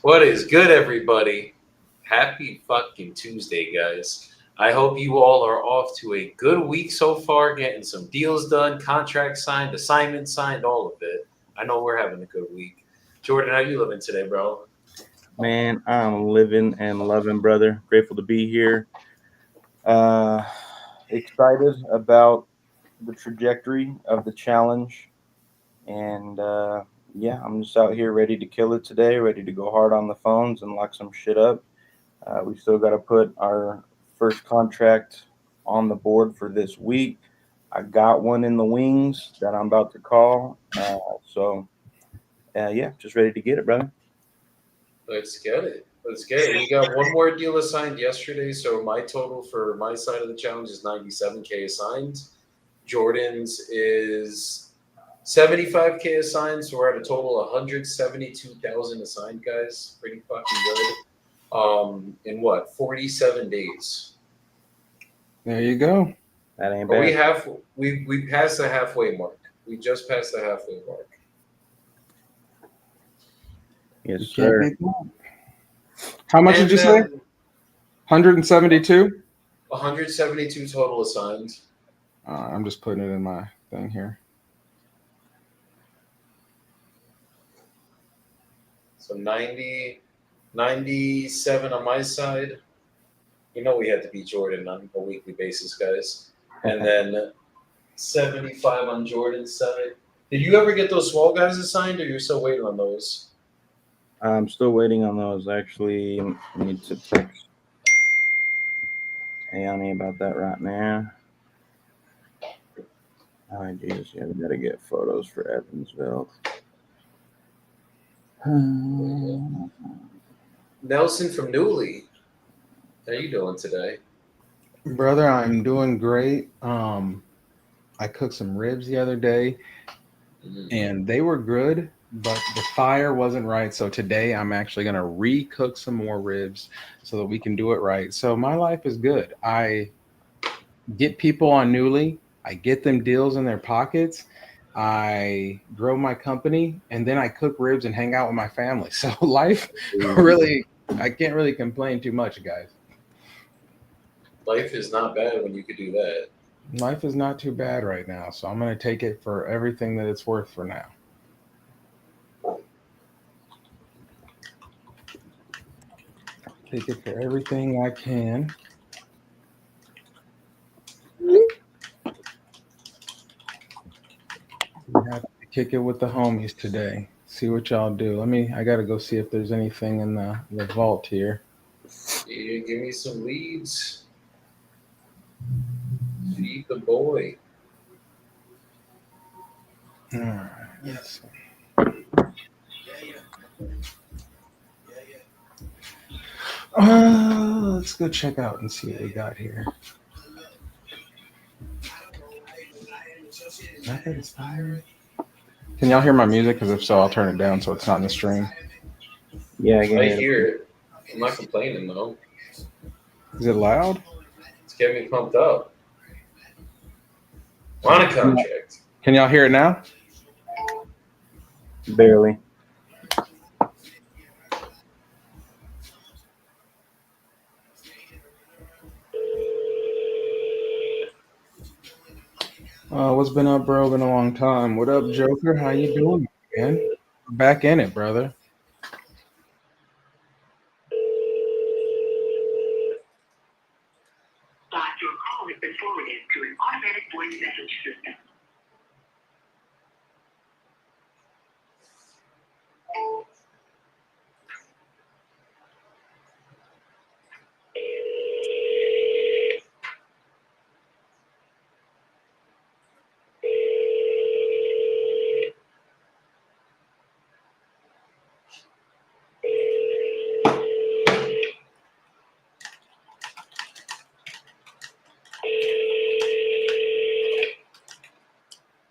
What is good, everybody? Happy fucking Tuesday, guys. I hope you all are off to a good week so far, getting some deals done, contracts signed, assignments signed, all of it. I know we're having a good week. Jordan, how you living today, bro? Man, I'm living and loving, brother. Grateful to be here. Uh, Excited about the trajectory of the challenge. And yeah, I'm just out here ready to kill it today, ready to go hard on the phones and lock some shit up. We still got to put our first contract on the board for this week. I got one in the wings that I'm about to call. Yeah, just ready to get it, brother. Let's get it. Let's get it. We got one more deal assigned yesterday, so my total for my side of the challenge is 97K assigned. Jordan's is 75K assigned, so we're at a total of 172,000 assigned, guys. Pretty fucking good. In what, 47 days? There you go. That ain't But bad. we passed the halfway mark. We just passed the halfway mark. Yes, You can't sir. beat that. How much And did you say? then 172? 172 total assigned. I'm just putting it in my thing here. So 97 on my side. You know we had to beat Jordan on a weekly basis, guys. And then 75 on Jordan's side. Did you ever get those small guys assigned, or you're still waiting on those? I'm still waiting on those. Actually, I need to text Tayani about that right now. Oh, Jesus, yeah, we gotta get photos for Evansville. Nelson from Newly. How you doing today? Brother, I'm doing great. I cooked some ribs the other day Mm. and they were good, but the fire wasn't right. So today I'm actually going to re-cook some more ribs so that we can do it right. So my life is good. I get people on Newly, I get them deals in their pockets. I grow my company and then I cook ribs and hang out with my family. So life really, I can't really complain too much, guys. Life is not bad when you could do that. Life is not too bad right now. So I'm going to take it for everything that it's worth for now. Take it for everything I can. We have to kick it with the homies today. See what y'all do. I got to go see if there's anything in the vault here. Yeah, give me some leads. Feed the boy. All right. Yes. Let's go check out and see what we got here. Nothing is fire. Can y'all hear my music? Because if so, I'll turn it down so it's not in the stream. Yeah, I can I hear it. hear it. I'm not complaining though. Is it loud? It's getting me pumped up. On a contract. Can y'all hear it now? Barely. What's been up, bro? Been a long time. What up, Joker? How you doing, man? Back in it, brother. Your call has been forwarded to an automatic voice message system.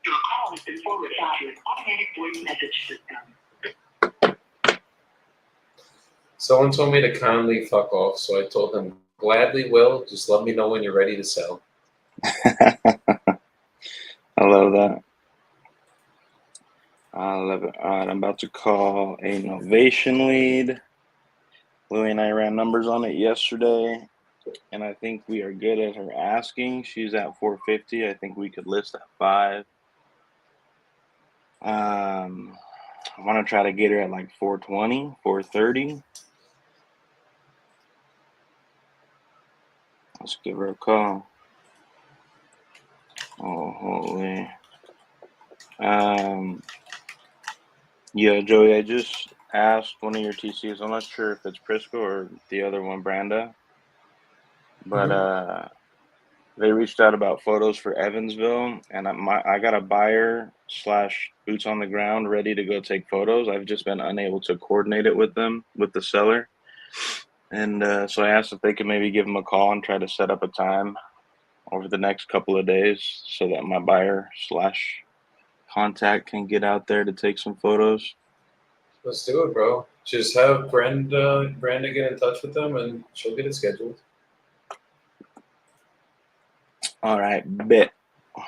Your call has been forwarded to an automatic voice message system. Someone told me to kindly fuck off, so I told them gladly will. Just let me know when you're ready to sell. I love that. I love it. All right, I'm about to call a Novation lead. Louie and I ran numbers on it yesterday, and I think we are good at her asking. She's at 450. I think we could list at 5. I want to try to get her at like 420, 430. Let's give her a call. Oh, holy. Yeah, Joey, I just asked one of your TCs. I'm not sure if it's Prisco or the other one, Branda, but they reached out about photos for Evansville, and I got a buyer / boots on the ground ready to go take photos. I've just been unable to coordinate it with them, with the seller. And so I asked if they could maybe give them a call and try to set up a time over the next couple of days so that my buyer / contact can get out there to take some photos. Let's do it, bro. Just have Brenda get in touch with them, and she'll get it scheduled. All right, bet. All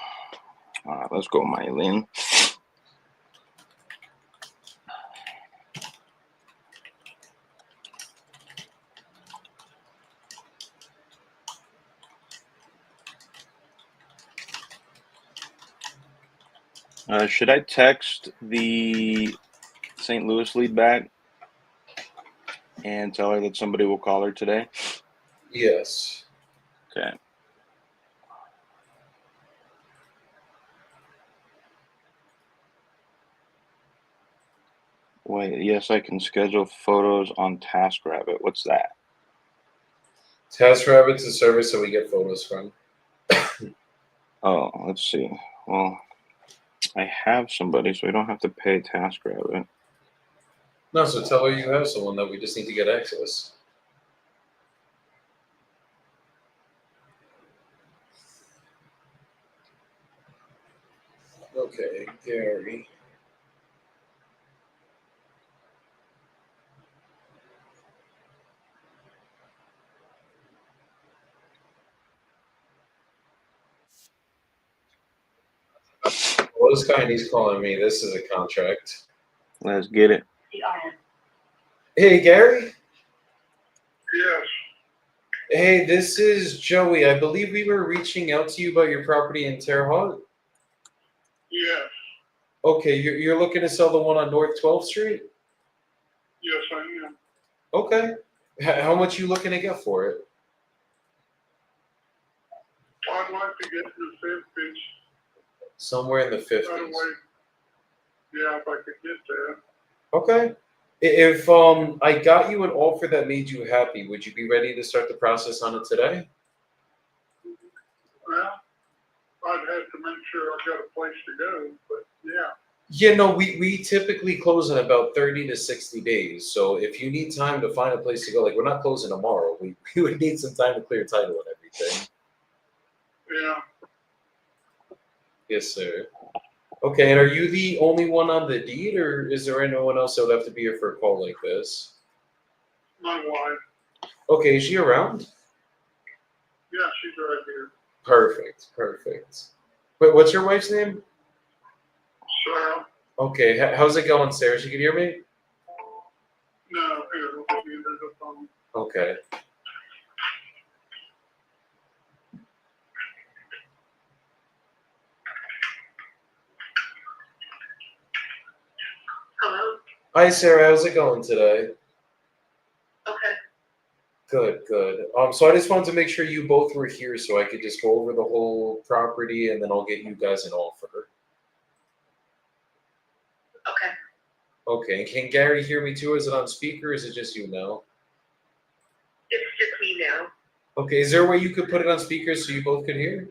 right, let's go, Mylene. Should I text the St. Louis lead back and tell her that somebody will call her today? Yes. Okay. Wait, yes, I can schedule photos on TaskRabbit. What's that? TaskRabbit's a service that we get photos from. Oh, let's see. Well, I have somebody, so I don't have to pay TaskRabbit. No, so tell her you have someone that we just need to get access. Okay, Gary. Well, this guy, he's calling me. This is a contract. Let's get it. Hey, Gary. Yes, Hey, this is Joey. I believe we were reaching out to you about your property in Terre Haute. yes, Okay, you're looking to sell the one on North 12th Street? yes, I am. Okay. How much you looking to get for it? I'd like to get to the 50s Somewhere in the right 50s. away. Yeah, if I could get there. Okay. If I got you an offer that made you happy, would you be ready to start the process on it today? Well, I'd have to make sure I got a place to go, but yeah. Yeah, no, we typically close in about 30 to 60 days. So if you need time to find a place to go, like we're not closing tomorrow. We would need some time to clear title and everything. Yeah, Yes, sir. Okay, and are you the only one on the deed, or is there anyone else that would have to be here for a call like this? my wife. Okay, is she around? Yeah, she's right here. Perfect, perfect. Wait, what's your wife's name? Sarah? Okay, how's it going, Sarah? She can hear me? No, here, we'll give you the phone. Okay. Hello? Hi, Sarah. How's it going today? Okay. Good, good. So I just wanted to make sure you both were here so I could just go over the whole property and then I'll get you guys an offer. Okay. Okay, and can Gary hear me too? Is it on speaker or is it just you now? It's just me now. Okay, is there a way you could put it on speaker so you both could hear?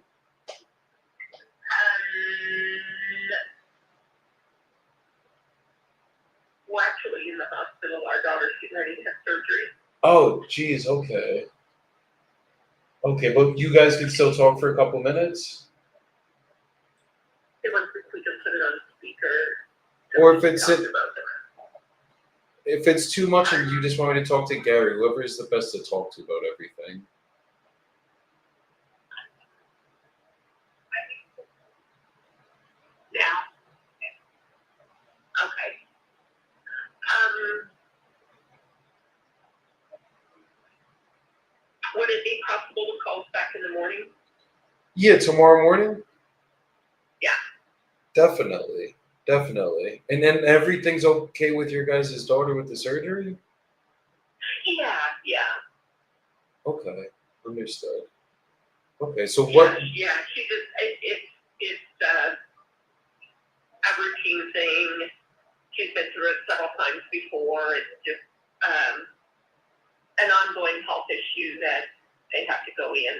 We're actually in the hospital. Our daughter's getting ready to have surgery. Oh, geez, okay. Okay, but you guys can still talk for a couple minutes? They want to we can put it on speaker. Or if it's Talk a- about them. If it's too much and you just want me to talk to Gary, whoever is the best to talk to about everything. Now. Okay. would it be possible to call us back in the morning? Yeah, tomorrow morning? Yeah. Definitely. Definitely. And then everything's okay with your guys' daughter with the surgery? Yeah. Okay. Understood. Okay, so what Yeah, she just, it's a routine thing. She's been through it several times before. It's just an ongoing health issue that they have to go in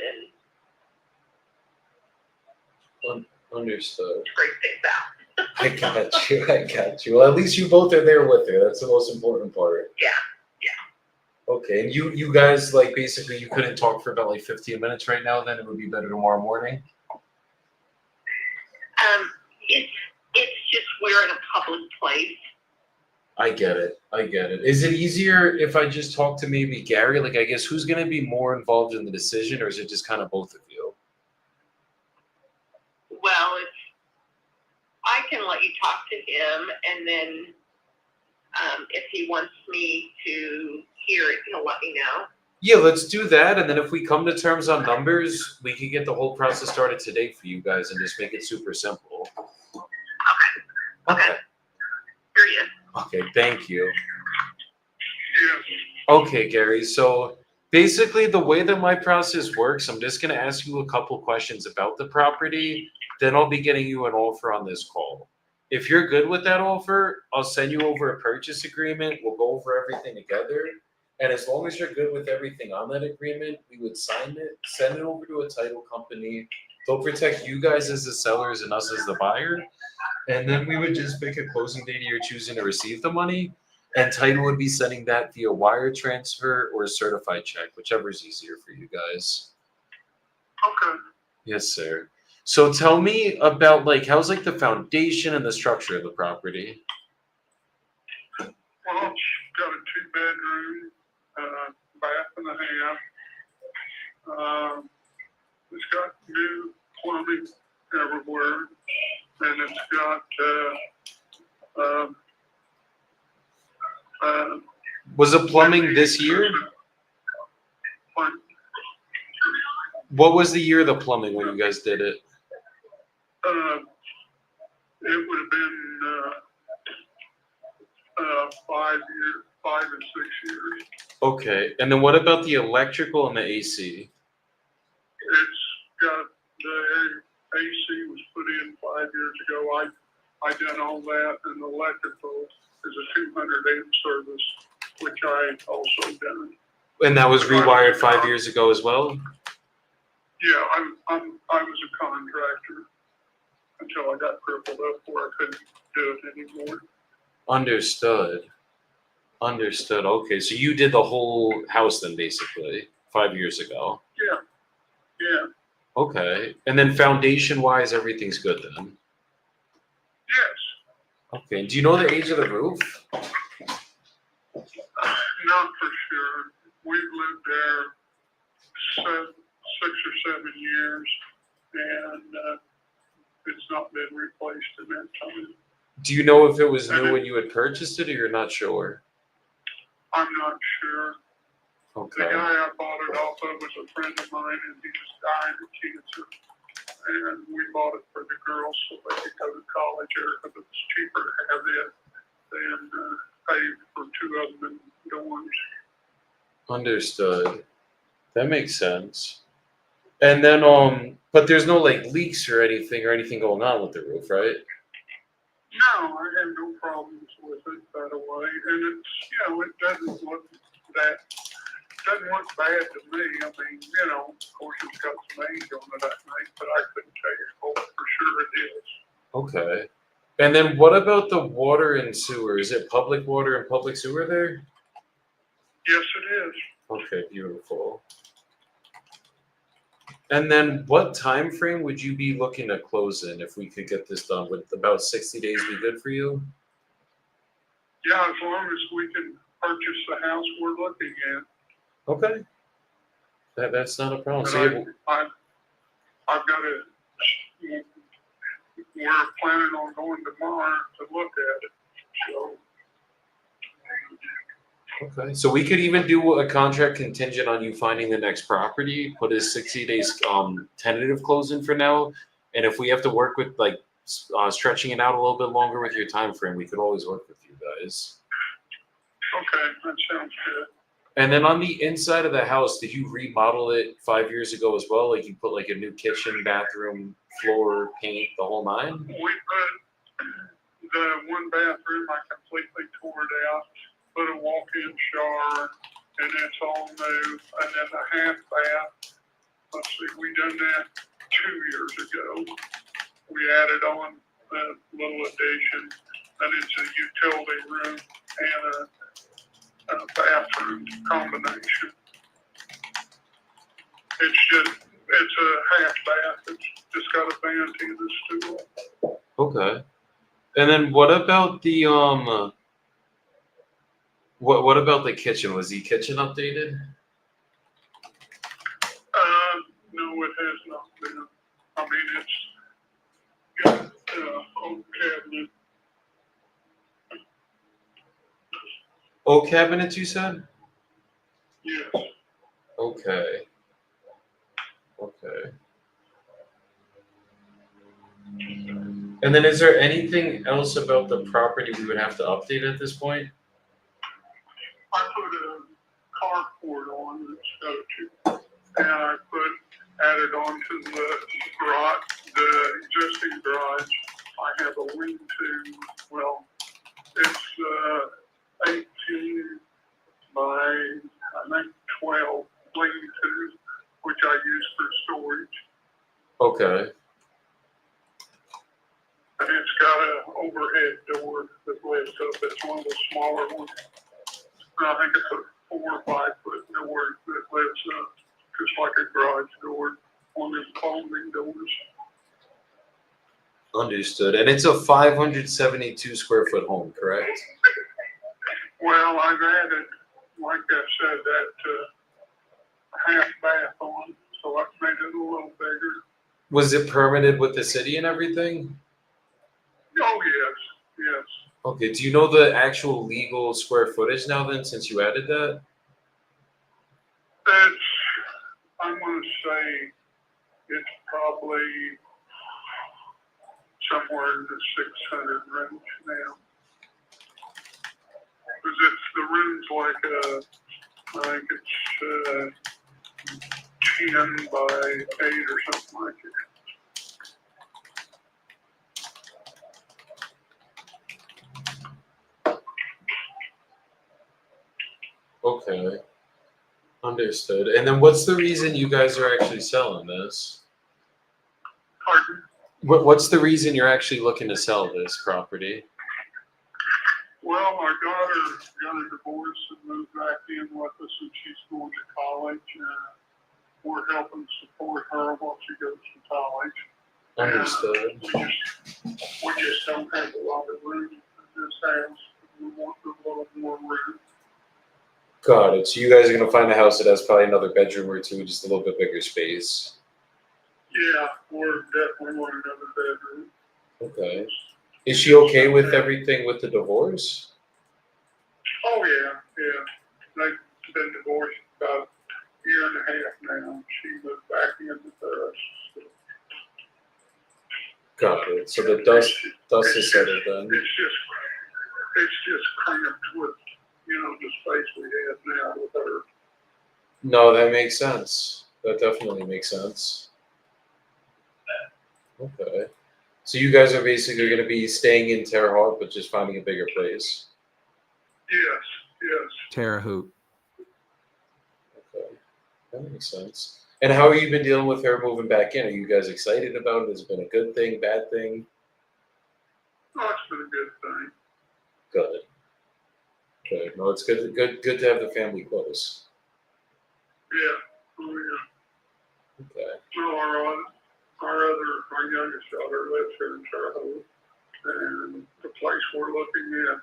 and understood. scrape things out. I got you. I got you. Well, at least you both are there with her. That's the most important part. Yeah. Okay, and you guys like basically you couldn't talk for about like 15 minutes right now. Then it would be better tomorrow morning. It's just we're in a public place. I get it. I get it. Is it easier if I just talk to maybe Gary? Like, I guess who's going to be more involved in the decision, or is it just kind of both of you? Well, I can let you talk to him, and then if he wants me to hear it, he'll let me know. Yeah, let's do that. And then if we come to terms on numbers, we can get the whole process started today for you guys and just make it super simple. Okay. Period. Okay. Thank you. Yes. Okay, Gary. So basically, the way that my process works, I'm just going to ask you a couple questions about the property. Then I'll be getting you an offer on this call. If you're good with that offer, I'll send you over a purchase agreement. We'll go over everything together. And as long as you're good with everything on that agreement, we would sign it, send it over to a title company. They'll protect you guys as the sellers and us as the buyer. And then we would just pick a closing date you're choosing to receive the money. And title would be sending that via wire transfer or a certified check, whichever is easier for you guys. Okay. Yes, sir. So tell me about like how's like the foundation and the structure of the property? Well, it's got a 2-bedroom, bath and a half. It's got new plumbing everywhere, and it's got Was the plumbing this year? Pardon? What was the year of the plumbing when you guys did it? It would have been 5 and 6 years. Okay. And then what about the electrical and the AC? It's got the AC was put in 5 years ago. I done all that, and the electrical is a 200 amp service, which I also done. And that was rewired 5 years ago as well? Yeah, I was a contractor until I got crippled up where I couldn't do it anymore. Understood. Understood. Okay. So you did the whole house then basically 5 years ago. Yeah. Okay. And then foundation wise, everything's good then? Yes. Okay. Do you know the age of the roof? Not for sure. We've lived there 6 or 7 years, and it's not been replaced in that time. Do you know if it was new when you had purchased it or you're not sure? I'm not sure. The Okay. guy I bought it off of was a friend of mine, and he just died of cancer. And we bought it for the girls so they could go to college there, because it was cheaper to have it than pay for 2 of them in dorms. Understood. That makes sense. And then, but there's no like leaks or anything going on with the roof, right? No, I have no problems with it that way, and it's, it doesn't look bad to me. I mean, of course it's got some age on it, I think, but I couldn't tell you for sure it is. Okay. And then what about the water and sewer? Is it public water and public sewer there? Yes, it is. Okay, beautiful. And then what time frame would you be looking to close in if we could get this done? Would about 60 days be good for you? Yeah, as long as we can purchase the house we're looking at. Okay. That's not a problem. But So I've got to, we're planning on going tomorrow to look at it, so. Okay, so we could even do a contract contingent on you finding the next property, put a 60 days tentative closing for now. And if we have to work with like stretching it out a little bit longer with your time frame, we could always work with you guys. Okay, that sounds good. And then on the inside of the house, did you remodel it 5 years ago as well? Like you put like a new kitchen, bathroom, floor, paint, the whole nine? We put the one bathroom, I completely tore it out, put a walk-in shower, and it's all new. And then the half bath, let's see, we done that 2 years ago. We added on a little addition, and it's a utility room and a bathroom combination. It's a half bath. It's just got a vanity and a stool. Okay. And then what about the what about the kitchen? Was the kitchen updated? No, it has not been. I mean, it's got old cabinet. Oak cabinets, you said? Yes. Okay. Okay. And then is there anything else about the property we would have to update at this point? I put a carport on it's got and I added on to the garage, the existing garage. I have a lean-to. Well, it's 18 by I think 12 lean-to, which I use for storage. Okay. And it's got an overhead door that lifts up. It's one of the smaller ones. And I think it's a 4 or 5 foot door that lifts up, just like a garage door, one of those folding doors. Understood. And it's a 572 square foot home, correct? Well, I've added, like I said, that half bath on, so I've made it a little bigger. Was it permitted with the city and everything? Oh, yes, yes. Okay. Do you know the actual legal square footage now then, since you added that? It's, I'm going to say it's probably somewhere in the 600 range now. Because the room's like I think it's 10 by 8 or something like it. Okay. Understood. And then what's the reason you guys are actually selling this? Pardon? What's the reason you're actually looking to sell this property? Well, our daughter got a divorce and moved back in with us, and she's going to college. We're helping support her while she goes to college. Understood. We just don't have a lot of room in this house. We want a little more room. Got it. So you guys are gonna find a house that has probably another bedroom or two, just a little bit bigger space. Yeah, we're definitely want another bedroom. Okay. Is she okay with everything with the divorce? Oh, yeah, yeah. They've been divorced about a year and a half now. She moved back in with us. Got it. So the dust is settled then. It's just cramped with, the space we have now with her. No, that makes sense. That definitely makes sense. Okay. So you guys are basically going to be staying in Terre Haute, but just finding a bigger place. Yes, yes. Terre Haute. Okay, that makes sense. And how have you been dealing with her moving back in? Are you guys excited about it? Has it been a good thing, bad thing? Oh, it's been a good thing. Good. Good. No, it's good to have the family close. Yeah. Oh, yeah. Okay. No, our youngest daughter lives here in Terre Haute, and the place we're looking at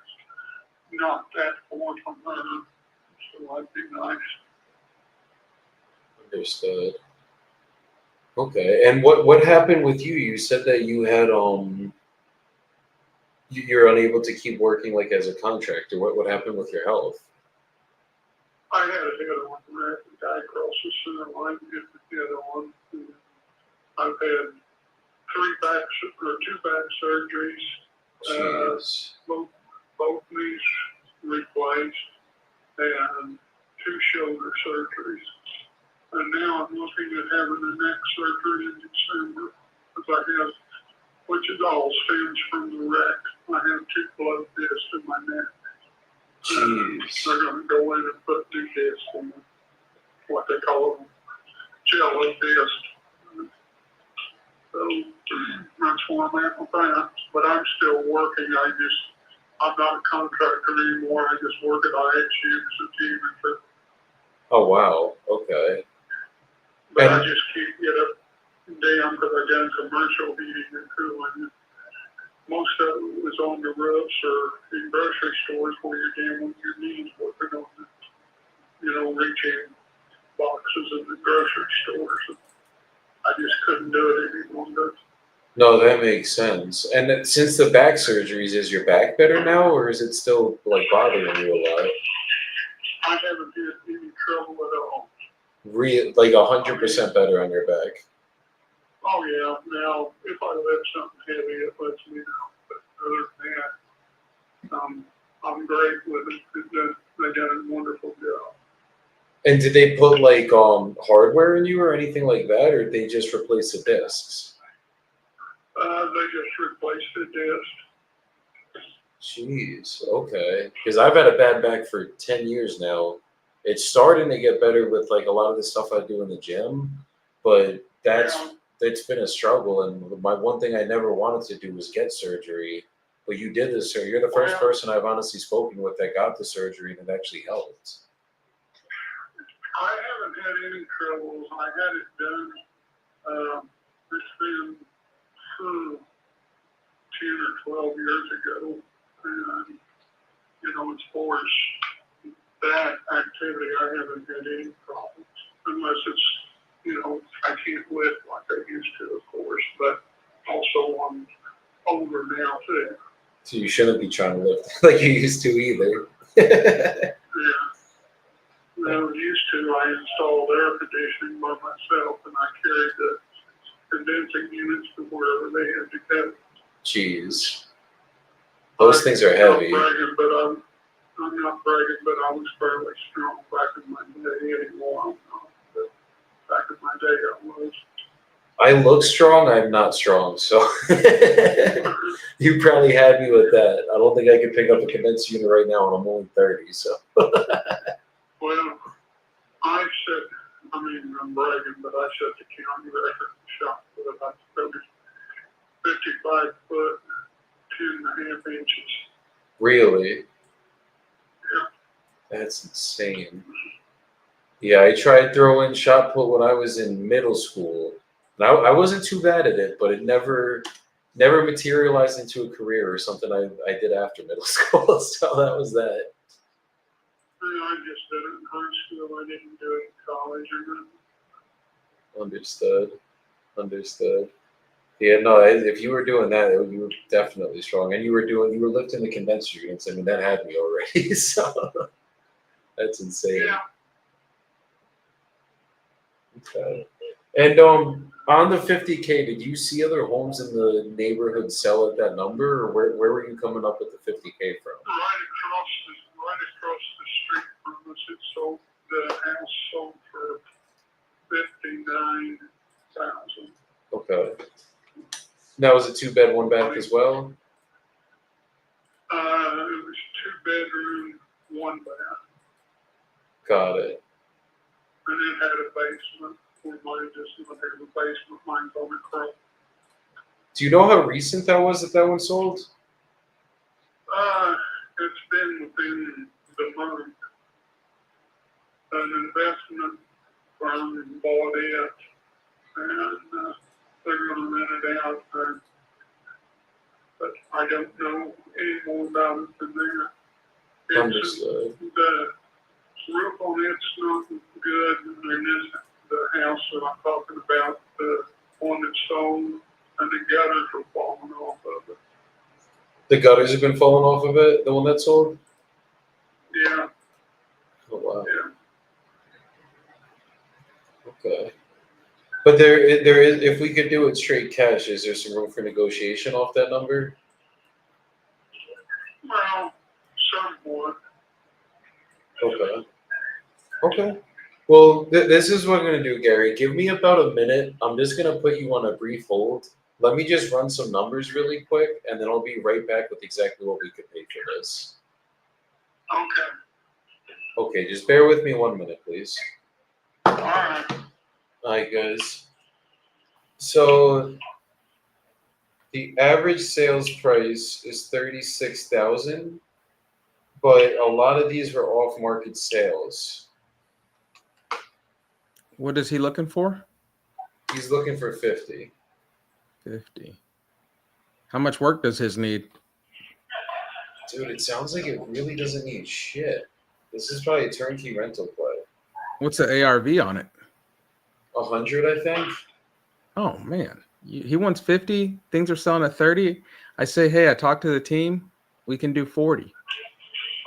not that far from her, so that'd be nice. Understood. Okay. And what happened with you? You said that you had you're unable to keep working like as a contractor. What happened with your health? I had a hit on the guy across the center line, hit the head on. I've had two back surgeries, Jeez. both knees replaced, and 2 shoulder surgeries. And now I'm looking at having a neck surgery in December, because I have, which is all stems from the wreck. I have 2 blood discs in my neck. Jeez. They're going to go in and put new discs in what they call them, jello discs. So that's where I'm at with that. But I'm still working. I'm not a contractor anymore. I just work at IHU as a janitor. Oh wow. Okay. But I And- just can't get up down because I done commercial heating and cooling. Most of it was on the roofs or in grocery stores where you're down with your knees working on the, reaching boxes in the grocery stores. I just couldn't do it any longer. No, that makes sense. And then since the back surgeries, is your back better now, or is it still like bothering you a lot? I haven't had any trouble at all. Like 100% better on your back. Oh yeah, now if I lift something heavy, it lets me know. But other than that, I'm great with it. They done a wonderful job. And did they put like hardware in you or anything like that, or did they just replace the discs? They just replaced the disc. Jeez. Okay. Because I've had a bad back for 10 years now. It's starting to get better with like a lot of the stuff I do in the gym, but it's been a struggle. And my one thing I never wanted to do was get surgery, but you did this, sir. You're the first person I've honestly spoken with that got the surgery and it actually helped. I haven't had any troubles. I had it done. It's been 10 or 12 years ago, and as far as that activity, I haven't had any problems, unless it's, I can't lift like I used to, of course, but also I'm older now too. So you shouldn't be trying to lift like you used to either. Yeah. When I was used to, I installed air conditioning by myself, and I carried the condensing units to wherever they had to go. Jeez. Those things are heavy. I'm not bragging, but I was fairly strong back in my day anymore. I'm not, but back in my day I was. I look strong, I'm not strong, so you probably had me with that. I don't think I could pick up a condenser unit right now, and I'm only 30, so. Well, I'm bragging, but I set the county record shot with about 55 foot, 10.5 inches. Really? Yeah. That's insane. Yeah, I tried throwing shot put when I was in middle school. And I wasn't too bad at it, but it never materialized into a career or something I did after middle school. So that was that. I just did it in high school. I didn't do it in college or nothing. Understood. Yeah, no, if you were doing that, you were definitely strong. And you were lifting the condenser units. I mean, that had me already. So that's insane. Yeah. Okay. And on the 50K, did you see other homes in the neighborhood sell at that number, or where were you coming up with the 50K from? Right across the street from us, the house sold for $59,000. Okay. Now, was it 2-bed, 1-bath as well? It was 2 bedroom, 1 bath, Got it. and it had a basement. Mine just didn't have a basement. Mine's on a crawl. Do you know how recent that was that one sold? It's been within the month. An investment firm bought it, and they're going to rent it out. But I don't know any more about it than that. Understood. The roof on it's not good, and the house that I'm talking about, the one that's sold, and the gutters are falling off of it. The gutters have been falling off of it, the one that sold? Yeah, Oh, wow. yeah. But there is, if we could do it straight cash, is there some room for negotiation off that number? Well, some would. Okay. Okay. Well, this is what I'm gonna do, Gary. Give me about a minute. I'm just gonna put you on a brief hold. Let me just run some numbers really quick, and then I'll be right back with exactly what we could pay for this. Okay. Okay, just bear with me 1 minute, please. All right. Alright, guys. So the average sales price is 36,000, but a lot of these were off-market sales. What is he looking for? He's looking for 50. 50. How much work does his need? Dude, it sounds like it really doesn't need shit. This is probably a turnkey rental play. What's the ARV on it? 100, I think. Oh man, he wants 50. Things are selling at 30. I say, hey, I talked to the team. We can do 40.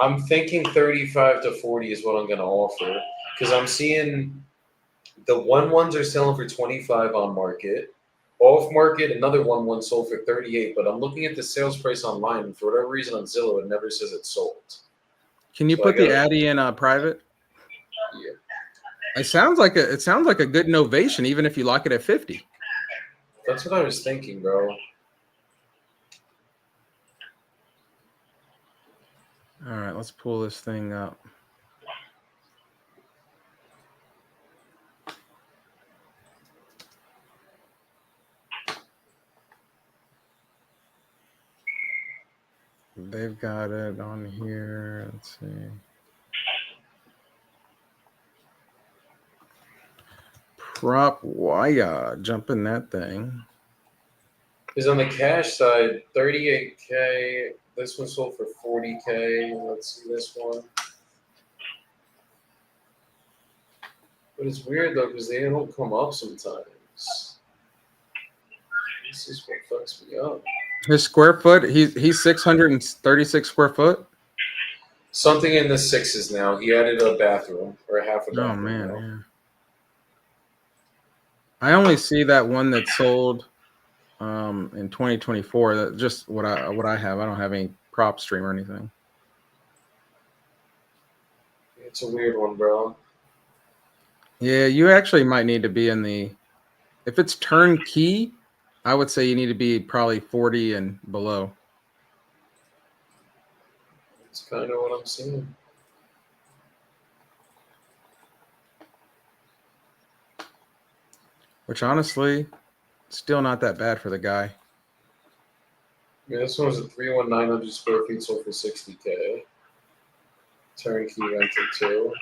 I'm thinking 35 to 40 is what I'm gonna offer, because I'm seeing the ones are selling for 25 on market. Off market, another one sold for 38, but I'm looking at the sales price online, and for whatever reason on Zillow, it never says it's sold. Can you So put I the gotta- Addy in private? Yeah. It sounds like a good novation, even if you lock it at 50. That's what I was thinking, bro. All right, let's pull this thing up. They've got it on here. Let's see. Prop wire, jumping that thing. Because on the cash side, 38K. This one sold for 40K. Let's see this one. But it's weird though, because they don't come up sometimes. This is what fucks me up. His square foot, he's 636 square foot. Something in the sixes now. He added a bathroom or half a bathroom. Oh man, now. yeah. I only see that one that sold in 2024. That just what I have. I don't have any prop stream or anything. It's a weird one, bro. Yeah, you actually might need to be in the. If it's turnkey, I would say you need to be probably 40 and below. It's kind of what I'm seeing. Which honestly, still not that bad for the guy. Yeah, this one was a 31900 square feet, sold for 60K. Turnkey rented too.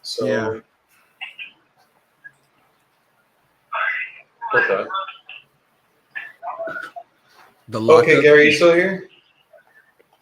So Yeah. Okay. The luck. Okay, Gary, you still here?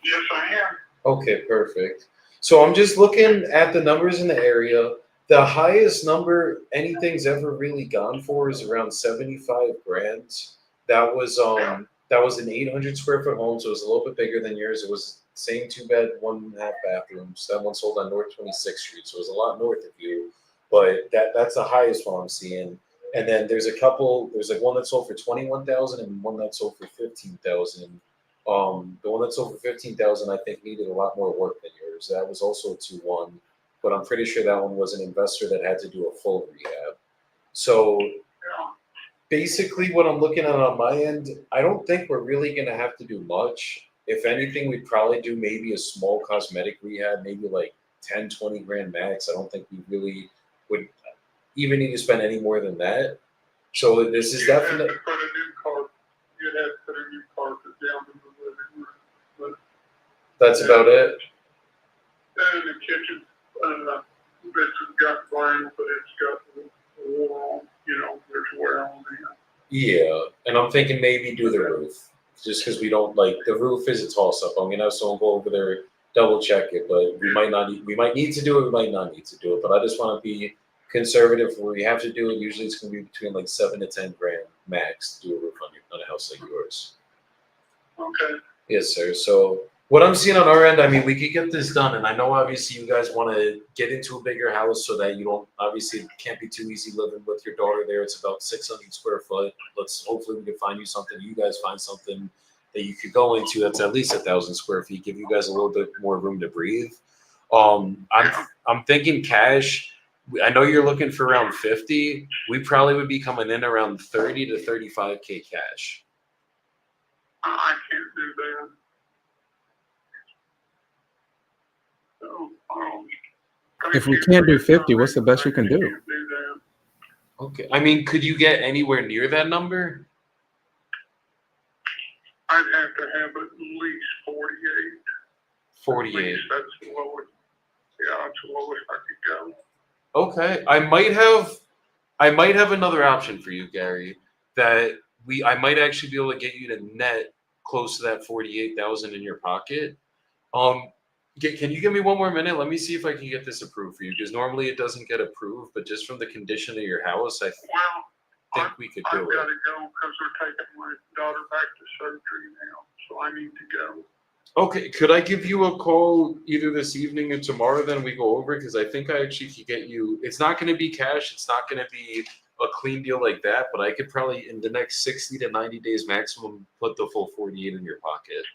Yes, I am. Okay, perfect. So I'm just looking at the numbers in the area. The highest number anything's ever really gone for is around 75 grand. That was an 800 square foot home, so it was a little bit bigger than yours. It was same 2-bed, 1.5 bathrooms. That one sold on North 26th Street, so it was a lot north of you. But that's the highest one I'm seeing. And then there's a couple. There's like one that sold for 21,000 and one that sold for 15,000. The one that sold for 15,000, I think, needed a lot more work than yours. That was also a 2-1, but I'm pretty sure that one was an investor that had to do a full rehab. So Yeah. basically, what I'm looking at on my end, I don't think we're really going to have to do much. If anything, we'd probably do maybe a small cosmetic rehab, maybe like 10, 20 grand max. I don't think we really would even need to spend any more than that. So this is You'd have to definitely. put a new carpet. You'd have to put a new carpet down in the living room. That's about it. And the kitchen, it's got vinyl, but it's got the wall on, there's wear on it. Yeah, and I'm thinking maybe do the roof, just because we don't like the roof is a toss up. I'm gonna have someone go over there, double check it, but we might not. We might need to do it. We might not need to do it. But I just want to be conservative. Where we have to do it, usually it's gonna be between like 7 to 10 grand max to do a roof on a house like yours. Okay. Yes, sir. So What I'm seeing on our end, I mean, we could get this done, and I know obviously you guys want to get into a bigger house so that you don't obviously it can't be too easy living with your daughter there. It's about 600 square foot. Let's hopefully we can find you something. You guys find something that you could go into that's at least 1,000 square feet. Give you guys a little bit more room to breathe. I'm thinking cash. I know you're looking for around 50. We probably would be coming in around 30 to 35K cash. I can't do that. So, If we can't do 50, what's the best you can do? Can't do that. Okay. I mean, could you get anywhere near that number? I'd have to have at least 48. At 48. least that's the lowest. Yeah, that's the lowest I could go. Okay. I might have another option for you, Gary, that I might actually be able to get you to net close to that 48,000 in your pocket. Can you give me one more minute? Let me see if I can get this approved for you, because normally it doesn't get approved, but just from the condition of your house, I Well, think we could I've do got it. to go because they're taking my daughter back to surgery now, so I need to go. Okay, could I give you a call either this evening or tomorrow? Then we go over it, because I think I actually could get you. It's not going to be cash. It's not going to be a clean deal like that, but I could probably in the next 60 to 90 days maximum put the full 48 in your pocket.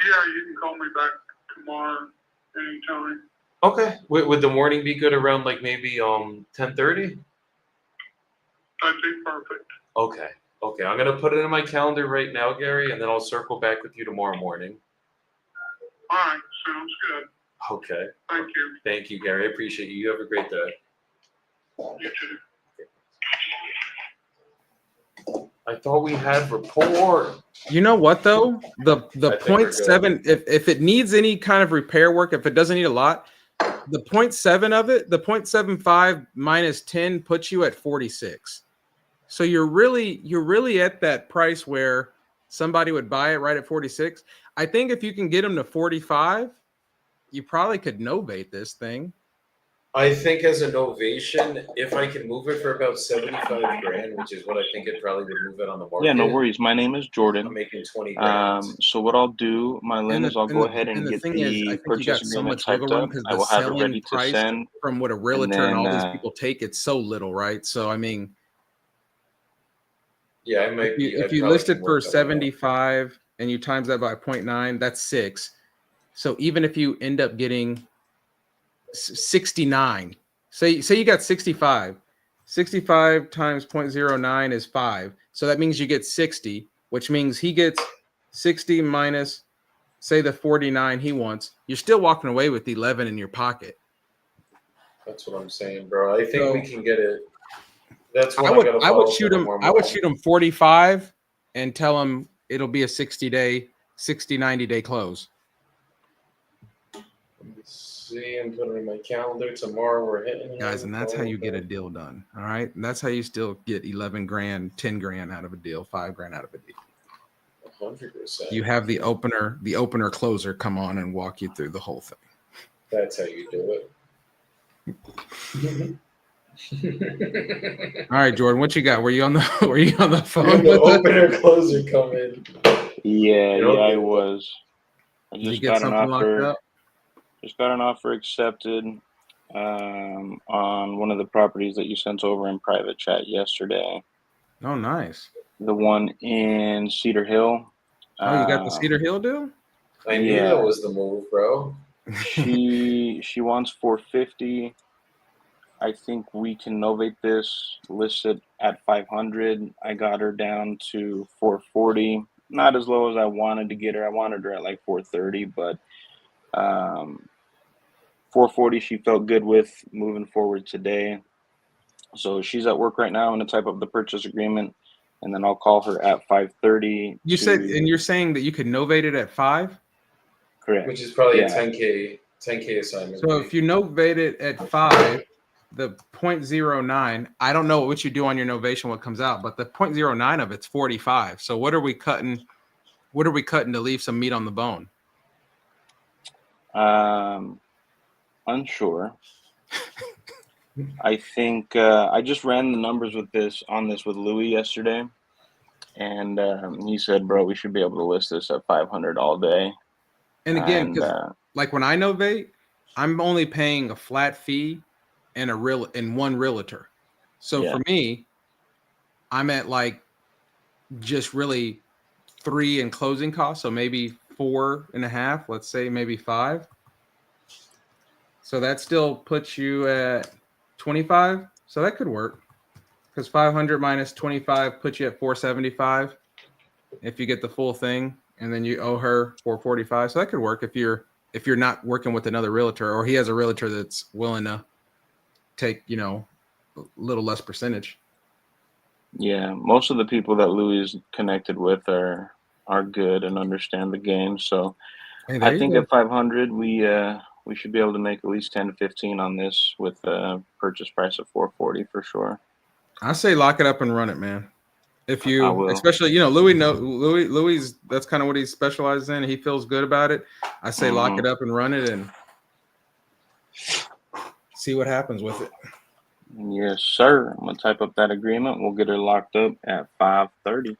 Yeah, you can call me back tomorrow anytime. Okay. Would the morning be good around like maybe 10:30? That'd be perfect. Okay. Okay. I'm gonna put it in my calendar right now, Gary, and then I'll circle back with you tomorrow morning. All right, sounds good. Okay. Thank you. Thank you, Gary. I appreciate you. You have a great day. You too. I thought we had rapport. You know what though? The I think we're 0.7, if it needs any kind of repair work, if it doesn't need a lot, the 0.7 of it, the 0.75 minus 10 puts you at 46. So you're really at that price where somebody would buy it right at 46. I think if you can get them to 45, you probably could novate this thing. I think as a novation, if I can move it for about 75 grand, which is what I think it probably would move it on the market. Yeah, no worries. My name is I'm Jordan. making 20 grand. So what I'll do, Mylin, is I'll go ahead and the get thing is, I the think you got purchase so agreement much wiggle typed room up. because I the will have it selling ready to price send. from what a realtor and all these then, people take, it's so little, right? So I mean, Yeah, I might be. if you list it for 75 and you times that by 0.9, that's 6. So even if you end up getting 69, say you got 65 times 0.09 is 5. So that means you get 60, which means he gets 60 minus, say, the 49 he wants. You're still walking away with 11 in your pocket. That's what I'm saying, bro. I think So- we can get it. That's what I would shoot him 45 and tell him it'll be a 60, 90 day close. See, I'm putting it in my calendar. Tomorrow we're hitting Guys, and that's how you get a deal done. All right. And that's how you still get 11 grand, 10 grand out of a deal, 5 grand out of a deal. 100%. You have the opener closer come on and walk you through the whole thing. That's how you do it. All right, Jordan, what you got? Were you on the phone? The with opener closer come in. yeah, You know, I was. I Did you just get got an something locked offer. up? Just got an offer accepted on one of the properties that you sent over in private chat yesterday. Oh, nice. The one in Cedar Hill. Oh, you got the Cedar Hill deal? I knew Yeah. that was the move, bro. She wants 450. I think we can novate this, list it at 500. I got her down to 440. Not as low as I wanted to get her. I wanted her at like 430, but 440 she felt good with moving forward today. So she's at work right now. I'm going to type up the purchase agreement, and then I'll call her at 5:30. You said, and you're saying that you could novate it at 5? correct. Which is probably Yeah. a 10K assignment. So if you novate it at 5, the 0.09, I don't know what you do on your novation, what comes out, but the 0.09 of it's 45. So what are we cutting? What are we cutting to leave some meat on the bone? Unsure. I think I just ran the numbers with this with Louis yesterday, and he said, "Bro, we should be able to list this at 500 all day." And again, And because like when I novate, I'm only paying a flat fee and one realtor. So Yeah. for me, I'm at like just really 3 in closing costs, so maybe 4.5, let's say maybe 5. So that still puts you at 25. So that could work because 500 minus 25 puts you at 475 if you get the full thing, and then you owe her 445. So that could work if you're not working with another realtor, or he has a realtor that's willing to take, a little less percentage. Yeah, most of the people that Louis is connected with are good and understand the game. So Hey, there I you think go. at 500 we should be able to make at least 10 to 15 on this with a purchase price of 440 for sure. I say lock it up and run it, man. If I you, will. especially, Louis, that's kind of what he specializes in. He feels good about it. I say lock it up and run it and see what happens with it. Yes, sir. I'm gonna type up that agreement. We'll get her locked up at 530.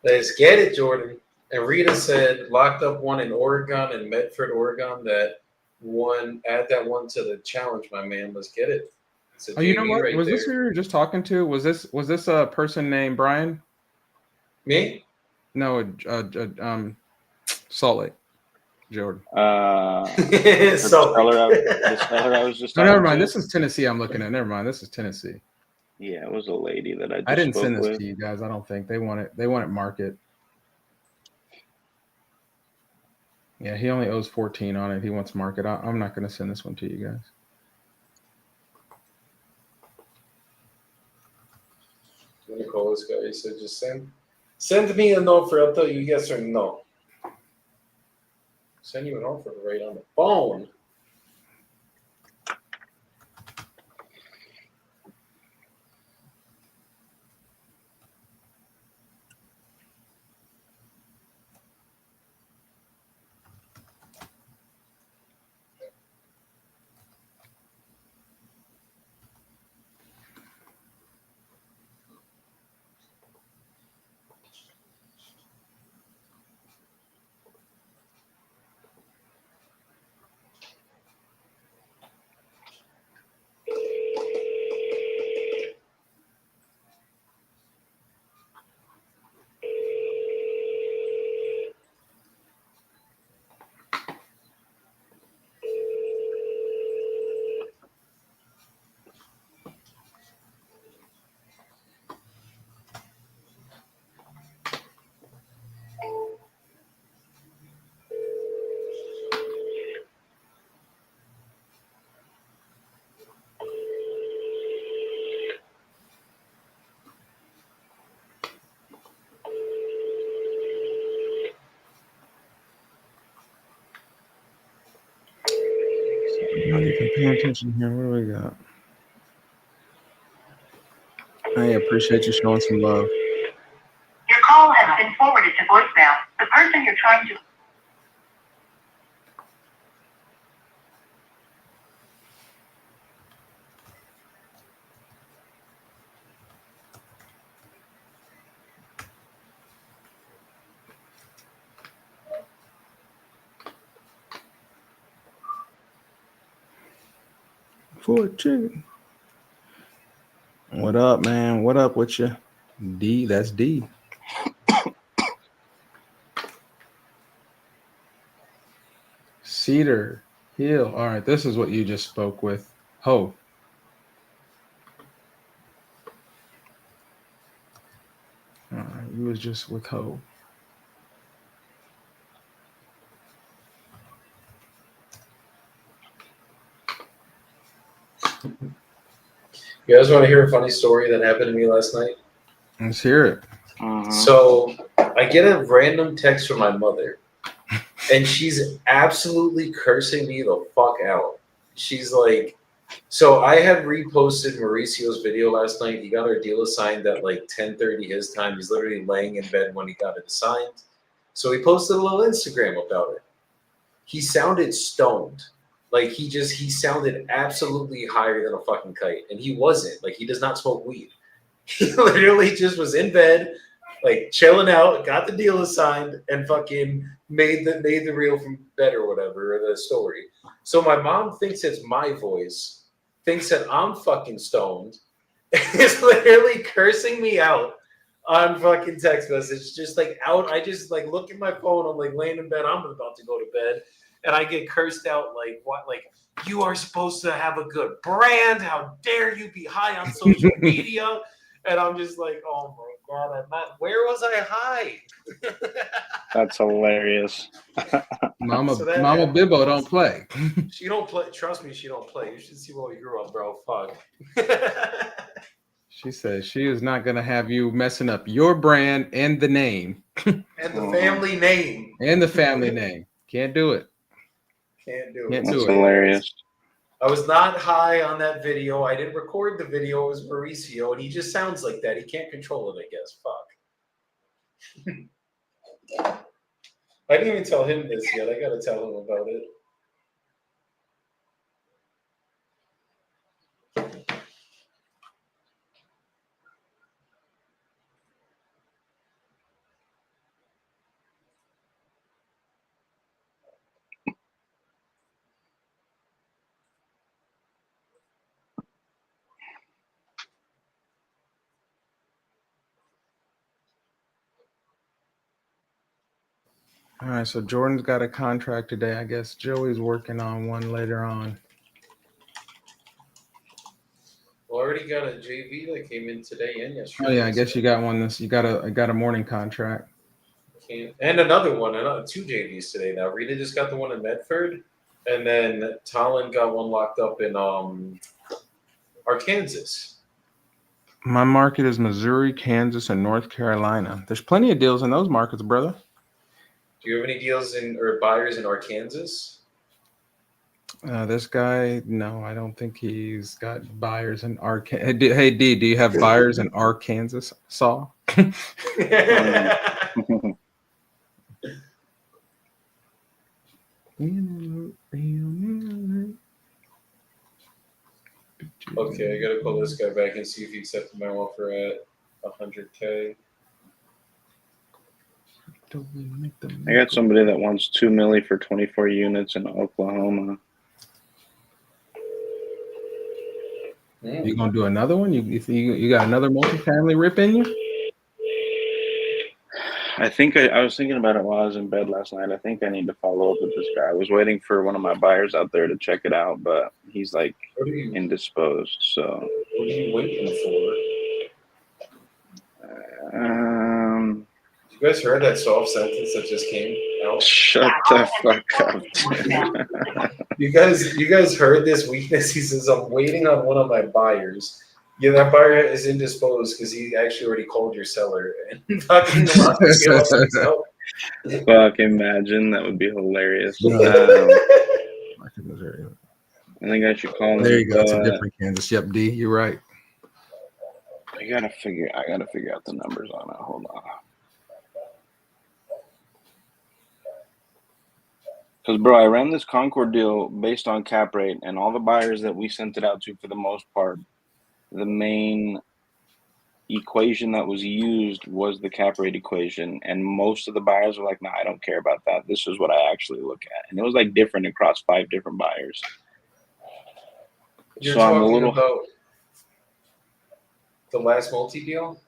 Let's get it, Jordan. And Rita said locked up one in Oregon and Medford, Oregon. That one, add that one to the challenge, my man. Let's get it. It's a Oh, you know JV what? right Was there. this who you were just talking to? Was this a person named Brian? Me? No, Salt Lake, Jordan. The So seller I was just No, talking never mind. to. This is Tennessee. I'm looking at. Never mind. This is Tennessee. Yeah, it was a lady that I I just didn't spoke send this with. to you guys. I don't think they want it. They want it market. Yeah, he only owes 14 on it. He wants market. I'm not going to send this one to you guys. I'm gonna call this guy. He said, just send me an offer. I'll tell you yes or no. Send you an offer right on the phone. I'm not even paying attention here. What do we got? I appreciate you showing some love. Your call has been forwarded to voicemail. The person you're trying to For chicken. What up, man? What up with you? D, that's D. Cedar Hill. All right, this is what you just spoke with. Ho. All right, you was just with Ho. You guys want to hear a funny story that happened to me last night? Let's hear it. So I get a random text from my mother, and she's absolutely cursing me the fuck out. She's like, So I had reposted Mauricio's video last night. He got our deal assigned at like 10:30 his time. He's literally laying in bed when he got it assigned. So he posted a little Instagram about it. He sounded stoned. Like he sounded absolutely higher than a fucking kite. And he wasn't. Like he does not smoke weed. He literally just was in bed, like chilling out, got the deal assigned, and fucking made the reel from bed or whatever, or the story. So my mom thinks it's my voice, thinks that I'm fucking stoned, is literally cursing me out on fucking text message, just like out. I just like look at my phone, I'm like laying in bed, I'm about to go to bed, and I get cursed out like what, like you are supposed to have a good brand. How dare you be high on social media? And I'm just like, oh my god, I'm not. Where was I high? That's hilarious. Mama, So that Mama happens. Bibbo don't play. She don't play. Trust me, she don't play. You should see where we grew up, bro. Fuck. She says she is not gonna have you messing up your brand and the name And the family name. and the family name. Can't do it. Can't do it. Can't That's do it. hilarious. I was not high on that video. I didn't record the video. It was Mauricio, and he just sounds like that. He can't control it, I guess. Fuck. I didn't even tell him this yet. I gotta tell him about it. All right, so Jordan's got a contract today. I guess Joey's working on one later on. Well, I already got a JV that came in today and yesterday. Oh yeah, I guess you got one. You got a morning contract. And another one, two JVs today now. Rita just got the one in Medford, and then Talon got one locked up in Arkansas. My market is Missouri, Kansas, and North Carolina. There's plenty of deals in those markets, brother. Do you have any deals or buyers in Arkansas? This guy, no, I don't think he's got buyers in Arkansas. Hey, D, do you have buyers in Arkansas? Saw? Okay, I gotta call this guy back and see if he accepted my offer at 100K. I got somebody that wants $2 million for 24 units in Oklahoma. You gonna do another one? You got another multifamily rip in you? I think I was thinking about it while I was in bed last night. I think I need to follow up with this guy. I was waiting for one of my buyers out there to check it out, but he's like What are you indisposed. So waiting for? You guys heard that soft sentence that just came out? Shut the fuck up. You guys heard this weakness? He says, I'm waiting on one of my buyers. Yeah, that buyer is indisposed because he actually already called your seller and fucking locked the deal up himself. Fuck, imagine. That would be hilarious. I think I should call him. There you go. It's a different Kansas. Yep, D, you're right. I gotta figure out the numbers on it. Hold on. Because, bro, I ran this Concord deal based on cap rate, and all the buyers that we sent it out to, for the most part, the main equation that was used was the cap rate equation. And most of the buyers were like, nah, I don't care about that. This is what I actually look at. And it was like different across 5 different buyers. You're So I'm a talking little- about the last multi-deal?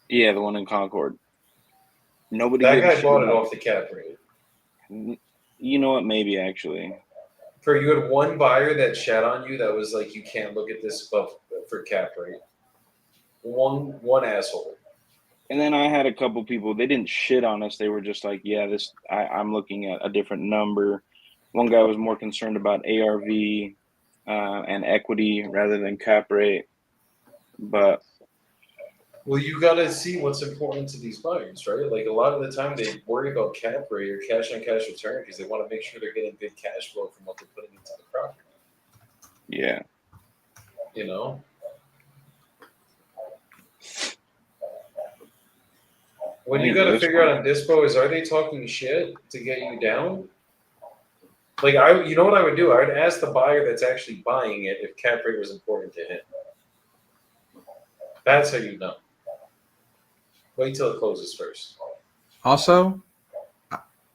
Yeah, the one in Concord. Nobody. That gave a guy shit bought it about- off the cap rate. You know what? Maybe actually. You had one buyer that shat on you that was like, you can't look at this above for cap rate. One asshole. And then I had a couple people. They didn't shit on us. They were just like, "Yeah, I'm looking at a different number." One guy was more concerned about ARV and equity rather than cap rate. But Well, you got to see what's important to these buyers, right? Like a lot of the time they worry about cap rate or cash on cash return because they want to make sure they're getting good cash flow from what they're putting into the property. yeah, You know, what you got to figure out on Dispo is, are they talking shit to get you down? Like you know what I would do? I would ask the buyer that's actually buying it if cap rate was important to him. That's how you know. Wait till it closes first. Also,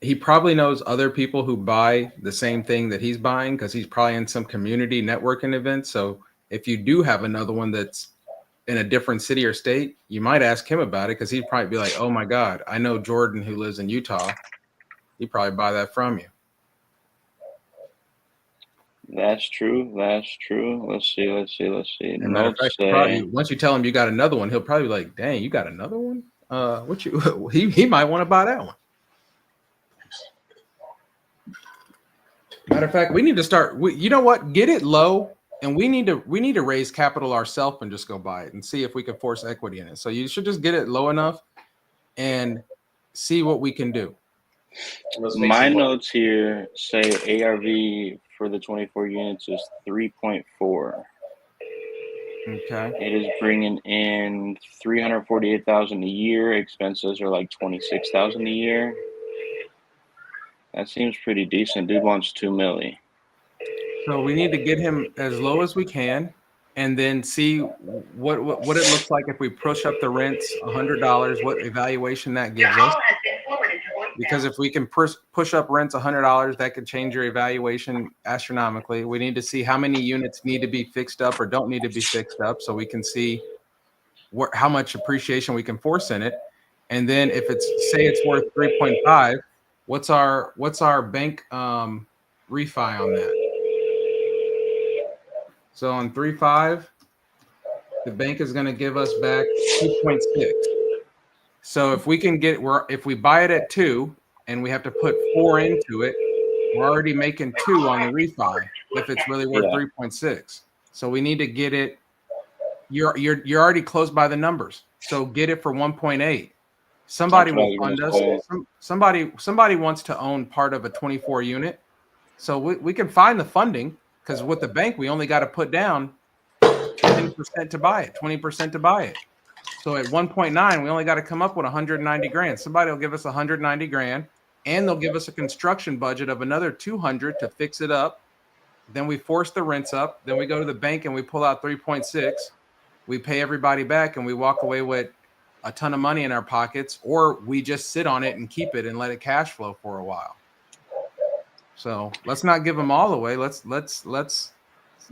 he probably knows other people who buy the same thing that he's buying because he's probably in some community networking event. So if you do have another one that's in a different city or state, you might ask him about it because he'd probably be like, "Oh my God, I know Jordan who lives in Utah. He'd probably buy that from you." That's true. Let's see. And matter of fact, once you tell him you got another one, he'll probably be like, "Dang, you got another one? What you?" He might want to buy that one. Matter of fact, we need to start. You know what? Get it low, and we need to raise capital ourselves and just go buy it and see if we can force equity in it. So you should just get it low enough and see what we can do. My notes here say ARV for the 24 units is 3.4. Okay. It is bringing in 348,000 a year. Expenses are like 26,000 a year. That seems pretty decent. Dude wants $2 million. So we need to get him as low as we can, and then see what it looks like if we push up the rents $100. What evaluation that gives us? Because if we can push up rents $100, that could change your evaluation astronomically. We need to see how many units need to be fixed up or don't need to be fixed up, so we can see how much appreciation we can force in it. And then if it's worth 3.5, what's our bank refi on that? So on 3.5, the bank is going to give us back 2.6. So if we buy it at 2 and we have to put 4 into it, we're already making 2 on the refi if it's really worth 3.6. So we need to get it. You're already close by the numbers. So get it for 1.8. Somebody will fund us. Somebody wants to own part of a 24 unit. So we can find the funding, because with the bank we only got to put down 10% to buy it, 20% to buy it. So at 1.9, we only got to come up with 190 grand. Somebody will give us 190 grand, and they'll give us a construction budget of another 200 to fix it up. Then we force the rents up. Then we go to the bank and we pull out 3.6. We pay everybody back, and we walk away with a ton of money in our pockets, or we just sit on it and keep it and let it cash flow for a while. So let's not give them all away. Let's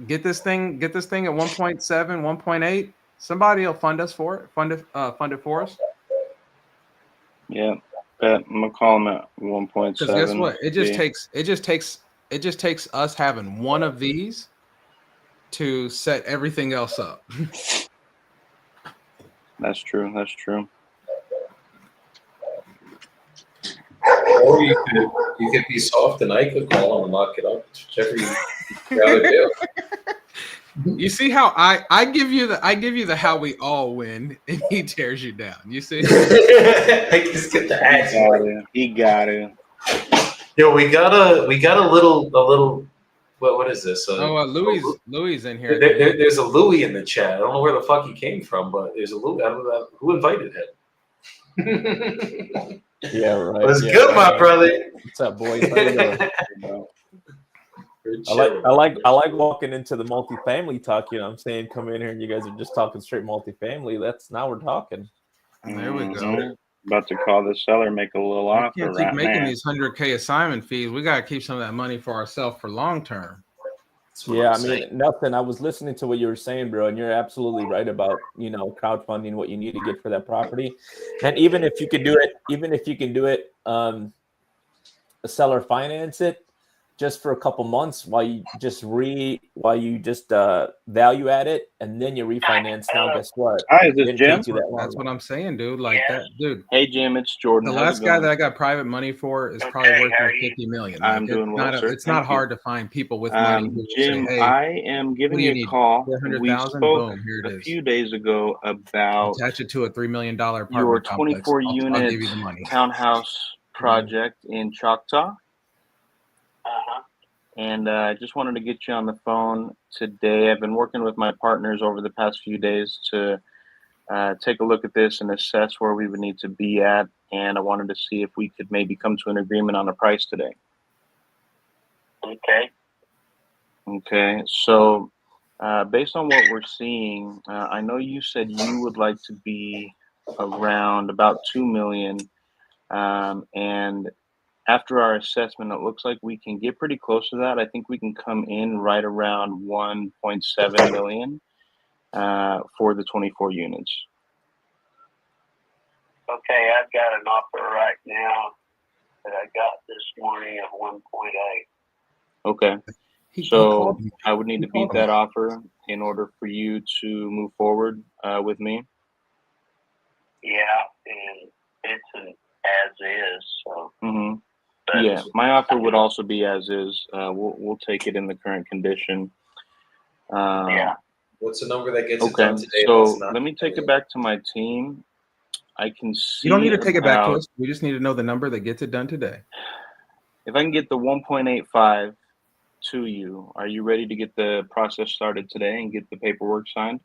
get this thing at 1.7, 1.8. Somebody will fund us for it. Fund it for us. Yeah, bet I'm gonna call them at 1.7. Because guess what? It just takes us having one of these to set everything else up. That's true. Or you could be soft, and I could call him and lock it up. Whichever you'd rather do. You see how I give you the how we all win, and he tears you down. You see? I just get the axe. He got it. Yo, we got a little. What is this? Louis in here. There's a Louis in the chat. I don't know where the fuck he came from, but there's a Louis. I don't know who invited him. Yeah, right. What's good, my brother? What's up, boys? How you doing? I like walking into the multifamily talk. You know what I'm saying? Come in here and you guys are just talking straight multifamily. Now we're talking. There we go. About to call the seller, make a little offer. We can't keep making these 100K assignment fees. We got to keep some of that money for ourselves for long term. Yeah, I mean, nothing. I was listening to what you were saying, bro, and you're absolutely right about, crowdfunding, what you need to get for that property. And even if you can do it, seller finance it just for a couple months while you just value add it, and then you refinance. Now, guess what? Hi, is this Jim? That's what I'm saying, dude. Like that, dude. Hey, Jim, it's Jordan. The last guy that I got private money for is probably worth $50 million. Like, I'm doing well, sir. It's not hard to find people with money. Jim, say, hey, I am giving you a call. We spoke boom, here it a is. few days ago about attach it to a $3 million apartment your complex. 24 I'll unit give you the money. townhouse project in Choctaw. and I just wanted to get you on the phone today. I've been working with my partners over the past few days to take a look at this and assess where we would need to be at, and I wanted to see if we could maybe come to an agreement on a price today. Okay. Okay, so based on what we're seeing, I know you said you would like to be around about 2 million, and after our assessment, it looks like we can get pretty close to that. I think we can come in right around 1.7 million for the 24 units. Okay, I've got an offer right now that I got this morning of 1.8. Okay, He so called me. I would need to beat that offer in order for you to move forward with me. Yeah, and it's an as is. So, Mm-hmm. but Yeah, my offer would also be as is. We'll take it in the current condition. yeah. What's the number that gets it Okay, done today? so That's not let me take it back to my team. I can see. You don't need to take it back to about- us. We just need to know the number that gets it done today. If I can get the 1.85 to you, are you ready to get the process started today and get the paperwork signed?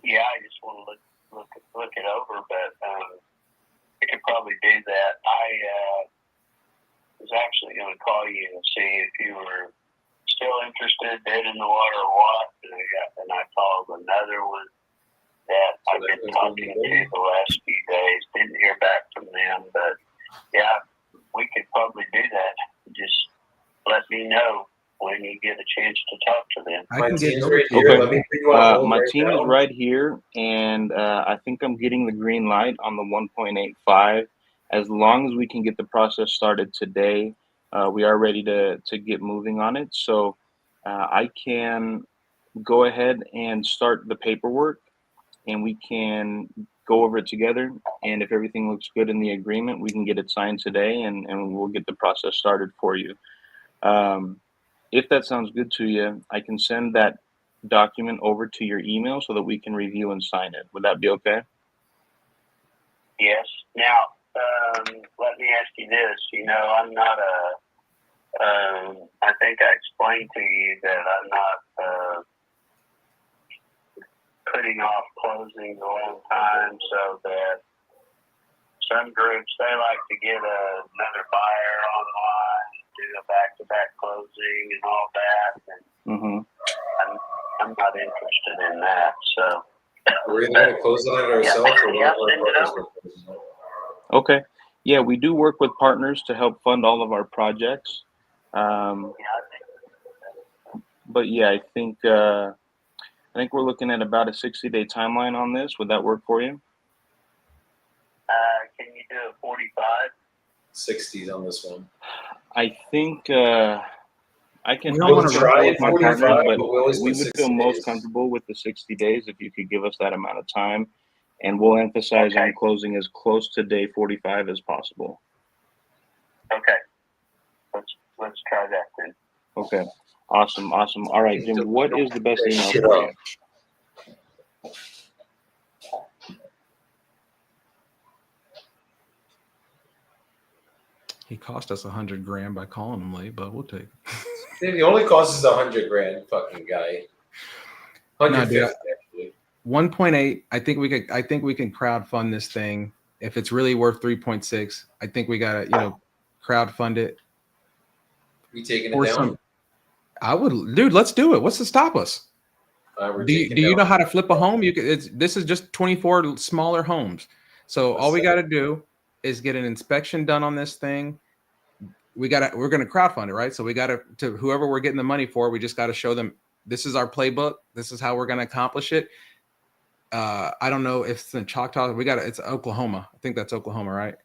Yeah, I just want to look it over, but I could probably do that. I was actually going to call you and see if you were still interested, dead in the water or what. And I called another one that I've been talking to the last few days. Didn't hear back from them, but yeah, we could probably do that. Just let me know when you get a chance to talk to them. I My can get team's over right to you. here. Okay. Let me put you on hold My right team now. is right here, and I think I'm getting the green light on the 1.85. As long as we can get the process started today, we are ready to get moving on it. So I can go ahead and start the paperwork, and we can go over it together. And if everything looks good in the agreement, we can get it signed today, and we'll get the process started for you. If that sounds good to you, I can send that document over to your email so that we can review and sign it. Would that be okay? Yes. Now, let me ask you this. You know, I'm not I think I explained to you that I'm not putting off closing a long time, so that some groups, they like to get another buyer online, do a back-to-back closing and all that. And Mm-hmm. I'm not interested in that. So We're either going to close it on ourselves or yeah, one of send our it partners over. will close it. Okay. Yeah, we do work with partners to help fund all of our projects. But yeah, I think we're looking at about a 60-day timeline on this. Would that work for you? Can you do a 45? 60s on this one. I think I can. We don't wanna try rush with my 45, partners, but but we always we put would 60 feel most days. comfortable with the 60 days if you could give us that amount of time, and we'll emphasize on Okay. closing as close to day 45 as possible. Okay. Let's try that then. Okay. Awesome. All right, Jim. What is the best email Shit for up. you? He cost us $100,000 by calling him late, but we'll take it. The only cost is $100,000, fucking guy. 150 actually. 1.8. I think we can crowdfund this thing. If it's really worth 3.6, I think we gotta, crowdfund it. You taking it Or down? dude, let's do it. What's to stop us? We're Do taking you down. know how to flip a home? This is just 24 smaller homes. So all we got to do is get an inspection done on this thing. We're going to crowdfund it, right? So we got to whoever we're getting the money for, we just got to show them this is our playbook. This is how we're going to accomplish it. I don't know if it's in Choctaw. It's Oklahoma. I think that's Oklahoma, right?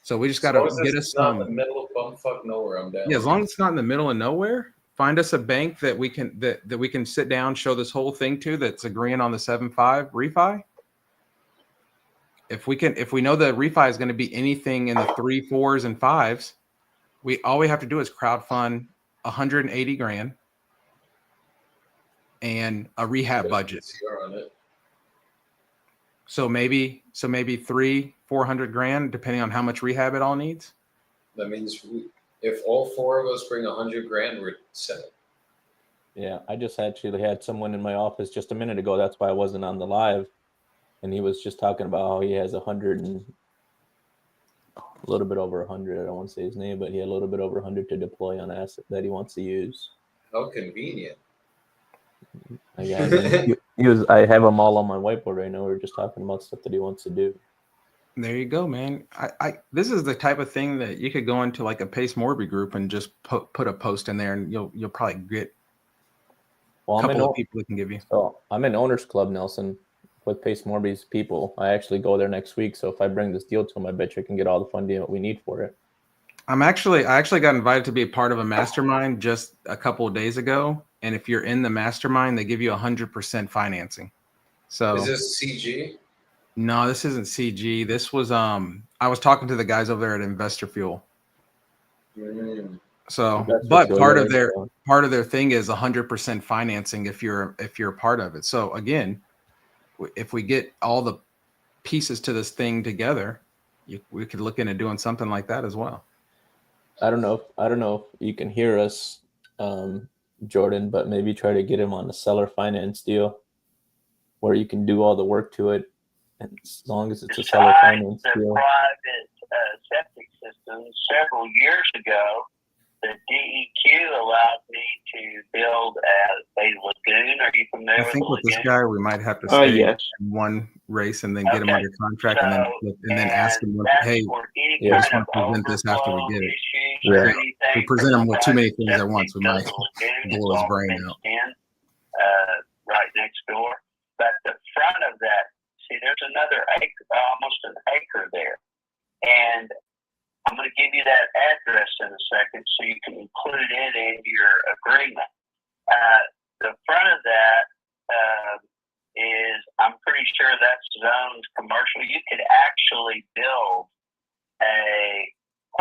So we just got to get us not in the some. middle of bumfuck nowhere. I'm down. Yeah, as long as it's not in the middle of nowhere, find us a bank that we can sit down, show this whole thing to that's agreeing on the 7.5 refi. If we know the refi is going to be anything in the 3, 4s, and 5s, all we have to do is crowdfund $180,000 and a rehab budget. On it. So maybe 300-400 grand, depending on how much rehab it all needs. That means If all four of us bring 100 grand, we're set. Yeah, I just actually had someone in my office just a minute ago. That's why I wasn't on the live, and he was just talking about how he has 100 and a little bit over 100. I don't want to say his name, but he had a little bit over 100 to deploy on asset that he wants to use. How convenient. Yeah, he was. I have them all on my whiteboard right now. We're just talking about stuff that he wants to do. There you go, man. I this is the type of thing that you could go into like a Pace Morby group and just put a post in there, and you'll probably get a couple of people that can give you. So I'm in Owners Club, Nelson, with Pace Morby's people. I actually go there next week. So if I bring this deal to him, I bet you can get all the funding that we need for it. I actually got invited to be a part of a mastermind just a couple of days ago, and if you're in the mastermind, they give you 100% financing. So is this CG? No, this isn't CG. This was I was talking to the guys over there at Investor Fuel. So, but part of their thing is 100% financing if you're a part of it. So again, if we get all the pieces to this thing together, we could look into doing something like that as well. I don't know if you can hear us, Jordan, but maybe try to get him on a seller finance deal where you can do all the work to it, and as long as it's a seller finance deal. Private septic systems several years ago, the DEQ allowed me to build a lagoon. Are you familiar I think with with this guy, we might have to stay yes. in one race and then get him under contract, and then ask him, hey, yeah, just want to present this after we get it. Yeah. If we present him with too many things at once, we might blow his brain out. Right next door. But the front of that, see, there's another acre, almost an acre there. And I'm going to give you that address in a second so you can include it in your agreement. The front of that is, I'm pretty sure that's zoned commercial. You could actually build a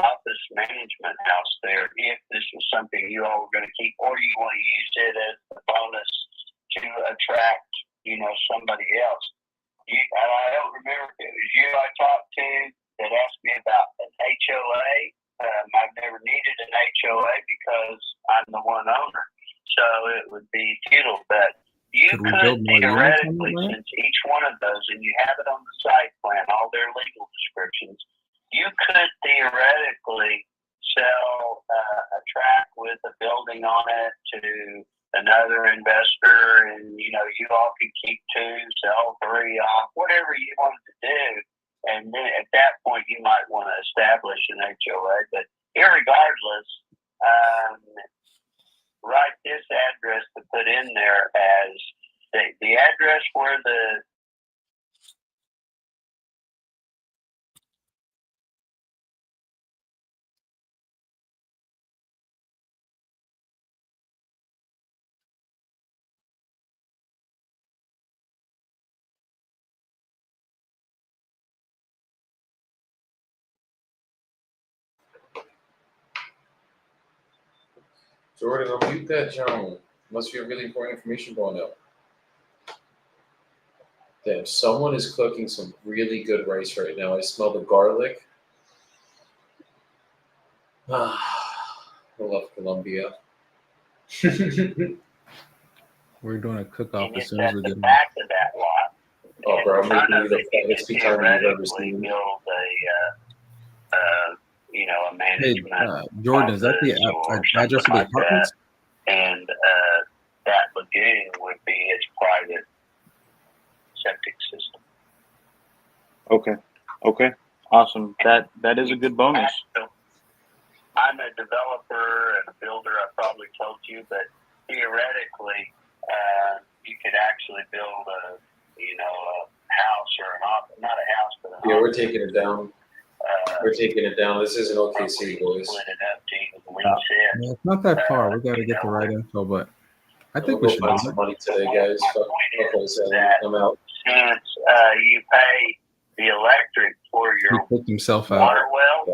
office management house there if this was something you all were going to keep, or you want to use it as a bonus to attract, somebody else. I don't remember if it was you I talked to that asked me about an HOA. I've never needed an HOA because I'm the one owner, so it would be futile. But you could theoretically, since each one of those, and you have it on the site plan, all their legal descriptions, you could theoretically sell a tract with a building on it to another investor, and you all could keep 2, sell 3 off, whatever you wanted to do. And then at that point, you might want to establish an HOA. But irregardless, write this address to put in there as the address where the Jordan, I'll mute that John. Must be a really important information going out. Damn, someone is cooking some really good rice right now. I smell the garlic. I love Colombia. We're doing a cook-off as soon as we get back to that lot. Oh, bro, I'm making you the fattest guitar you've ever seen. Build a management. Jordan, is that the address of the apartments? And that lagoon would be its private septic system. Okay. Awesome. That is a good bonus. I'm a developer and a builder. I probably told you, but theoretically, you could actually build a house or an office, not a house, but an we're taking it down. We're taking it down. This isn't OKC, boys. It's not that far. We got to get the right info, but I think we should find some money today, guys. I'm out. Since you pay the electric for your he picked himself out. water well,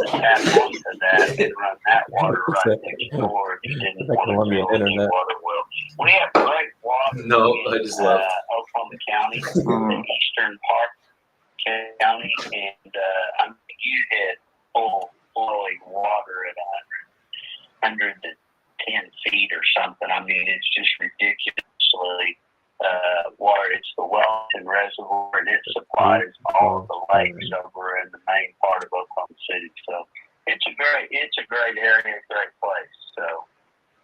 tap onto that and run that water right next door. You didn't want to build any water well. We have great water in I just left. Oklahoma County, the eastern part County, and you hit full flowing water at 110 feet or something. I mean, it's just ridiculously water. It's the Wellington Reservoir, and it supplies all of the lakes over in the main part of Oklahoma City. So it's a great area, great place. So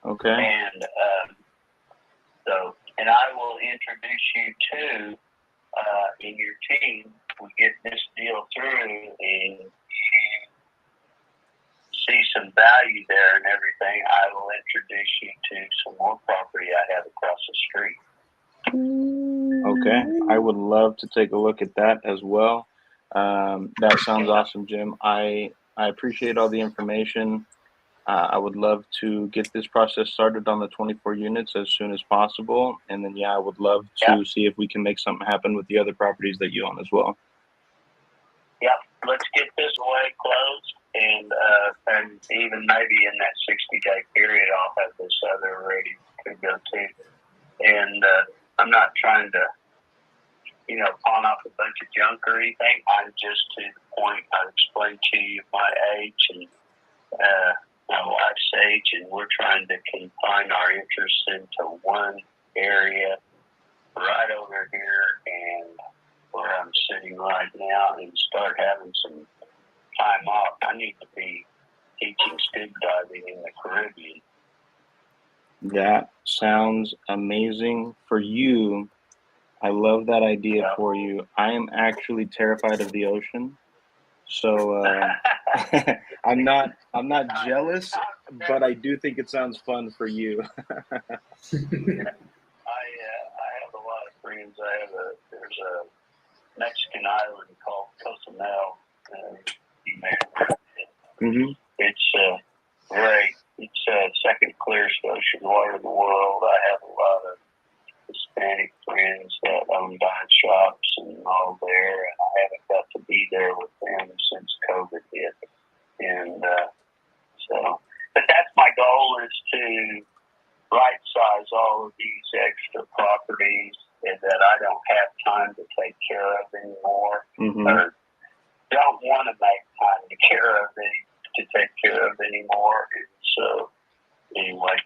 Okay. and and I will introduce you to in your team. We get this deal through, and you see some value there and everything. I will introduce you to some more property I have across the street. Okay. I would love to take a look at that as well. That sounds awesome, Jim. I appreciate all the information. I would love to get this process started on the 24 units as soon as possible. And then, I would love to see if we can make something happen with the other properties that you own as well. Yep. Let's get this away closed, and even maybe in that 60-day period, I'll have this other ready to go to. And I'm not trying to, pawn off a bunch of junk or anything. I'm just to the point. I explained to you my age and my wife's age, and we're trying to confine our interests into one area right over here, and where I'm sitting right now, and start having some time off. I need to be teaching scuba diving in the Caribbean. That sounds amazing for you. I love that idea for you. I am actually terrified of the ocean. So I'm not jealous, but I do think it sounds fun for you. I have a lot of friends. There's a Mexican island called Cozumel. Mm-hmm. It's great. It's second clearest ocean water in the world. I have a lot of Hispanic friends that own dive shops and all there, and I haven't got to be there with them since COVID hit. And but that's my goal, is to right size all of these extra properties that I don't have time to take care of anymore, or don't want to make time to take care of anymore. And so anyway,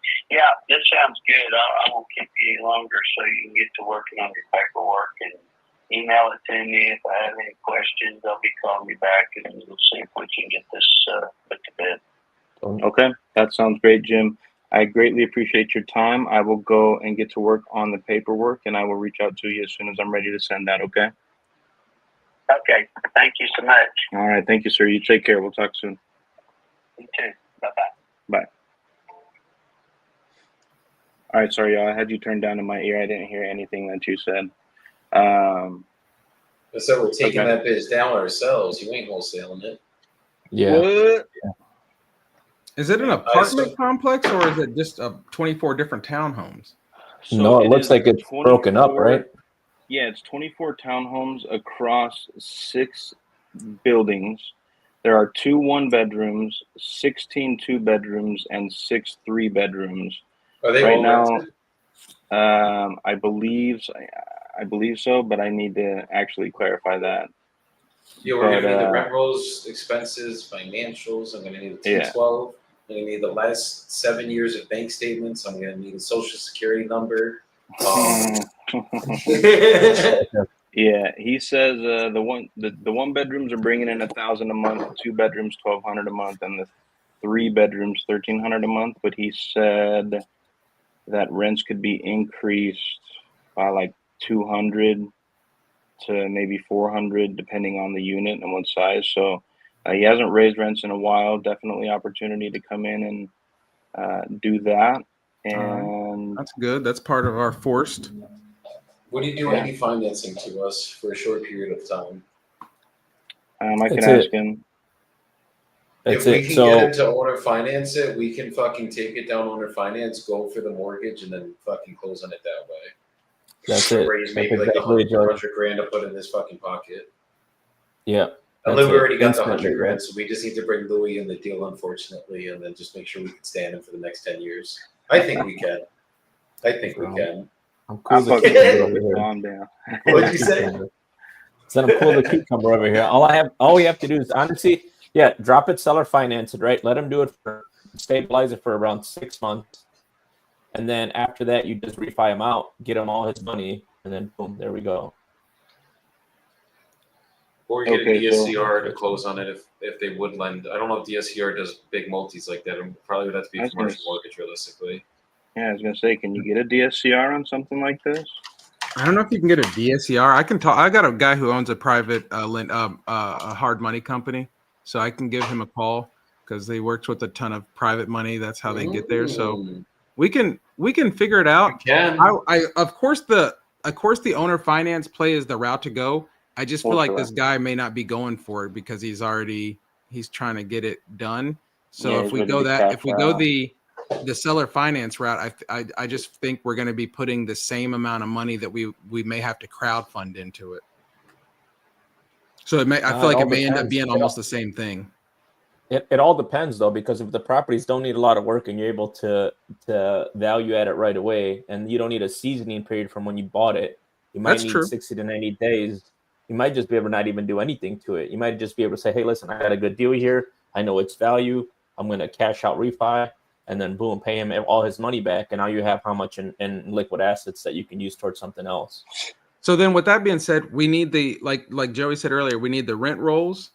this sounds good. I won't keep you any longer, so you can get to working on your paperwork and email it to me. If I have any questions, I'll be calling you back, and we'll see if we can get this put to bed. Okay, that sounds great, Jim. I greatly appreciate your time. I will go and get to work on the paperwork, and I will reach out to you as soon as I'm ready to send that, okay? Okay, thank you so much. All right, thank you, sir. You take care. We'll talk soon. You too. Bye-bye. Bye. All right, sorry, y'all. I had you turned down in my ear. I didn't hear anything that you said. So we're taking Okay. that bitch down ourselves. You ain't wholesaling it. Yeah. What? Is it an apartment complex, or is it just 24 different townhomes? No, it looks is like it's broken up, right? Yeah, it's 24 townhomes across 6 buildings. There are 2 1-bedrooms, 16 2-bedrooms, and 6 3-bedrooms. Are they Right all now, rented? I believe so, but I need to actually clarify that. Yeah, we're but, gonna need the rent rolls, expenses, financials. I'm gonna need a T12. I'm gonna need the last 7 years of bank statements. I'm gonna need a social security number. Yeah, he says the 1-bedrooms are bringing in $1,000 a month, 2 bedrooms $1,200 a month, and the 3 bedrooms $1,300 a month. But he said that rents could be increased by like $200 to maybe $400, depending on the unit and what size. So he hasn't raised rents in a while. Definitely opportunity to come in and do that. And that's good. That's part of our forced. Would you do any financing to us for a short period of time? I can ask him. If we can get him to owner finance it, we can fucking take it down owner finance, go for the mortgage, and then fucking close on it that way. That's it. Raise maybe That's like exactly $100 grand to put in his fucking pocket. Yeah. And Louis already got the Instantly, 100 grand, so we just need to bring Louis in the deal, unfortunately, and then just make sure we can stand him for the next 10 years. I think we can. I'm cool as a cucumber over here. Calm down. What'd you say? Said I'm cool as a cucumber over here. All we have to do is, honestly, Yeah, drop it, seller finance it, right? Let him do it stabilize it for around 6 months. And then after that, you just refi him out, get him all his money, and then boom, there we go. Or get Okay, a so- DSCR to close on it if they would lend. I don't know if DSCR does big multis like that. It probably would have to be I a was gonna commercial mortgage realistically. Yeah, I was gonna say, can you get a DSCR on something like this? I don't know if you can get a DSCR. I can talk. I got a guy who owns a private a hard money company, so I can give him a call because they works with a ton of private money. That's how they get there. So we can figure it out. Can. I of course the owner finance play is the route to go. I just feel like this guy may not be going for it because he's trying to get it done. So Yeah, if he's we ready go to that, cash if we go out. the seller finance route, I just think we're going to be putting the same amount of money that we may have to crowdfund into it. So I feel like it may end up being almost the same thing. It all depends though, because if the properties don't need a lot of work and you're able to value add it right away, and you don't need a seasoning period from when you bought it, you might That's need true. 60 to 90 days. You might just be able to not even do anything to it. You might just be able to say, hey, listen, I got a good deal here. I know its value. I'm going to cash out refi, and then boom, pay him all his money back. And now you have how much in liquid assets that you can use towards something else. So then with that being said, we need the like Joey said earlier, we need the rent rolls.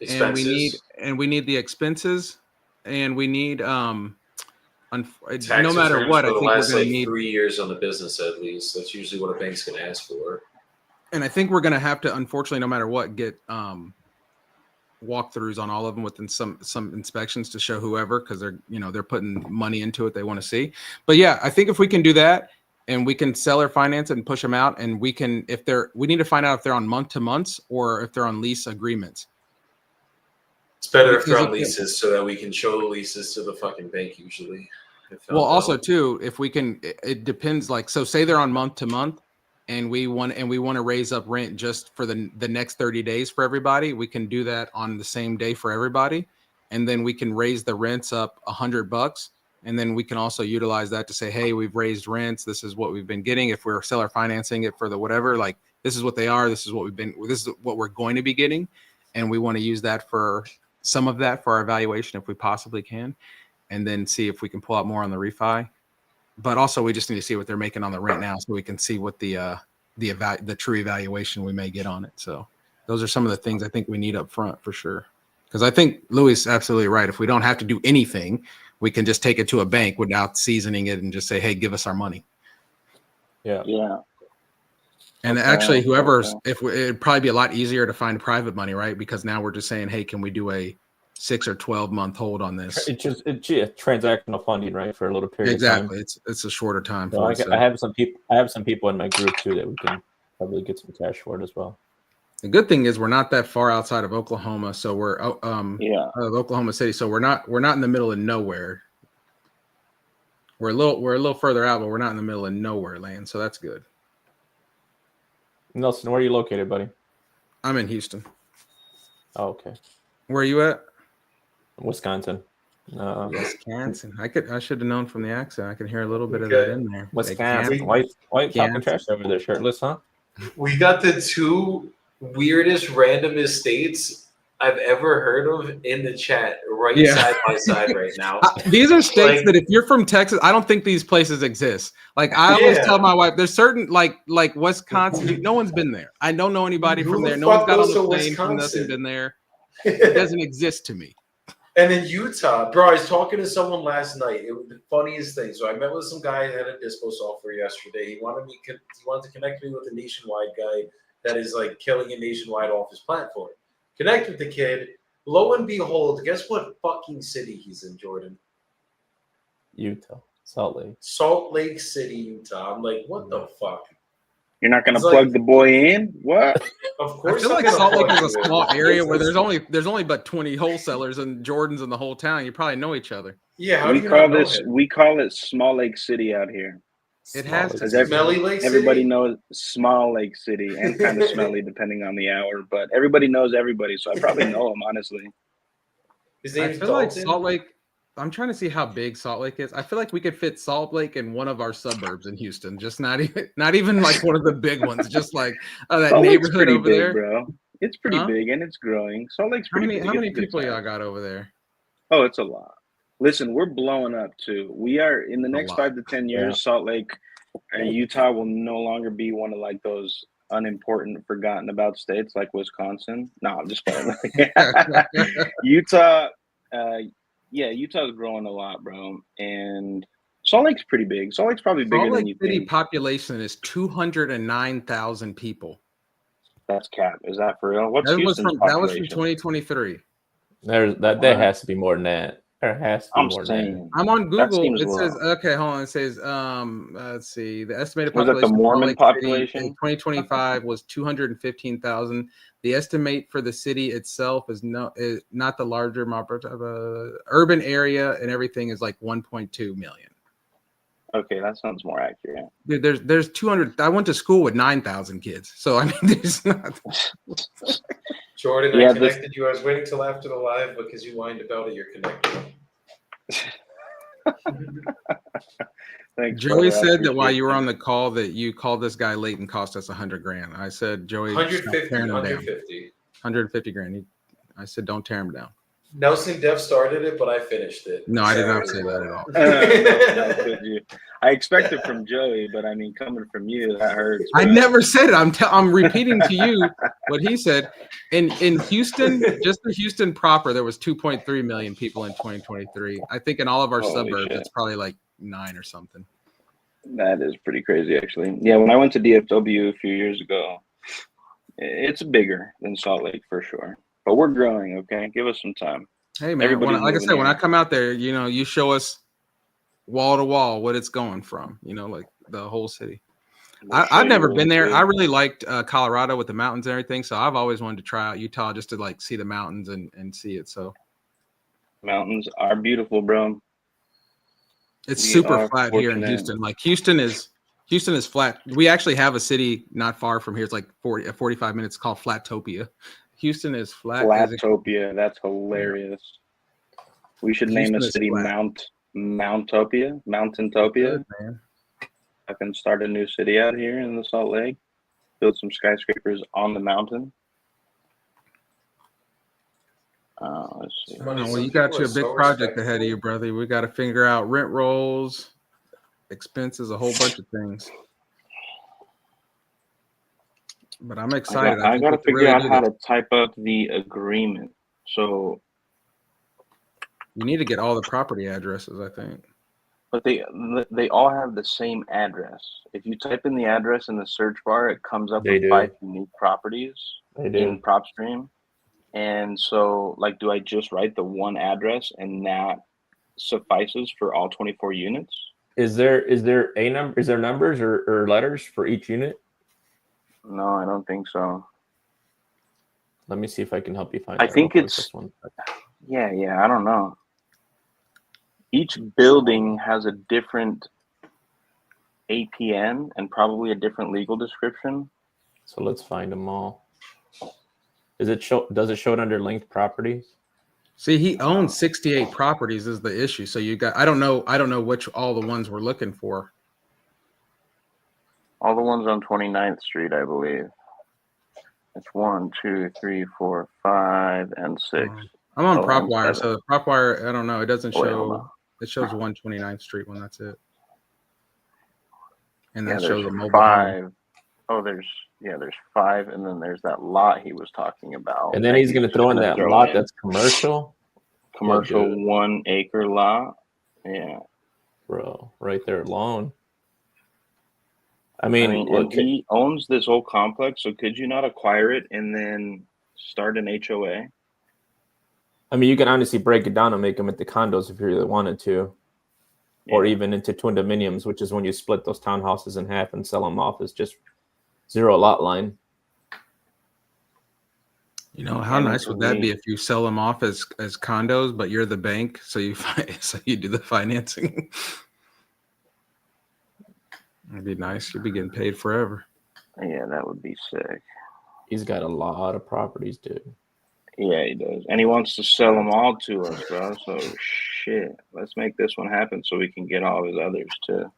Expenses. And we need the expenses, and we need no Tax matter returns what, I for the think we're last going like to need, 3 years on the business at least. That's usually what a bank's gonna ask for. and I think we're going to have to, unfortunately, no matter what, get walkthroughs on all of them within some inspections to show whoever, because they're putting money into it they want to see. But yeah, I think if we can do that and we can seller finance it and push them out, and we need to find out if they're on month to months or if they're on lease agreements. It's better if they're Because on leases so that we can show the leases to the fucking bank usually. Well, also too, if we can, it depends. Like, so say they're on month to month, and we want to raise up rent just for the next 30 days for everybody. We can do that on the same day for everybody, and then we can raise the rents up $100, and then we can also utilize that to say, hey, we've raised rents. This is what we've been getting. If we're seller financing it for the whatever, like this is what they are. This is what we're going to be getting, and we want to use that for some of that for our evaluation if we possibly can, and then see if we can pull out more on the refi. But also we just need to see what they're making on the rent now so we can see what the true evaluation we may get on it. So those are some of the things I think we need up front for sure. Because I think Louis is absolutely right. If we don't have to do anything, we can just take it to a bank without seasoning it and just say, hey, give us our money. Yeah. Yeah. And Okay, actually, okay. it'd probably be a lot easier to find private money, right? Because now we're just saying, hey, can we do a 6 or 12 month hold on this? It's transactional funding, right, for a little period of Exactly. time. It's a shorter time. So I have some people in my group too that we can probably get some cash for it as well. The good thing is we're not that far outside of Oklahoma, so we're out of Oklahoma City, so we're not in the middle of nowhere. We're a little further out, but we're not in the middle of nowhere land, so that's good. Nelson, where are you located, buddy? I'm in Houston. Oh, okay. Where are you at? Wisconsin. Wisconsin. I should have known from the accent. I can hear a little bit of that in there. Wisconsin. Why you talking trash over there, shirtless, huh? We got the two weirdest, randomest states I've ever heard of in the chat side by side right now. These are states that if you're from Texas, I don't think these places exist. Like I always tell my wife, there's certain like Wisconsin, no one's been there. I don't know anybody from there. No one's got on the plane from nothing been there. It doesn't exist to me. And in Utah, bro, I was talking to someone last night. It was the funniest thing. So I met with some guy that had a dispo software yesterday. He wanted to connect me with a nationwide guy that is like killing it nationwide off his platform. Connect with the kid. Lo and behold, guess what fucking city he's in, Jordan? Utah. Salt Lake. Salt Lake City, Utah. I'm like, what the fuck? You're not gonna plug the boy in? What? Of course. I feel like Salt Lake is a small area where there's only but 20 wholesalers and Jordans in the whole town. You probably know each other. Yeah, how we do you call know this? him? We call it Small Lake City out here. It has to be. Smelly Lake City. Everybody knows Small Lake City and kind of smelly depending on the hour, but everybody knows everybody, so I probably know him honestly. His I name's feel Dalton. like Salt Lake. I'm trying to see how big Salt Lake is. I feel like we could fit Salt Lake in one of our suburbs in Houston, just not even like one of the big ones, just like that Salt Lake's neighborhood pretty over big, there. bro. It's pretty Huh? big and it's growing. Salt Lake's How pretty many big. how It's many a good people y'all size. got over there? Oh, it's a lot. Listen, we're blowing up too. We are in the A next lot. 5 to 10 years. Yeah. Salt Lake and Utah will no longer be one of like those unimportant, forgotten about states like Wisconsin. No, I'm just kidding. Utah, yeah, Utah's growing a lot, bro. And Salt Lake's pretty big. Salt Lake's probably bigger Salt than Lake you City think. population is 209,000 people. That's cap. Is that for real? What's That was Houston's from population? 2023. There What? has to be more than that. There has to be I'm more than that. saying I'm on that Google. seems It says low. okay, hold on. It says let's see. The estimated Was that the population of Salt Mormon Lake City in population? 2025 was 215,000. The estimate for the city itself is not the larger urban area, and everything is like 1.2 million. Okay, that sounds more accurate. Dude, there's 200. I went to school with 9,000 kids, so I mean, there's not. Jordan, Yeah, I this- connected you. I was waiting till after the live because you whined about it. You're connected. Thanks, Joey brother. I said that while appreciate you were that. on the call that you called this guy late and cost us $100,000. I said, Joey, stop 150, tearing him down. 150. 150 grand. I said, don't tear him down. Nelson Dev started it, but I finished it. No, I did not say that at all. How could you? I expect it from Joey, but I mean, coming from you, that hurts. I bro. never said it. I'm repeating to you what he said. In Houston, just the Houston proper, there was 2.3 million people in 2023. I think in all of our Holy suburbs, shit. it's probably like 9 or something. That is pretty crazy, actually. Yeah, when I went to DFW a few years ago, it's bigger than Salt Lake for sure. But we're growing, okay? Give us some time. Hey man, Everybody's like I moving said, when I here. come out there, you show us wall to wall what it's going from. Like the whole city. We'll show I've you never where been it's there. good. I really liked Colorado with the mountains and everything, so I've always wanted to try out Utah just to like see the mountains and see it. So Mountains are beautiful, bro. it's We super are flat here in fortunate. Houston. Like Houston is flat. We actually have a city not far from here. It's like 45 minutes called Flatopia. Houston is flat. as it- Flatopia. That's hilarious. We should name a Houston is city flat. Mountopia. Mountaintopia. Good, man. I can start a new city out here in the Salt Lake. Build some skyscrapers on the mountain. Let's see. It's funny, Well, some you got people you are a big so project ahead of you, respectful. brother. We got to figure out rent rolls, expenses, a whole bunch of things. But I'm excited. I think got to we can figure really out do how this. to type up the agreement. So, You need to get all the property addresses, I think. but they all have the same address. If you type in the address in the search bar, it comes up They with do. 5 unique properties They do. in PropStream. And so, like, do I just write the one address and that suffices for all 24 units? Is there a number? Is there numbers or letters for each unit? No, I don't think so. Let me see if I can help you find. I that think real quick, it's- this one. Yeah, I don't know. Each building has a different APN and probably a different legal description. So let's find them all. Does it show it under linked properties? See, he owns 68 properties is the issue. So you got I don't know which all the ones we're looking for. All the ones on 29th Street, I believe. It's 1, 2, 3, 4, 5, and 6. I'm on Oh, PropWire, and so the PropWire, I don't know. It doesn't Wait, hold show. on. It shows 129th Street one. That's it. And Yeah, that shows a there's mobile home. 5. Oh, there's 5, and then there's that lot he was talking about. And then that he's going to throw in gonna that throw lot in. that's commercial. Commercial dude. 1 acre lot. Yeah. Bro, right there alone. I I mean, mean, look, and he owns this whole complex, so could you not acquire it and then start an HOA? I mean, you can honestly break it down and make them into condos if you really wanted to, or even into twin dominiums, which is when you split those townhouses in half and sell them off as just 0 lot line. How And nice it's would that be me. if you sell them off as condos, but you're the bank, so you do the financing. It'd be nice. You'd be getting paid forever. Yeah, that would be sick. He's got a lot of properties, dude. Yeah, he does. And he wants to sell them all to us, bro. So, shit. Let's make this one happen so we can get all his others, too.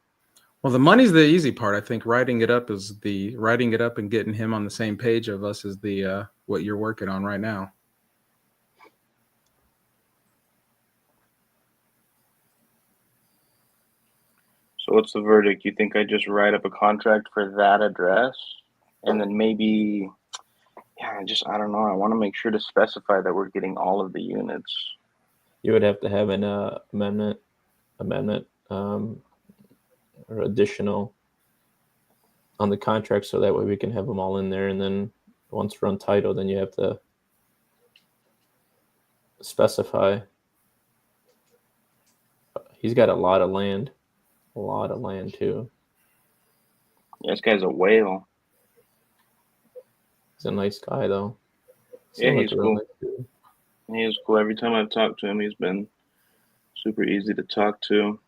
Well, the money's the easy part. I think writing it up and getting him on the same page of us is the what you're working on right now. So what's the verdict? You think I just write up a contract for that address, and then maybe, yeah, I don't know. I want to make sure to specify that we're getting all of the units. You would have to have an amendment, or additional on the contract, so that way we can have them all in there. And then once we're on title, then you have to specify. He's got a lot of land too. Yeah, this guy's a whale. He's a nice guy though. Yeah, Seems he's a real cool. nice dude. He is cool. Every time I've talked to him, he's been super easy to talk to.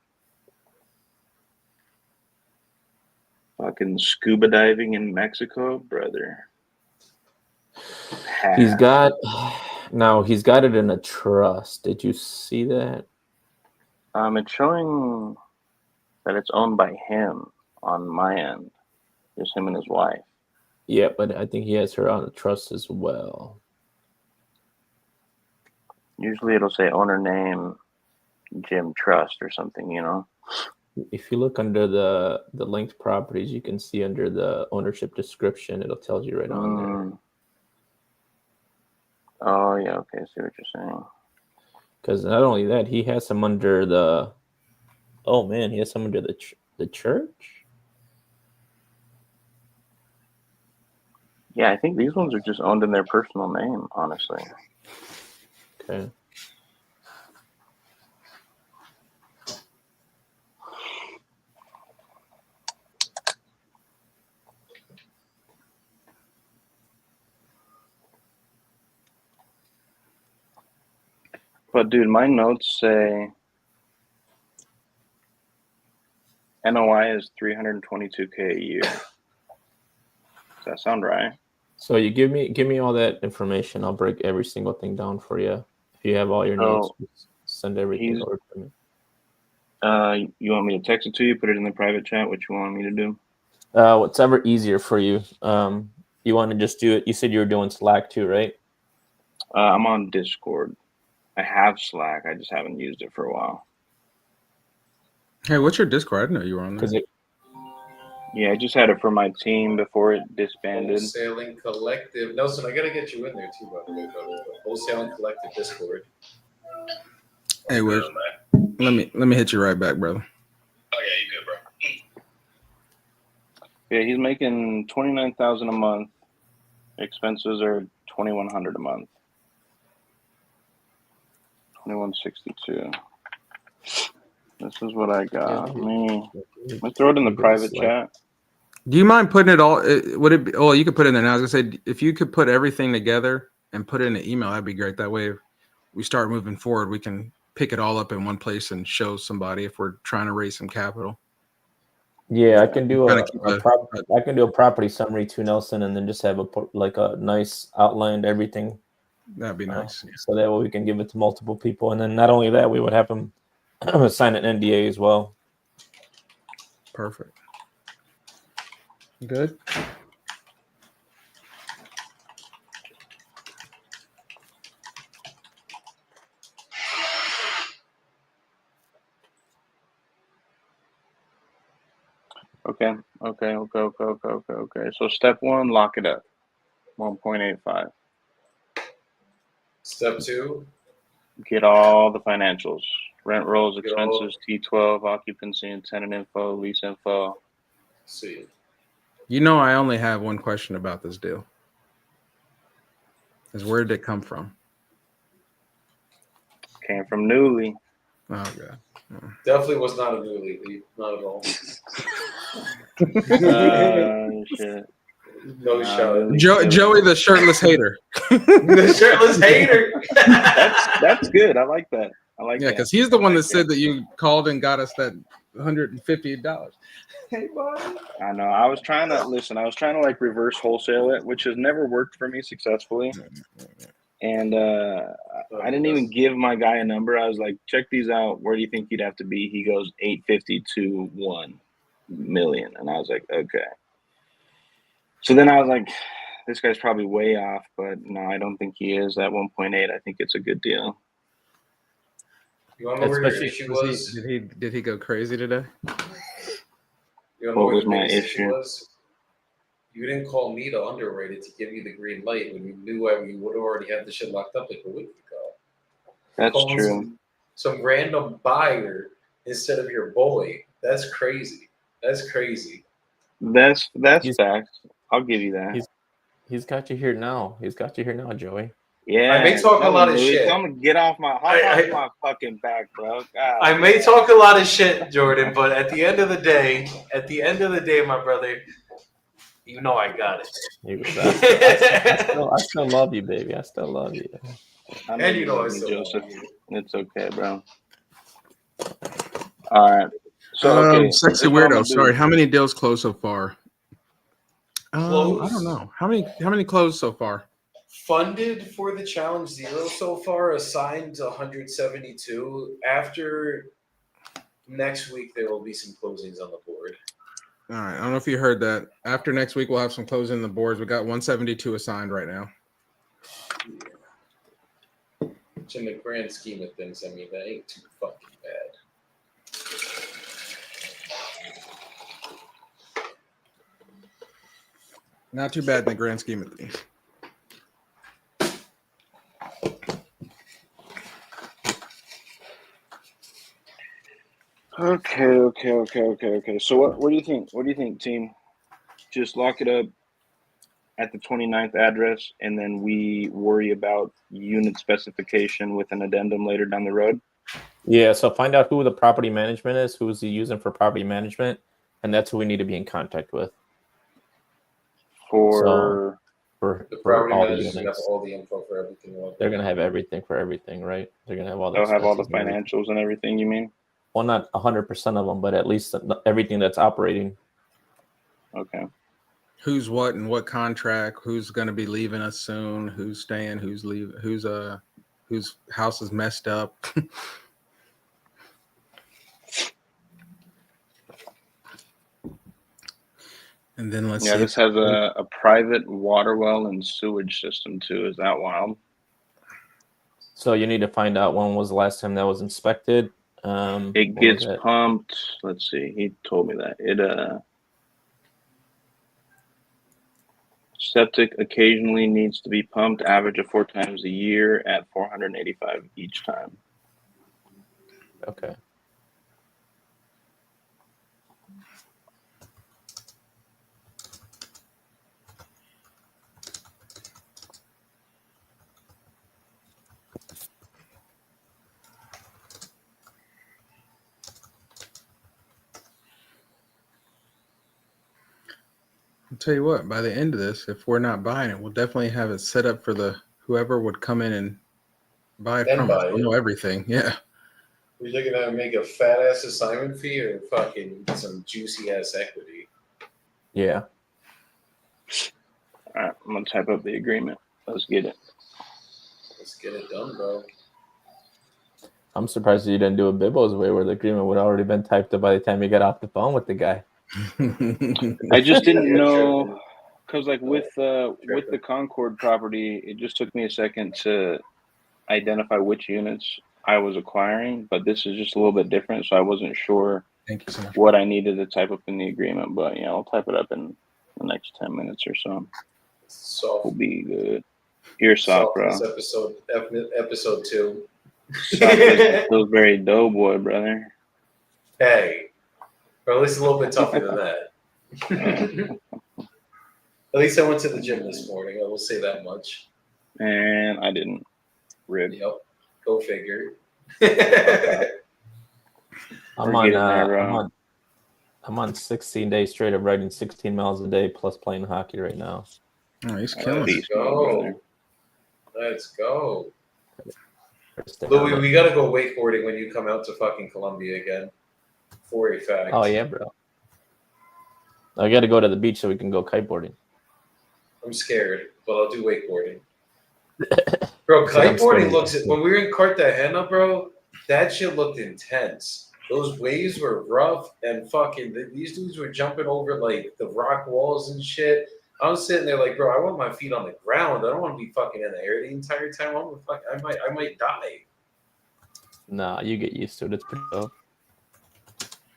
Fucking scuba diving in Mexico, brother. He's got it in a trust. Did you see that? It's showing that it's owned by him on my end. Just him and his wife. Yeah, but I think he has her on a trust as well. Usually it'll say owner name, Jim Trust or something, you know? If you look under the linked properties, you can see under the ownership description, it'll tell you right on there. Oh, yeah, okay, I see what you're saying. Because not only that, he has some under the. Oh man, he has some under the church. Yeah, I think these ones are just owned in their personal name, honestly. Okay. But dude, my notes say NOI is $322K a year. Does that sound right? So you give me all that information. I'll break every single thing down for you. If you have all your notes, send everything over to me. You want me to text it to you? Put it in the private chat? What you want me to do? Whatever easier for you. You want to just do it? You said you were doing Slack too, right? I'm on Discord. I have Slack. I just haven't used it for a while. Hey, what's your Discord? I didn't know you were on there. Yeah, I just had it for my team before it disbanded. Wholesaling Collective. Nelson, I gotta get you in there too, by the way, brother. Wholesaling Collective Discord. Hey, let me hit you right back, brother. Oh yeah, you good, bro. Yeah, he's making $29,000 a month. Expenses are $2,100 a month. $2,162. This is what I got. Let me throw it in the private chat. Do you mind putting it all? Would it be? Oh, you could put it in there now. I was gonna say, if you could put everything together and put it in an email, that'd be great. That way, if we start moving forward, we can pick it all up in one place and show somebody if we're trying to raise some capital. Yeah, I can do I can do a property summary too, Nelson, and then just have a nice outlined everything. That'd be nice. So that way we can give it to multiple people, and then not only that, we would have them sign an NDA as well. Perfect. Good. Okay. So step one, lock it up. 1.85. Step two, get all the financials. Rent rolls, expenses, T12, occupancy and tenant info, lease info. See. You know, I only have one question about this deal. Is where did it come from? Came from Newly. Oh god. Definitely was not a new lead, not at all. Shit. No shout. Joey, the shirtless hater. The shirtless hater. That's good. I like that. Yeah, because he's the one that said that you called and got us that $150. Hey, buddy. I know. I was trying to like reverse wholesale it, which has never worked for me successfully. And I didn't even give my guy a number. I was like, check these out. Where do you think you'd have to be? He goes 850 to 1. million. And I was like, okay. So then I was like, this guy's probably way off, but no, I don't think he is at 1.8. I think it's a good deal. You want to know where your Especially- issue was? Did he go crazy today? You wanna know What where was the my biggest issue? was? You didn't call me to underwrite it to give you the green light when you knew we would have already had the shit locked up like a week ago. That's Calling true. Some random buyer instead of your boy. That's crazy. That's crazy. That's He's- facts. I'll give you that. He's got you here now. He's got you here now, Joey. Yeah. I may talk a tell lot him, of Louis, shit. Tell him to get off my fucking back, bro. God, I may talk a lot of shit, Jordan, but at the end of the day, my brother, you know I got it. I still love you, baby. I still love you. I And you know I love still Joseph. love you. It's okay, bro. All right. So okay, Sexy this is what I'm weirdo. gonna do. Sorry, how many deals closed so far? I Closed? don't know. How many closed so far? Funded for the challenge 0 so far, assigned 172. After next week, there will be some closings on the board. All right. I don't know if you heard that. After next week, we'll have some closing in the boards. We got 172 assigned right now. Which in the grand scheme of things, I mean, that ain't too fucking bad. Not too bad in the grand scheme of things. Okay. So what do you think? What do you think, team? Just lock it up at the 29th address, and then we worry about unit specification with an addendum later down the road. Yeah, so find out who the property management is, who is he using for property management, and that's who we need to be in contact with For for The property all the managers have units. all the info for everything. They're gonna have everything for everything, right? They're gonna have all the they'll have all the expenses and everything. financials and everything. You mean? Well, not 100% of them, but at least everything that's operating. Okay. Who's what and what contract? Who's going to be leaving us soon? Who's staying? Who's leaving? Whose house is messed up? And then let's Yeah, see. this has a private water well and sewage system too. Is that wild? So you need to find out when was the last time that was inspected. It What gets was it? pumped. Let's see. He told me that septic occasionally needs to be pumped, average of 4 times a year at 485 each time. Okay. I'll tell you what, by the end of this, if we're not buying it, we'll definitely have it set up for the whoever would come in and buy it And from buy us. We'll it. know everything. Yeah. We're looking at make a fat ass assignment fee or fucking some juicy ass equity. Yeah. All right, I'm gonna type up the agreement. Let's get it. Let's get it done, bro. I'm surprised you didn't do a Bibbo's way where the agreement would have already been typed up by the time you got off the phone with the guy. I just didn't Yeah, know tripping. because, like, with the Concord property, it just took me a second to identify which units I was acquiring. But this is just a little bit different, so I wasn't sure Thank you so much. what I needed to type up in the agreement. But yeah, I'll type it up in the next 10 minutes or so. Soft, We'll be good. You're soft, bro. this episode 2. Soft is Pillsbury Doughboy, brother. Hey, or at least a little bit tougher than that. At least I went to the gym this morning. I will say that much. And I didn't. Rib. Yep. Go figure. I'm We're on, getting there, bro. I'm on 16 days straight of riding 16 miles a day plus playing hockey right now. Oh, he's killing Let's it. Beast mode, brother. go. Let's go. Stay Louis, on it. we gotta go wakeboarding when you come out to fucking Columbia again. For a fact. Oh yeah, bro. I got to go to the beach so we can go kiteboarding. I'm scared, but I'll do wakeboarding. Bro, So I'm kiteboarding scared. looks. When we were in Cartagena, bro, that shit looked intense. those waves were rough and fucking. These dudes were jumping over like the rock walls and shit. I was sitting there like, bro, I want my feet on the ground. I don't want to be fucking in the air the entire time. I might die. Nah, you get used to it. It's pretty dope.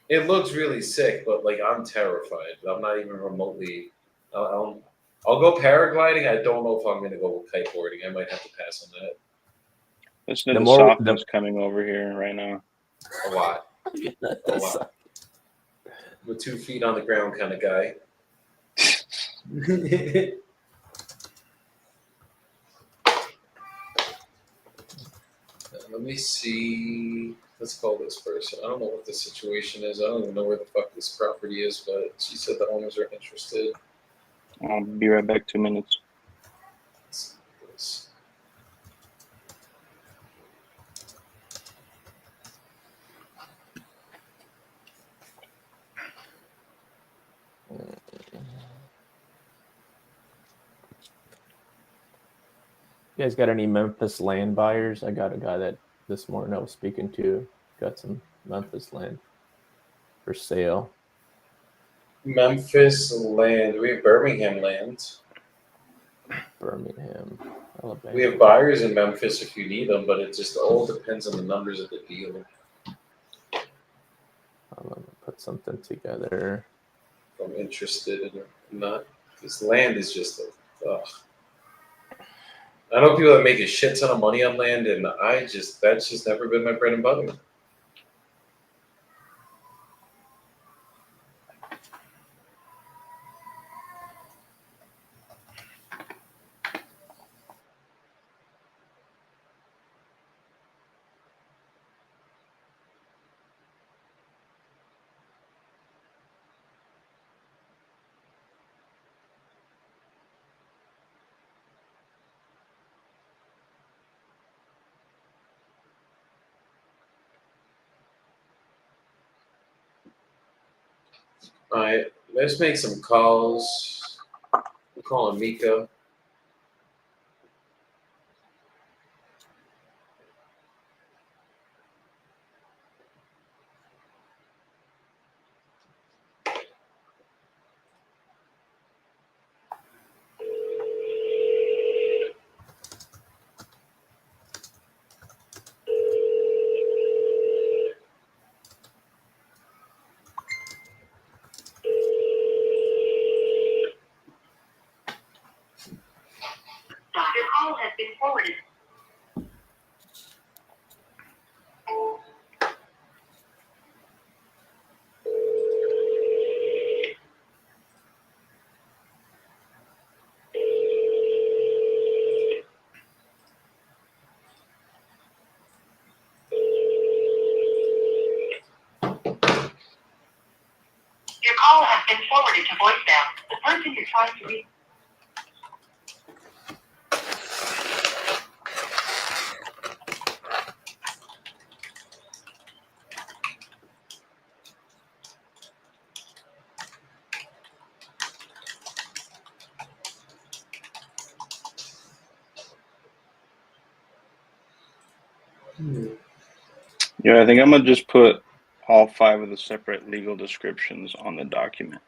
It looks really sick, but like I'm terrified. I'm not even remotely. I'll go paragliding. I don't know if I'm gonna go kiteboarding. I might have to pass on that. Listen to The the, more- softness coming over here right now. A lot. A lot. I'm a 2 feet on the ground kind of guy. Let me see. Let's call this person. I don't know what the situation is. I don't even know where the fuck this property is, but she said the owners are interested. I'll be right back. 2 minutes. Let's see this. You guys got any Memphis land buyers? I got a guy that this morning I was speaking to got some Memphis land for sale. Memphis land. We have Birmingham land. Birmingham, Alabama. We have buyers in Memphis if you need them, but it just all depends on the numbers of the deal. I'm gonna put something together. If I'm interested in it or not. This land is just ugh. I know people that make a shit ton of money on land, and that's just never been my bread and butter. All right, let's make some calls. I'm calling Mika. Your call has been forwarded. Your call has been forwarded to voicemail. The person you're trying to reach. Yeah, I think I'm gonna just put all 5 of the separate legal descriptions on the document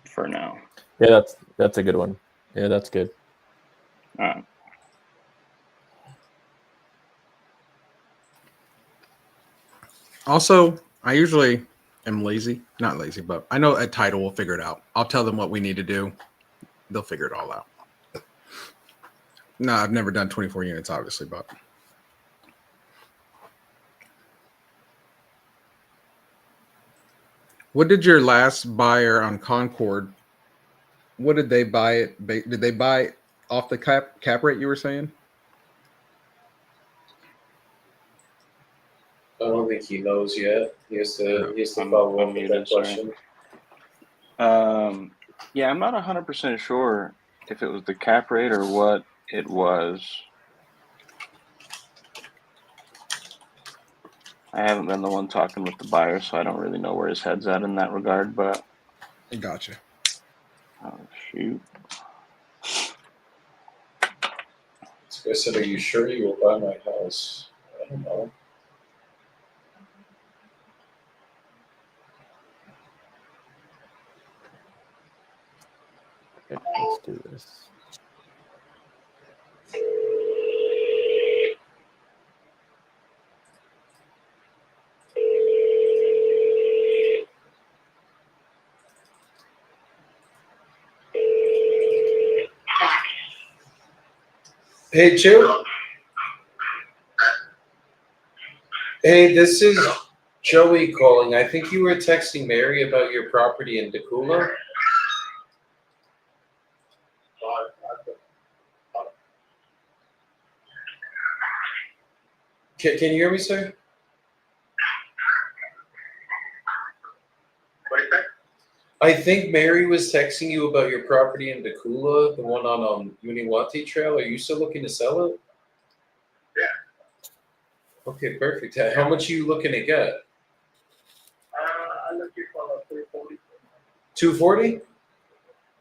for now. Yeah, that's a good one. Yeah, that's good. All right. Also, I usually am lazy. Not lazy, but I know a title will figure it out. I'll tell them what we need to do. They'll figure it all out. No, I've never done 24 units, obviously, but what did your last buyer on Concord? What did they buy it? Did they buy it off the cap rate you were saying? I don't think he knows yet. He has to I'm follow up with muted, that sorry. question. Yeah, I'm not 100% sure if it was the cap rate or what it was. I haven't been the one talking with the buyer, so I don't really know where his head's at in that regard, but Gotcha. oh shoot. So I said, "Are you sure you will buy my house?" I don't know. do this. Hey, Chip. Hey, this is Joey calling. I think you were texting Mary about your property in Decula. Can you hear me, sir? What do you think? I think Mary was texting you about your property in Decula, the one on Uniwati Trail. Are you still looking to sell it? Yeah. Okay, perfect. How much are you looking to get? I'm looking for 340. 240?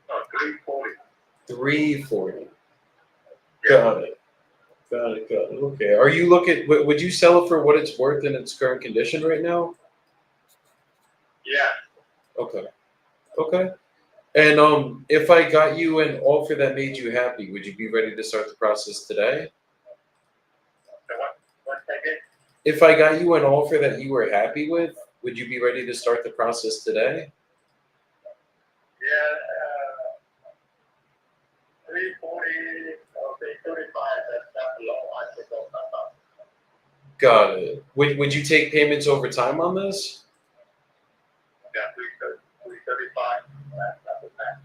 No, 340. 340. Got it. Okay. Are you looking? Would you sell it for what it's worth in its current condition right now? Yeah. Okay. And if I got you an offer that made you happy, would you be ready to start the process today? So what second? If I got you an offer that you were happy with, would you be ready to start the process today? Yeah. 340 or 335. That's low. I should go up. Got it. Would you take payments over time on this? Yeah, 335. That's the max.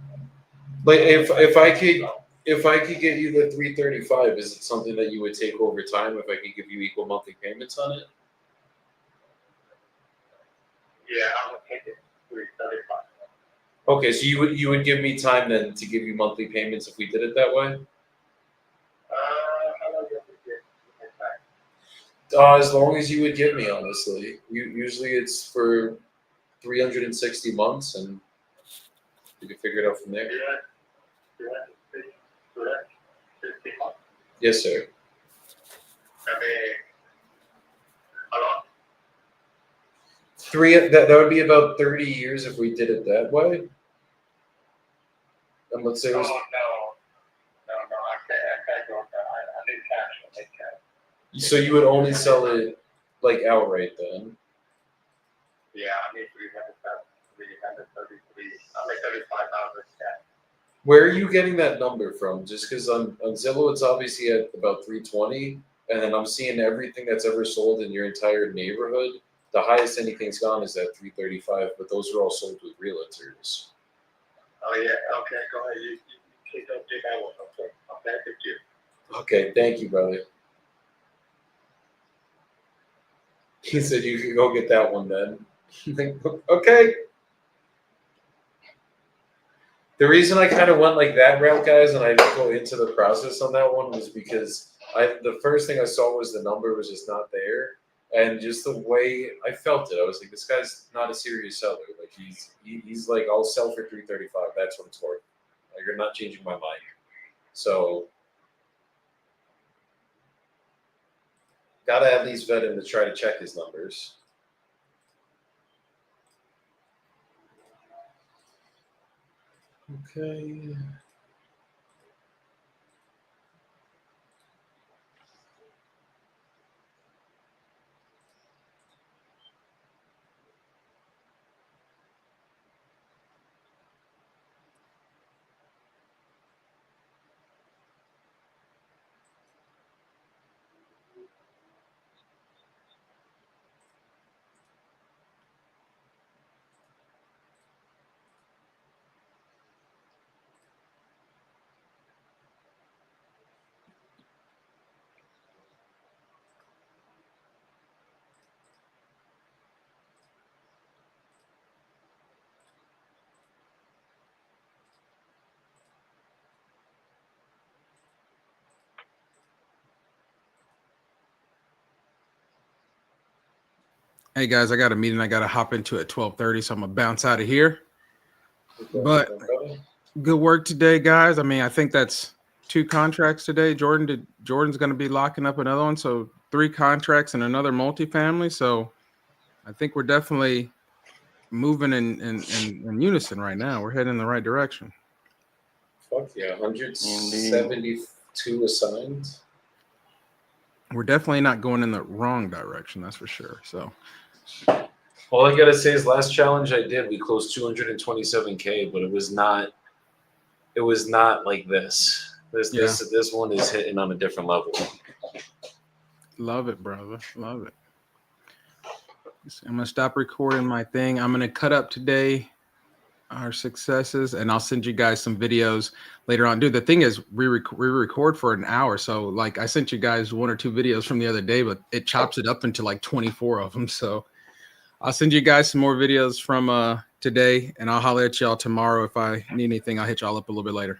Like if I could get you the 335, is it something that you would take over time if I could give you equal monthly payments on it? Yeah, I'm gonna take it 335. Okay, so you would give me time then to give you monthly payments if we did it that way? How long do you have to get back? As long as you would give me, honestly. Usually it's for 360 months, and you can figure it out from there. Yeah. 50 months. Yes, sir. I mean, how long? That would be about 30 years if we did it that way. And let's say it No, was, I can't go with that. I need cash. I need cash. so you would only sell it like outright then. Yeah, I need 333. I make 35,000 cash. Where are you getting that number from? Just because on Zillow it's obviously at about 320, and then I'm seeing everything that's ever sold in your entire neighborhood. The highest anything's gone is at 335, but those are all sold with realtors. Oh yeah, okay, go ahead. You keep up do that one. Okay, thank you. Okay, thank you, brother. He said you could go get that one then. Okay. The reason I kind of went like that route, guys, and I didn't go into the process on that one was because the first thing I saw was the number was just not there, and just the way I felt it, I was like, this guy's not a serious seller. Like he's like, I'll sell for 335. That's what it's worth. Like, you're not changing my mind. So gotta at least vet him to try to check his numbers. Okay. Hey guys, I got a meeting I got to hop into at 12:30, so I'm gonna bounce out of here. But good work today, guys. I mean, I think that's 2 contracts today. Jordan's going to be locking up another one, so 3 contracts and another multifamily. So I think we're definitely moving in unison right now. We're heading in the right direction. Fuck yeah, 172 assigned. We're definitely not going in the wrong direction, that's for sure. So All I gotta say is, last challenge I did, we closed 227K, but it was not like this. This one is hitting on a different level. love it, brother. Love it. I'm gonna stop recording my thing. I'm gonna cut up today our successes, and I'll send you guys some videos later on. Dude, the thing is, we record for an hour, so like I sent you guys 1 or 2 videos from the other day, but it chops it up into like 24 of them. So I'll send you guys some more videos from today, and I'll holler at y'all tomorrow. If I need anything, I'll hit y'all up a little bit later.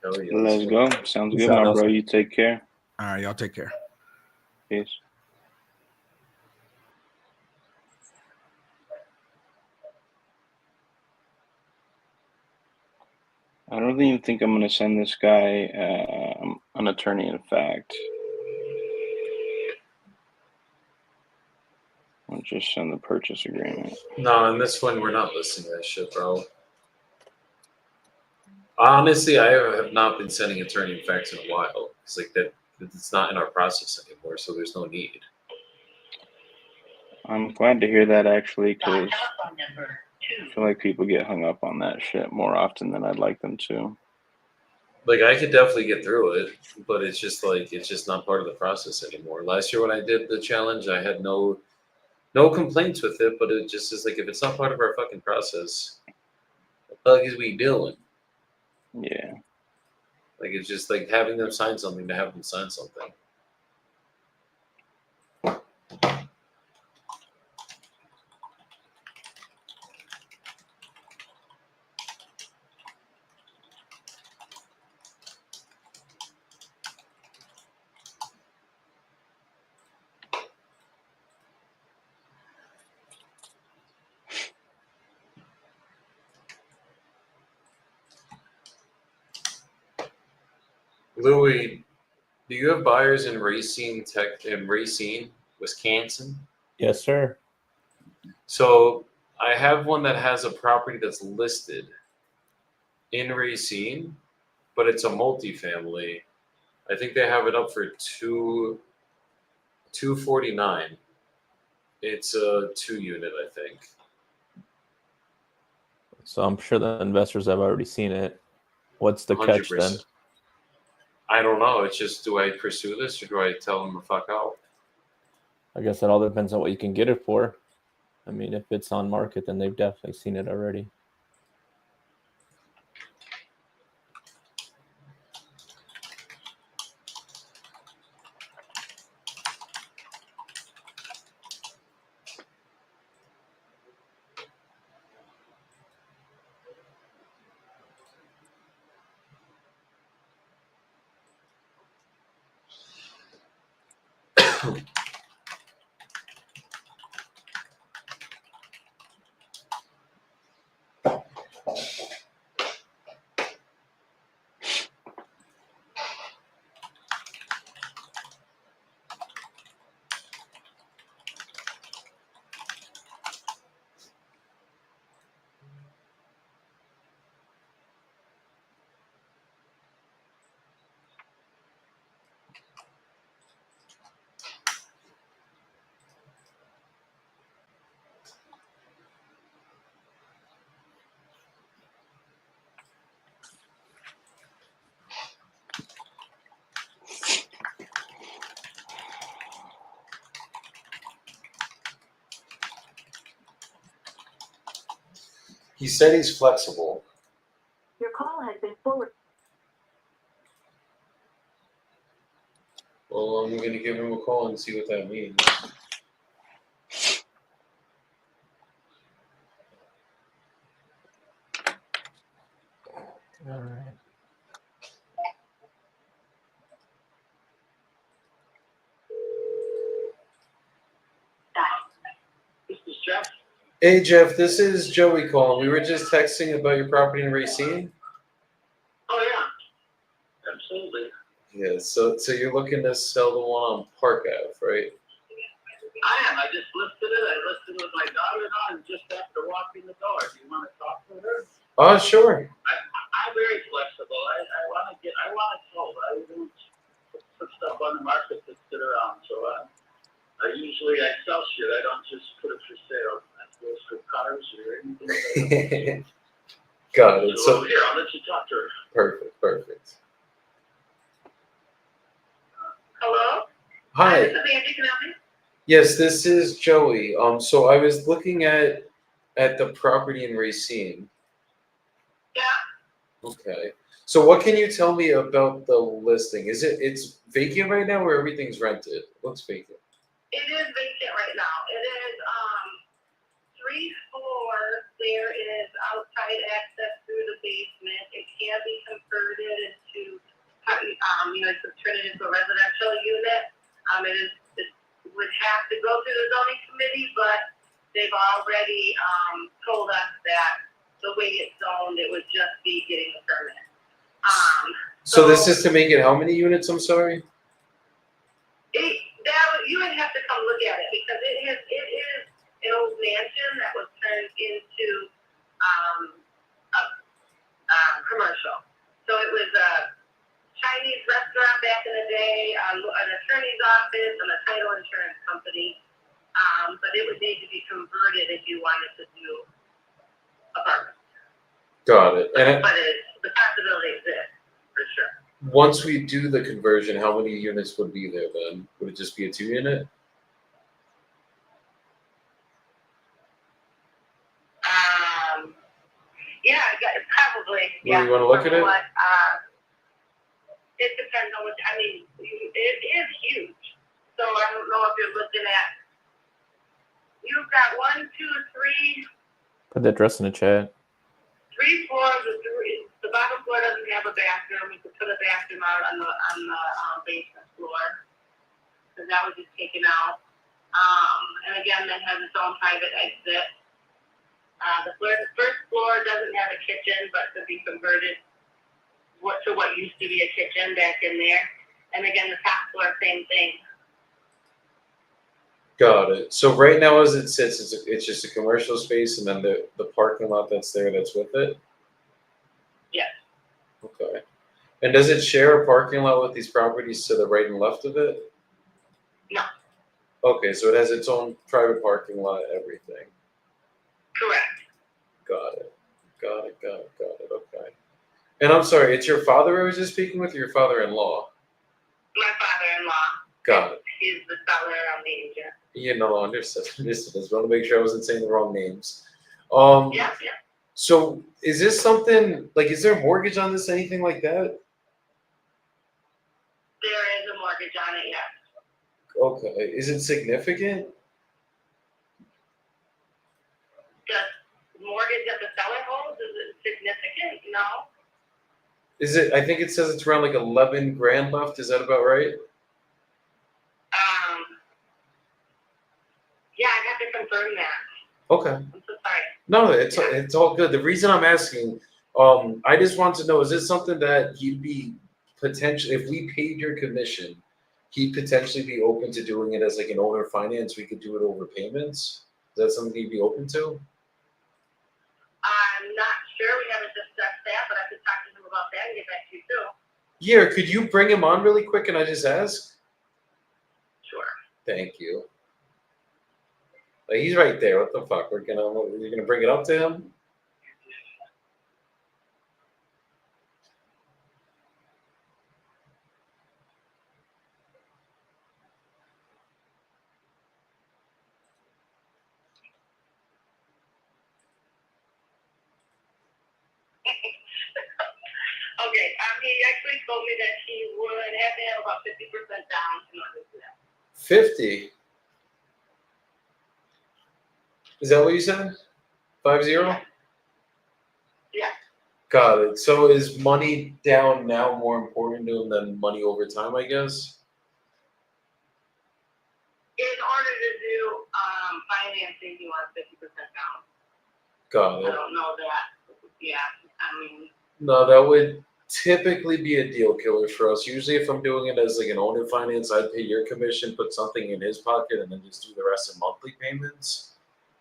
Hell yeah. Let's go. Sounds good, Shout my out. bro. You take care. All right, y'all take care. Peace. I don't even think I'm gonna send this guy an attorney in fact. I'll just send the purchase agreement. No, in this one, we're not listening to that shit, bro. Honestly, I have not been sending attorney facts in a while. It's like that. It's not in our process anymore, so there's no need. I'm glad to hear that actually, because I feel like people get hung up on that shit more often than I'd like them to. Like, I could definitely get through it, but it's just like, it's just not part of the process anymore. Last year when I did the challenge, I had no complaints with it, but it just is like, if it's not part of our fucking process, what the fuck is we doing? Yeah. Like, it's just like having them sign something to have them sign something. Louis, do you have buyers in Racine, Wisconsin? Yes, sir. So I have one that has a property that's listed in Racine, but it's a multifamily. I think they have it up for $249. It's a 2-unit, I think. So I'm sure the investors have already seen it. What's the catch 100%. then? I don't know. It's just, do I pursue this or do I tell them to fuck out? I guess it all depends on what you can get it for. I mean, if it's on market, then they've definitely seen it already. He said he's flexible. Your call has been forwarded. Well, I'm going to give him a call and see what that means. All right. This is Jeff. Hey, Jeff, this is Joey calling. We were just texting about your property in Racine. Oh, yeah. Absolutely. Yeah, so you're looking to sell the one on Park Ave, right? I am. I just listed it. I listed it with my daughter-in-law, and just after walking the door. Do you want to talk to her? Sure. I I'm very flexible. I want to sold. I don't put stuff on the market to sit around. So I usually sell shit. I don't just put it for sale. That goes for cars or anything. Got it. So So here, I'll let you talk to her. perfect. Hello? Hi. This is Angie, can I help you? Yes, this is Joey. So I was looking at the property in Racine. Yeah, Okay. So what can you tell me about the listing? It's vacant right now or everything's rented? Looks vacant. it is vacant right now. It is, 3 floors. There is outside access through the basement. It can be converted into, to turn it into a residential unit. It would have to go through the zoning committee, but they've already, told us that the way it's zoned, it would just be getting a permit. So this is to make it how many units? I'm sorry. You would have to come look at it because it is an old mansion that was turned into a commercial. So it was a Chinese restaurant back in the day, an attorney's office, and a title insurance company. But it would need to be converted if you wanted to do apartments. Got it. And But the possibility exists for sure. once we do the conversion, how many units would be there then? Would it just be a 2-unit? Yeah, probably. Well, you wanna look at it? It depends on what, it is huge. So I don't know if you're looking at, you've got 1, 2, 3, Put the address in the chat. 3 floors with 3. The bottom floor doesn't have a bathroom. We could put a bathroom out on the basement floor. Because that was just taken out. And again, that has its own private exit. The first floor doesn't have a kitchen, but could be converted to what used to be a kitchen back in there. And again, the top floor, same thing. Got it. So right now, as it sits, it's just a commercial space, and then the parking lot that's there that's with it. Yes. Okay. And does it share a parking lot with these properties to the right and left of it? No. Okay, so it has its own private parking lot, everything. Correct. Got it. Okay. And I'm sorry, it's your father I was just speaking with, or your father-in-law? My father-in-law. Got it. He's the seller on the agent. Yeah, no, understood. I just want to make sure I wasn't saying the wrong names. Yeah. So is this something, like, is there a mortgage on this, anything like that? There is a mortgage on it, yes. Okay, is it significant? The mortgage that the seller holds, is it significant? No. Is it, I think it says it's around like 11 grand left, is that about right? Yeah, I'd have to confirm that. Okay. I'm so sorry. No, it's all good. The reason I'm asking, I just want to know, is this something that he'd be potentially, if we paid your commission, he'd potentially be open to doing it as like an owner finance? We could do it over payments. Is that something he'd be open to? I'm not sure. We haven't discussed that, but I could talk to him about that and get back to you too. Yeah, could you bring him on really quick and I just ask? Sure. Thank you. Like, he's right there. What the fuck? You're gonna bring it up to him? Okay. He actually told me that he would have to have about 50% down in order to do that. 50. Is that what you said? 50? Yeah. Got it. So is money down now more important to him than money over time, I guess? In order to do financing, he wants 50% down. Got I it. don't know that. Yeah. No, that would typically be a deal killer for us. Usually if I'm doing it as like an owner finance, I'd pay your commission, put something in his pocket, and then just do the rest in monthly payments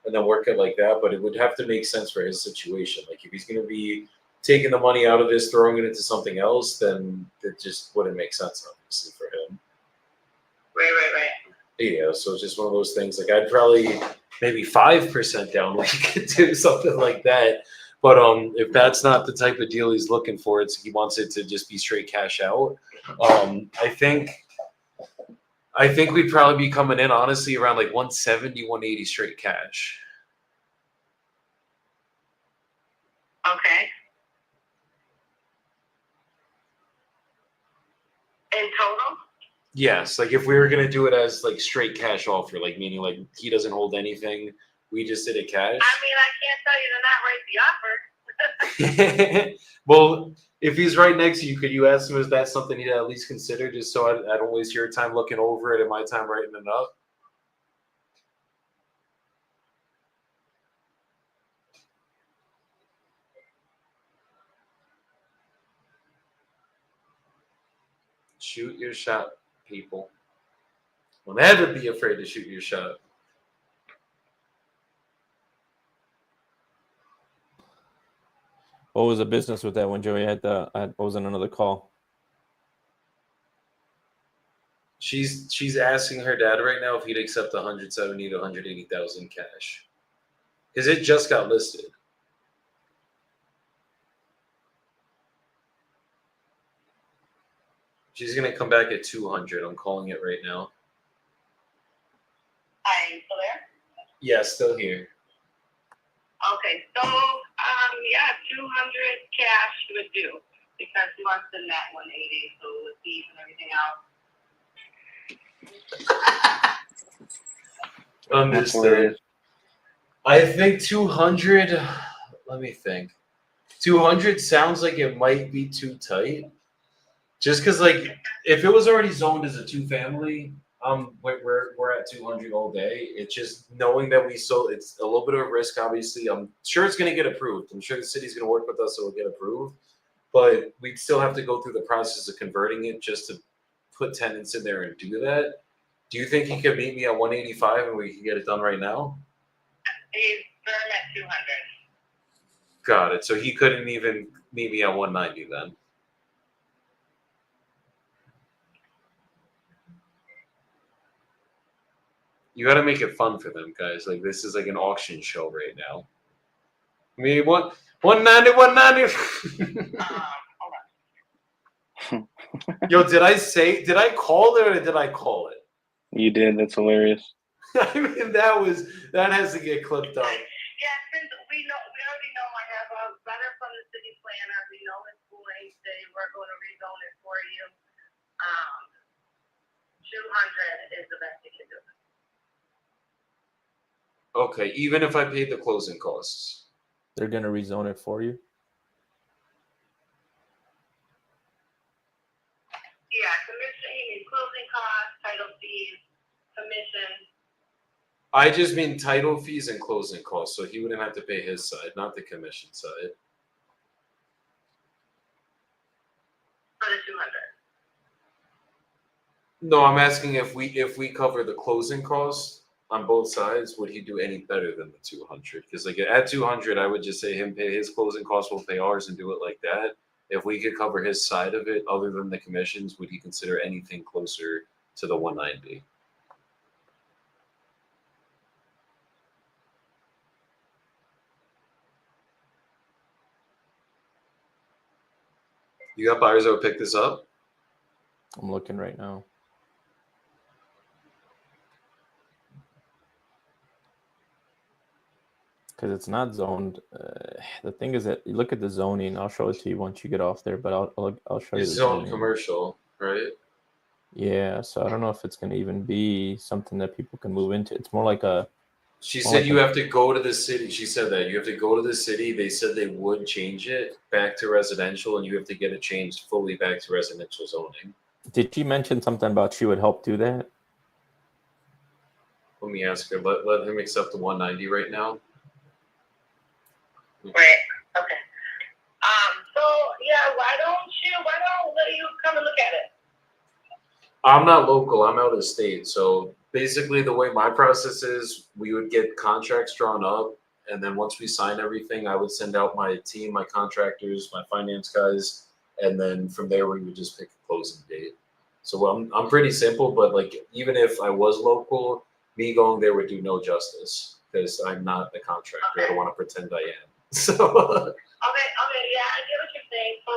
and then work it like that. But it would have to make sense for his situation. Like if he's going to be taking the money out of this, throwing it into something else, then it just wouldn't make sense, obviously, for him. Right. Yeah, so it's just one of those things. Like I'd probably maybe 5% down, like do something like that. But if that's not the type of deal he's looking for, he wants it to just be straight cash out. I think we'd probably be coming in honestly around like 170, 180 straight cash. Okay. In total? Yes, like if we were gonna do it as like straight cash offer, like meaning like he doesn't hold anything, we just did it cash. I mean, I can't tell you to not write the offer. Well, if he's right next to you, could you ask him is that something he'd at least consider, just so I don't waste your time looking over it and my time writing it up? Shoot your shot, people. Will never be afraid to shoot your shot. What was the business with that one, Joey? I was on another call. She's asking her dad right now if he'd accept 170 to 180,000 cash, because it just got listed. She's gonna come back at 200. I'm calling it right now. Are you still there? Yeah, still here. Okay, so, yeah, 200 cash would do, because he wants the net 180, so with fees and everything else. Understood. I think 200, let me think. 200 sounds like it might be too tight. Just because, like, if it was already zoned as a two-family, we're at 200 all day. It's just knowing that it's a little bit of a risk, obviously. I'm sure it's going to get approved. I'm sure the city's going to work with us so it'll get approved. But we'd still have to go through the process of converting it just to put tenants in there and do that. Do you think he could meet me at 185 and we can get it done right now? He's firm at 200. Got it. So he couldn't even meet me at 190 then. You got to make it fun for them, guys. Like, this is like an auction show right now. I mean, 190, 190. Yo, did I call it or did I call it? You did. That's hilarious. I mean, that has to get clipped up. Yeah, since we already know I have a letter from the city planner. We know it's going. We're going to rezone it for you. 200 is the best you can do. Okay, even if I paid the closing costs. They're gonna rezone it for you. Yeah, commission, closing costs, title fees, commission. I just mean title fees and closing costs, so he wouldn't have to pay his side, not the commission side. For the 200. No, I'm asking if we cover the closing costs on both sides, would he do any better than the 200? Because like at 200, I would just say him pay his closing costs, we'll pay ours, and do it like that. If we could cover his side of it, other than the commissions, would he consider anything closer to the 190? You got buyers that would pick this up? I'm looking right now. Because it's not zoned. The thing is that you look at the zoning. I'll show it to you once you get off there, but I'll show you It's the zone zoning. commercial, right? Yeah, so I don't know if it's going to even be something that people can move into. It's more like a. She said you have to go to the city. She said that you have to go to the city. They said they would change it back to residential, and you have to get it changed fully back to residential zoning. Did she mention something about she would help do that? Let me ask her. Let him accept the 190 right now. Right. Okay. So yeah, why don't let you come and look at it? I'm not local. I'm out of state. So basically, the way my process is, we would get contracts drawn up, and then once we sign everything, I would send out my team, my contractors, my finance guys, and then from there we would just pick a closing date. So I'm pretty simple, but like even if I was local, me going there would do no justice because I'm not a contractor. I don't want to pretend I am. So Okay, yeah, I get what you're saying. So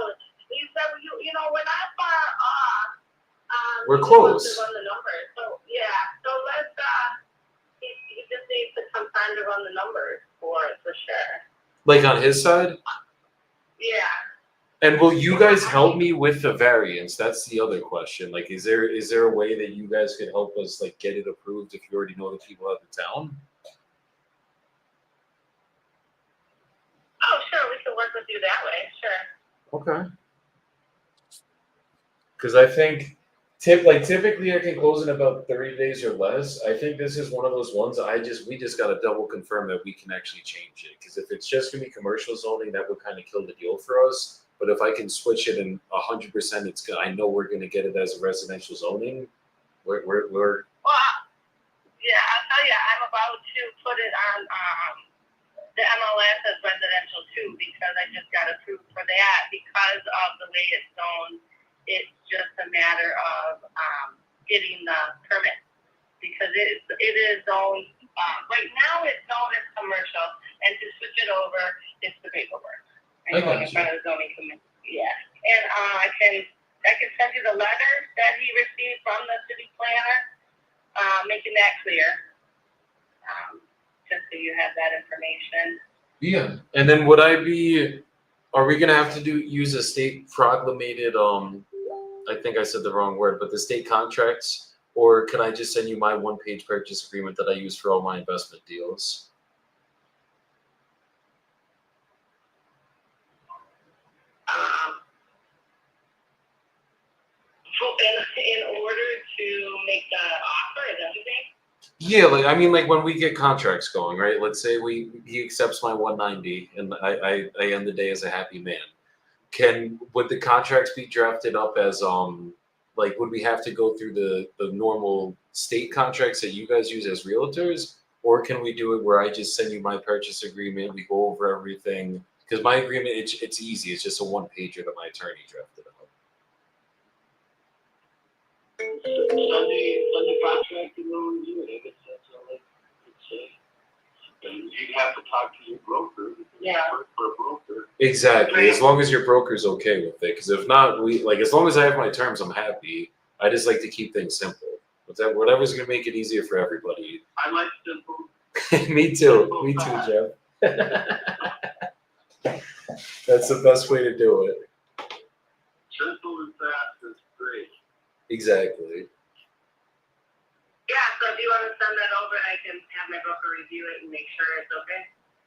you said you know we're not far off. We're we close. just run the numbers. So yeah, so let's he just needs to some time to run the numbers for sure. like on his side. Yeah. And will you guys help me with the variance? That's the other question. Like, is there a way that you guys could help us like get it approved if you already know the people at the town? Oh, sure, we can work with you that way. Sure. Okay. Because I think typically I can close in about 30 days or less. I think this is one of those ones we just got to double confirm that we can actually change it. Because if it's just gonna be commercial zoning, that would kind of kill the deal for us. But if I can switch it in 100%, it's good. I know we're gonna get it as a residential zoning. We're Well, yeah, I'll tell you, I'm about to put it on the MLS as residential too because I just got approved for that because of the way it's zoned. It's just a matter of getting the permit because it is zoned. Right now, it's zoned as commercial, and to switch it over, it's the paperwork. I going in got you. front of the zoning committee. Yeah, and I can send you the letter that he received from the city planner, making that clear. Just so you have that information. Yeah, and then are we gonna have to use a state proclamated, I think I said the wrong word, but the state contracts, or can I just send you my one-page purchase agreement that I use for all my investment deals? In order to make the offer, is that what you think? Yeah, like when we get contracts going, right? Let's say he accepts my 190 and I end the day as a happy man. Would the contracts be drafted up as would we have to go through the normal state contracts that you guys use as realtors? Or can we do it where I just send you my purchase agreement, we go over everything? Because my agreement, it's easy. It's just a one-pager that my attorney drafted up. Sunday contract you know review it. I guess that's all I could say. And you'd have to talk to your broker. Yeah. For a broker. Exactly. As long as your broker's okay with it, because if not, as long as I have my terms, I'm happy. I just like to keep things simple. Whatever's gonna make it easier for everybody. I like simple. Me too. Me too, Jeff. That's the best way to do it. Simple and fast is great. Exactly. Yeah, so if you want to send that over, I can have my broker review it and make sure it's okay.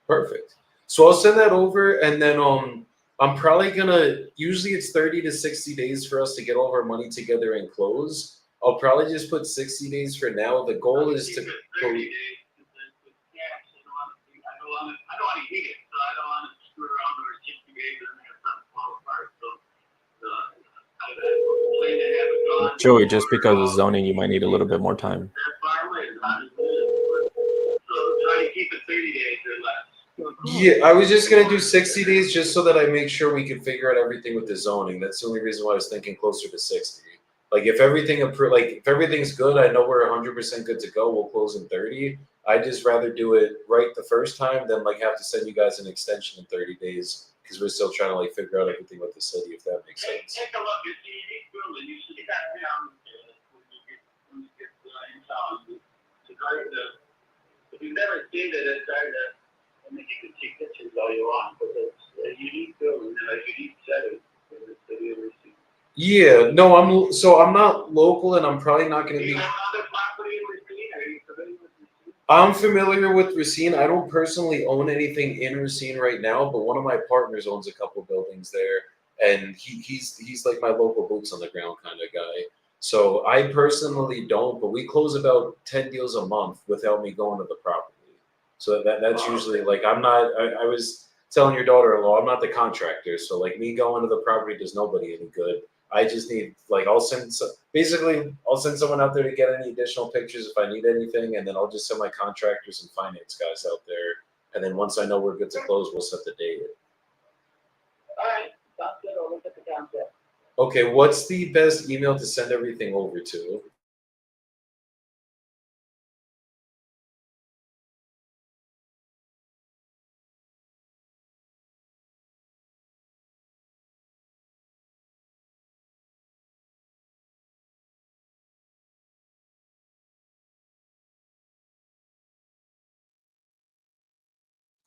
Perfect. So I'll send that over, and then I'm probably gonna. Usually it's 30 to 60 days for us to get all of our money together and close. I'll probably just put 60 days for now. The goal is to. 30 days. Yeah, I don't want to heat it, so I don't want to screw around over 60 days and then have something fall apart. So I plan to have it gone. Joey, just because of zoning, you might need a little bit more time. That far away is not as good. So try to keep it 30 days or less. Yeah, I was just gonna do 60 days just so that I make sure we can figure out everything with the zoning. That's the only reason why I was thinking closer to 60. Like if everything's good, I know we're 100% good to go. We'll close in 30. I'd just rather do it right the first time than have to send you guys an extension in 30 days because we're still trying to figure out everything with the city, if that makes sense. Take a look at the unique building. You see that down when you get in town. It's hard to, if you've never seen it, it's hard to. I mean, you can see pictures all you want, but it's a unique building and a unique setting in the city of Racine. Yeah, no, I'm not local, and I'm probably not going to Do you be. have other property in Racine? Are you familiar with Racine? I'm familiar with Racine. I don't personally own anything in Racine right now, but one of my partners owns a couple buildings there, and he's like my local boots on the ground kind of guy. So I personally don't, but we close about 10 deals a month without me going to the property. So that's usually I'm not. I was telling your daughter-in-law, I'm not the contractor, so me going to the property does nobody any good. I just need I'll send someone out there to get any additional pictures if I need anything, and then I'll just send my contractors and finance guys out there And then once I know we're good to close, we'll set the date. All right, sounds good. I'll look at the contract. Okay, what's the best email to send everything over to?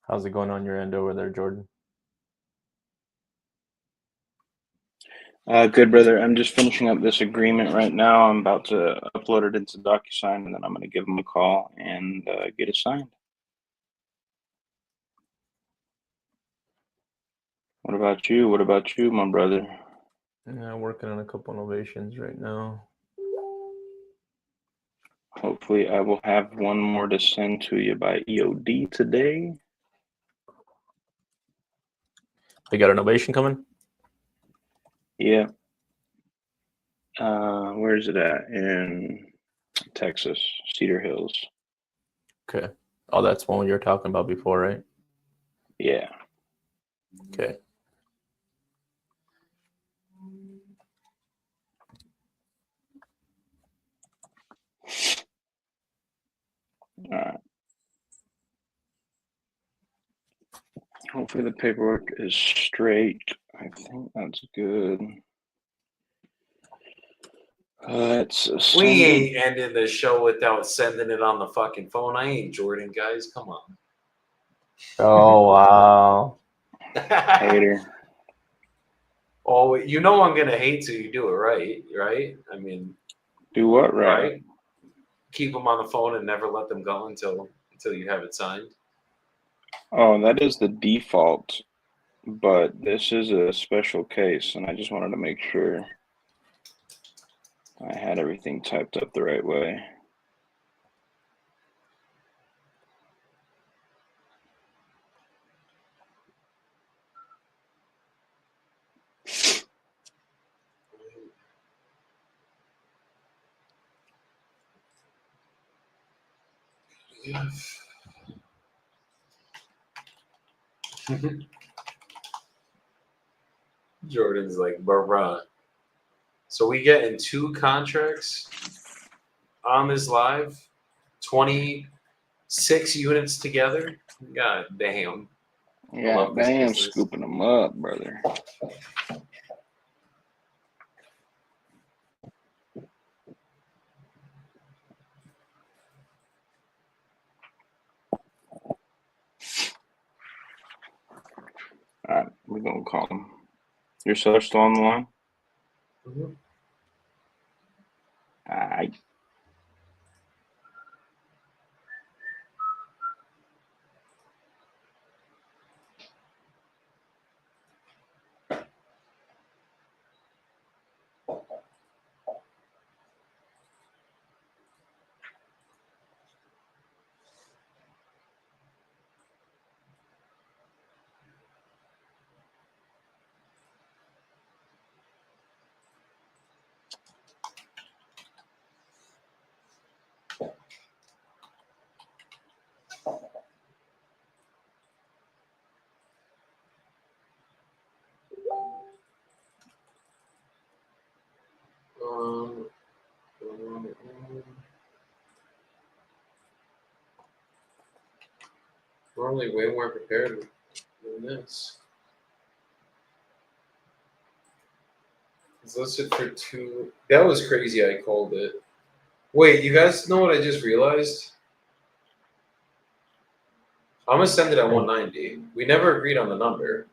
How's it going on your end over there, Jordan? Good, brother. I'm just finishing up this agreement right now. I'm about to upload it into DocuSign, and then I'm going to give them a call and get it signed. What about you? What about you, my brother? Yeah, working on a couple innovations right now. Hopefully, I will have one more to send to you by EOD today. You got an innovation coming? Yeah. Where is it at? In Texas, Cedar Hills. Okay. Oh, that's one you were talking about before, right? Yeah. Okay. All right. Hopefully the paperwork is straight. I think that's good. It's We ain't ending the show without sending it on the fucking phone. I ain't Jordan, guys. Come on. Oh, wow. hater. Oh, you know I'm gonna hate till you do it right, right? I mean, Do what right? right? Keep them on the phone and never let them go until you have it signed. Oh, that is the default, but this is a special case, and I just wanted to make sure I had everything typed up the right way. Yeah. Jordan's like, bruh. So we getting 2 contracts on this live, 26 units together. God damn. Yeah, love this damn, business. scooping them up, brother. All right, we're gonna call him. Your seller's still on the line? Mm-hmm. All right. We're only way more prepared than this. It's listed for 2. That was crazy. I called it. Wait, you guys know what I just realized? I'm gonna send it at 190. We never agreed on the number.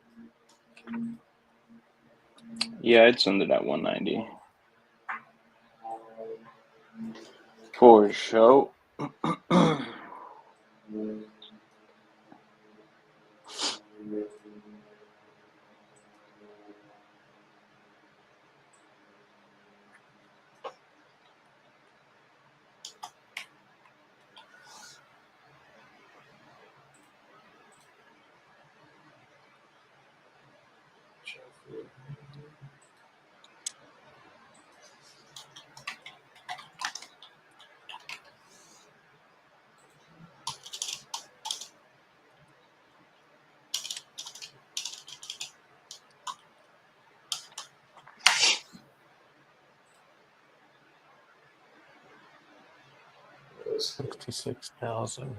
Yeah, I'd send it at 190. For sure. 66,000.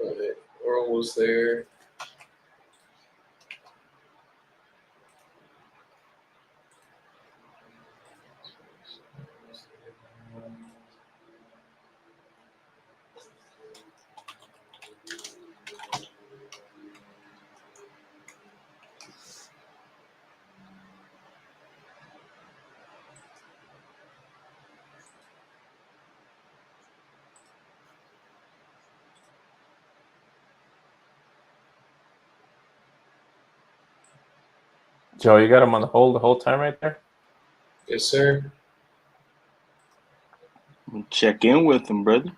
Alright, we're almost there. Joe, you got him on the hold the whole time right there? Yes, sir. Check in with him, brother.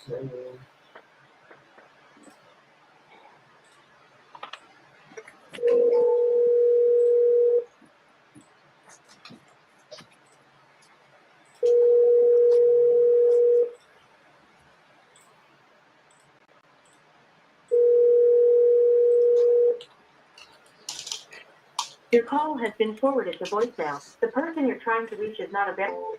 Okay. Your call has been forwarded to voicemail. The person you're trying to reach is not available.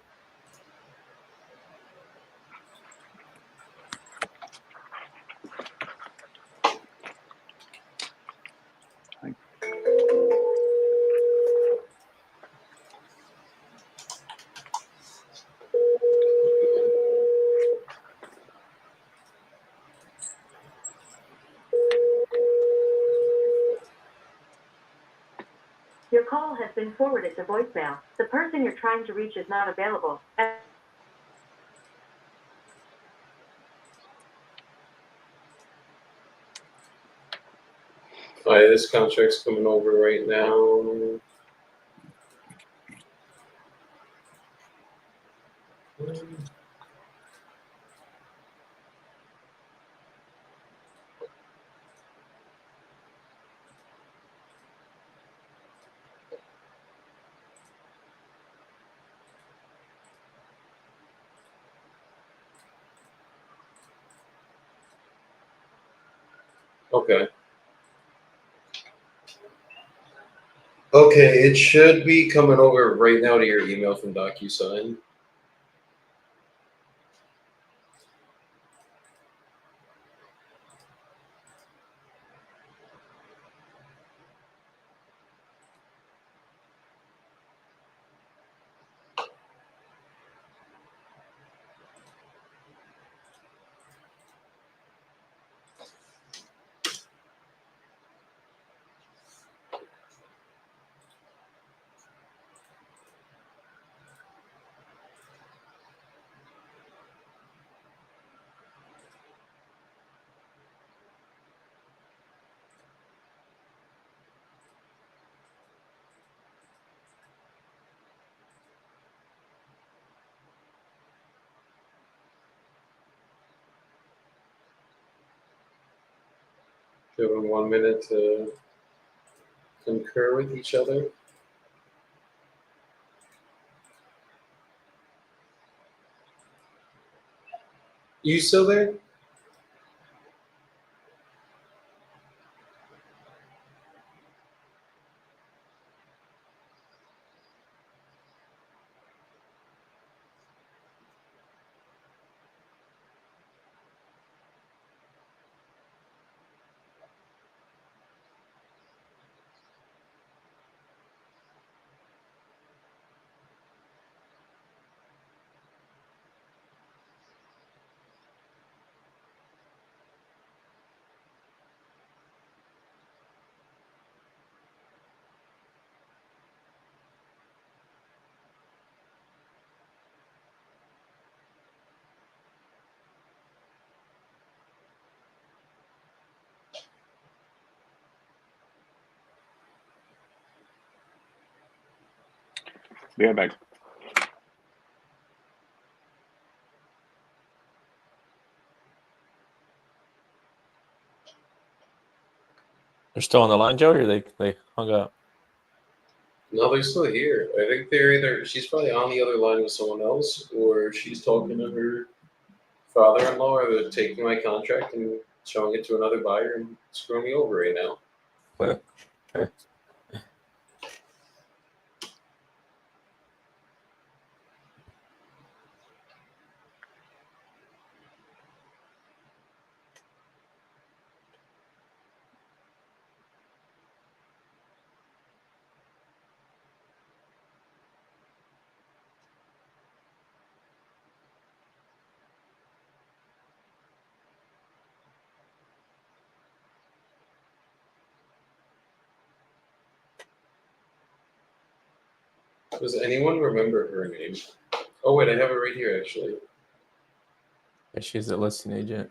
Your call has been forwarded to voicemail. The person you're trying to reach is not available. Alright, this contract's coming over right now. Okay. Okay, it should be coming over right now to your email from DocuSign. Give them 1 minute to concur with each other. You still there? Be right back. They're still on the line, Joe, or they hung up? No, they're still here. I think they're either she's probably on the other line with someone else, or she's talking to her father-in-law, or they're taking my contract and showing it to another buyer and screwing me over right now. Does anyone remember her name? Oh wait, I have it right here actually. Yeah, she's the listing agent.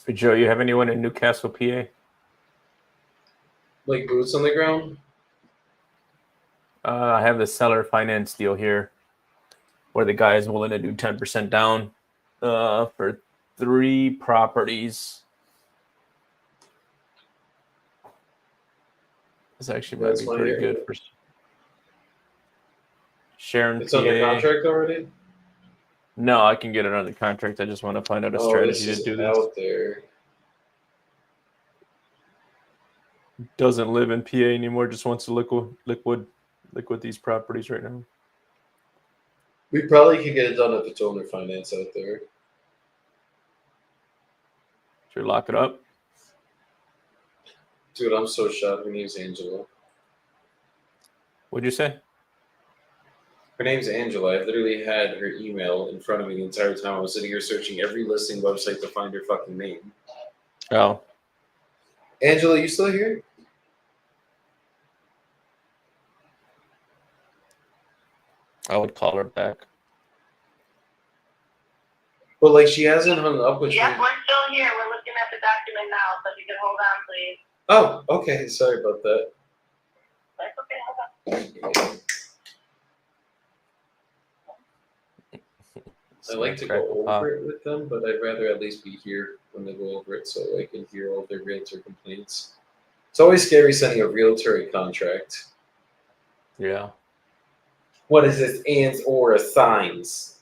So, Joe, you have anyone in Newcastle, PA? Like boots on the ground? I have the seller finance deal here where the guy is willing to do 10% down for 3 properties. This actually might be pretty good for Sharon, It's PA. under contract already? No, I can get it under contract. I just want to find out a Oh, strategy this to is do this. out there. Doesn't live in PA anymore. Just wants to liquid these properties right now. We probably could get it done if it's owner finance out there. Should we lock it up? Dude, I'm so shocked. Her name's Angela. What'd you say? Her name's Angela. I've literally had her email in front of me the entire time. I was sitting here searching every listing website to find her fucking name. Oh, Angela, you still here? I would call her back. But like, she hasn't hung up with Yep, me. we're still here. We're looking at the document now, so if you can hold on, please. Oh, okay. Sorry about that. That's okay, hold on. I like to go over it with them, but I'd rather at least be here when they go over it so I can hear all their realtor complaints. It's always scary sending a realtor a contract. Yeah. What is this, ands or assigns?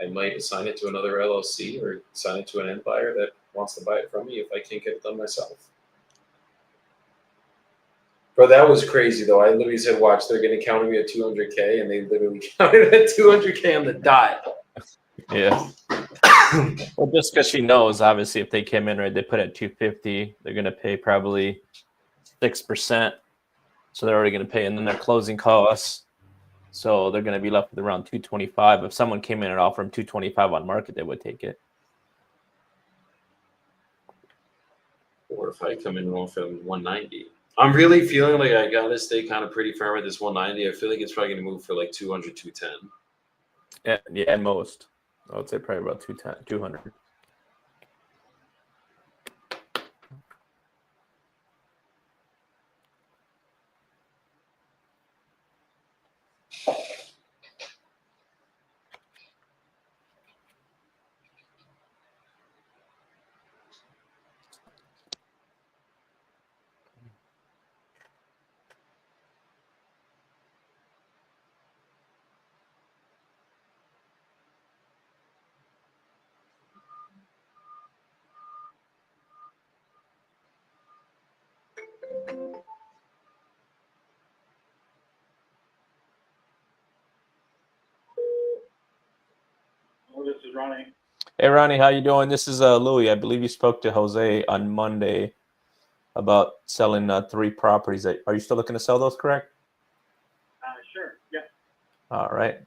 I might assign it to another LLC or assign it to an end buyer that wants to buy it from me if I can't get it done myself. Bro, that was crazy though. I literally said, watch, they're going to count me at 200K, and they literally counted at 200K on the dot. Yeah. Well, just because she knows, obviously, if they came in right, they put at 250, they're going to pay probably 6%. So they're already going to pay, and then their closing costs. So they're going to be left with around 225. If someone came in and offered them 225 on market, they would take it. Or if I come in and offer them 190. I'm really feeling like I got to stay kind of pretty firm at this 190. I feel like it's probably going to move for like 200, 210. Yeah, at most. I would say probably about 210, 200. Oh, this is Ronnie. Hey, Ronnie, how you doing? This is Louis. I believe you spoke to Jose on Monday about selling 3 properties. Are you still looking to sell those, correct? Sure. Yeah. All right.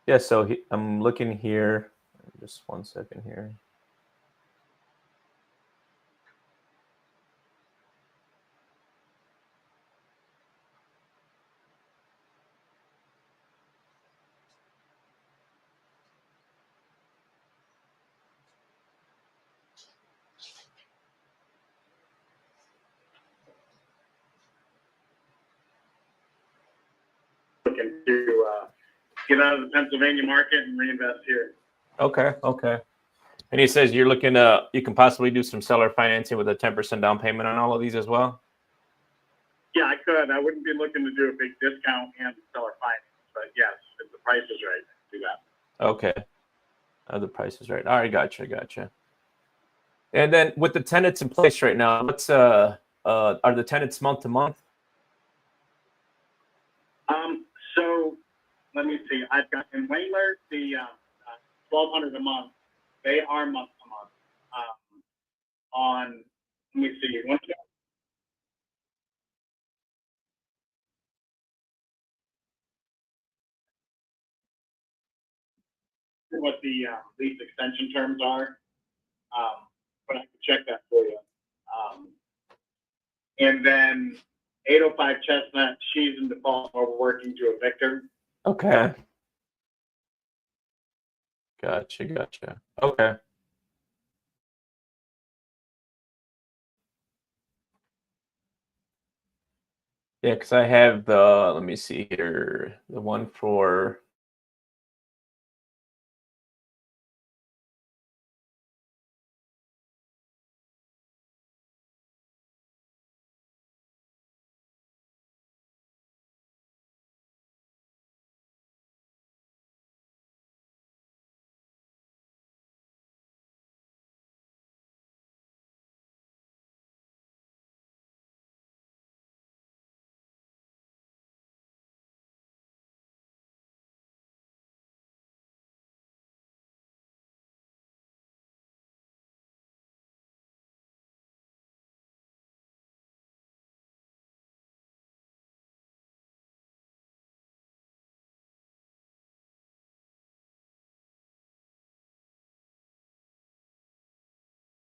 Yeah, so I'm looking here. Just 1 second here. Looking to get out of the Pennsylvania market and reinvest here. Okay. And he says you're looking you can possibly do some seller financing with a 10% down payment on all of these as well? Yeah, I could. I wouldn't be looking to do a big discount and seller finance, but yes, if the price is right, do that. Okay. The price is right. All right, gotcha. And then with the tenants in place right now, what's are the tenants month to month? So let me see. I've got in Wayler the $1,200 a month. They are month to month. On let me see. What the lease extension terms are, but I can check that for you. And then 805 Chestnut, she's in default, or we're working to evict her. Okay. Gotcha. Okay. Yeah, because I have let me see here, the one for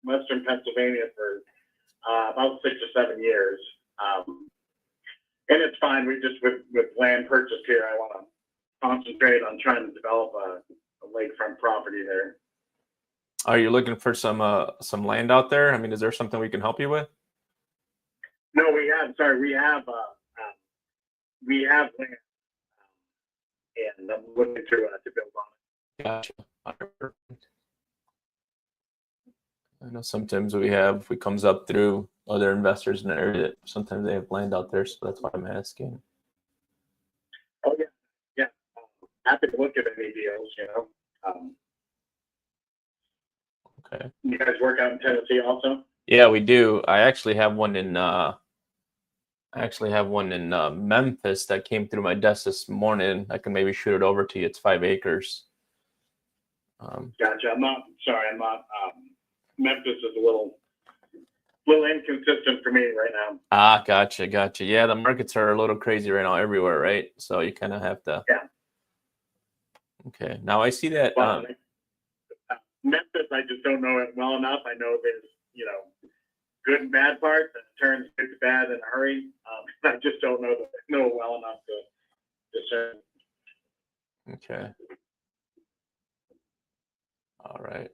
Western Pennsylvania for about 6 or 7 years. And it's fine. We just, with land purchased here, I want to concentrate on trying to develop a lakefront property there. Are you looking for some land out there? I mean, is there something we can help you with? No, we have land, and I'm looking to build on it. Gotcha. I know sometimes we comes up through other investors in the area that sometimes they have land out there, so that's why I'm asking. Oh yeah. Happy to look at any deals, you know. Okay. You guys work out in Tennessee also? Yeah, we do. I actually have one in Memphis that came through my desk this morning. I can maybe shoot it over to you. It's 5 acres. Gotcha. I'm not. Memphis is a little inconsistent for me right now. Gotcha. Yeah, the markets are a little crazy right now everywhere, right? So you kind of have to. Yeah. Okay. Now I see that. Well, Memphis, I just don't know it well enough. I know there's, good and bad parts, and it turns good to bad in a hurry. I just don't know it well enough to discern. Okay. All right.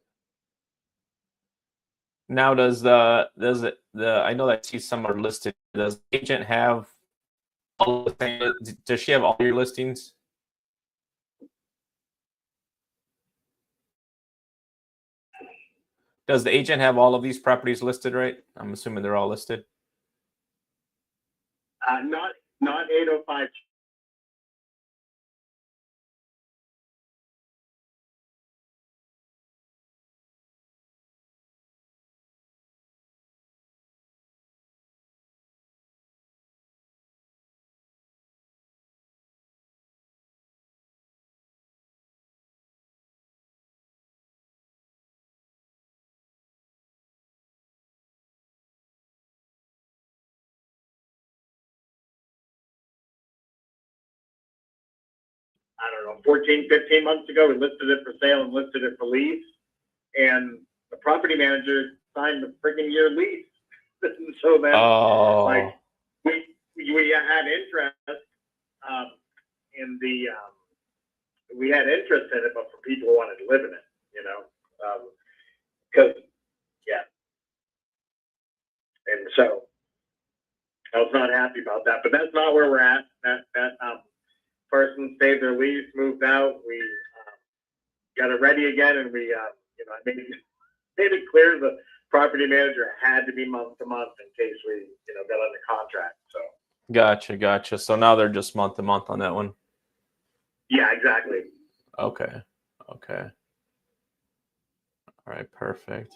Now, does I know that I see some are listed. Does the agent have all the things? Does she have all your listings? Does the agent have all of these properties listed, right? I'm assuming they're all listed. Not 805. I don't know, 14, 15 months ago, we listed it for sale and listed it for lease. And the property manager signed the freaking year lease. So then, like, we had interest we had interest in it, but for people who wanted to live in it, because, And so I was not happy about that, but that's not where we're at. That person stayed their lease, moved out. We got it ready again, and we, I made it clear the property manager had to be month to month in case we, got under contract. So. Gotcha. So now they're just month to month on that one. Yeah, exactly. Okay. All right. Perfect.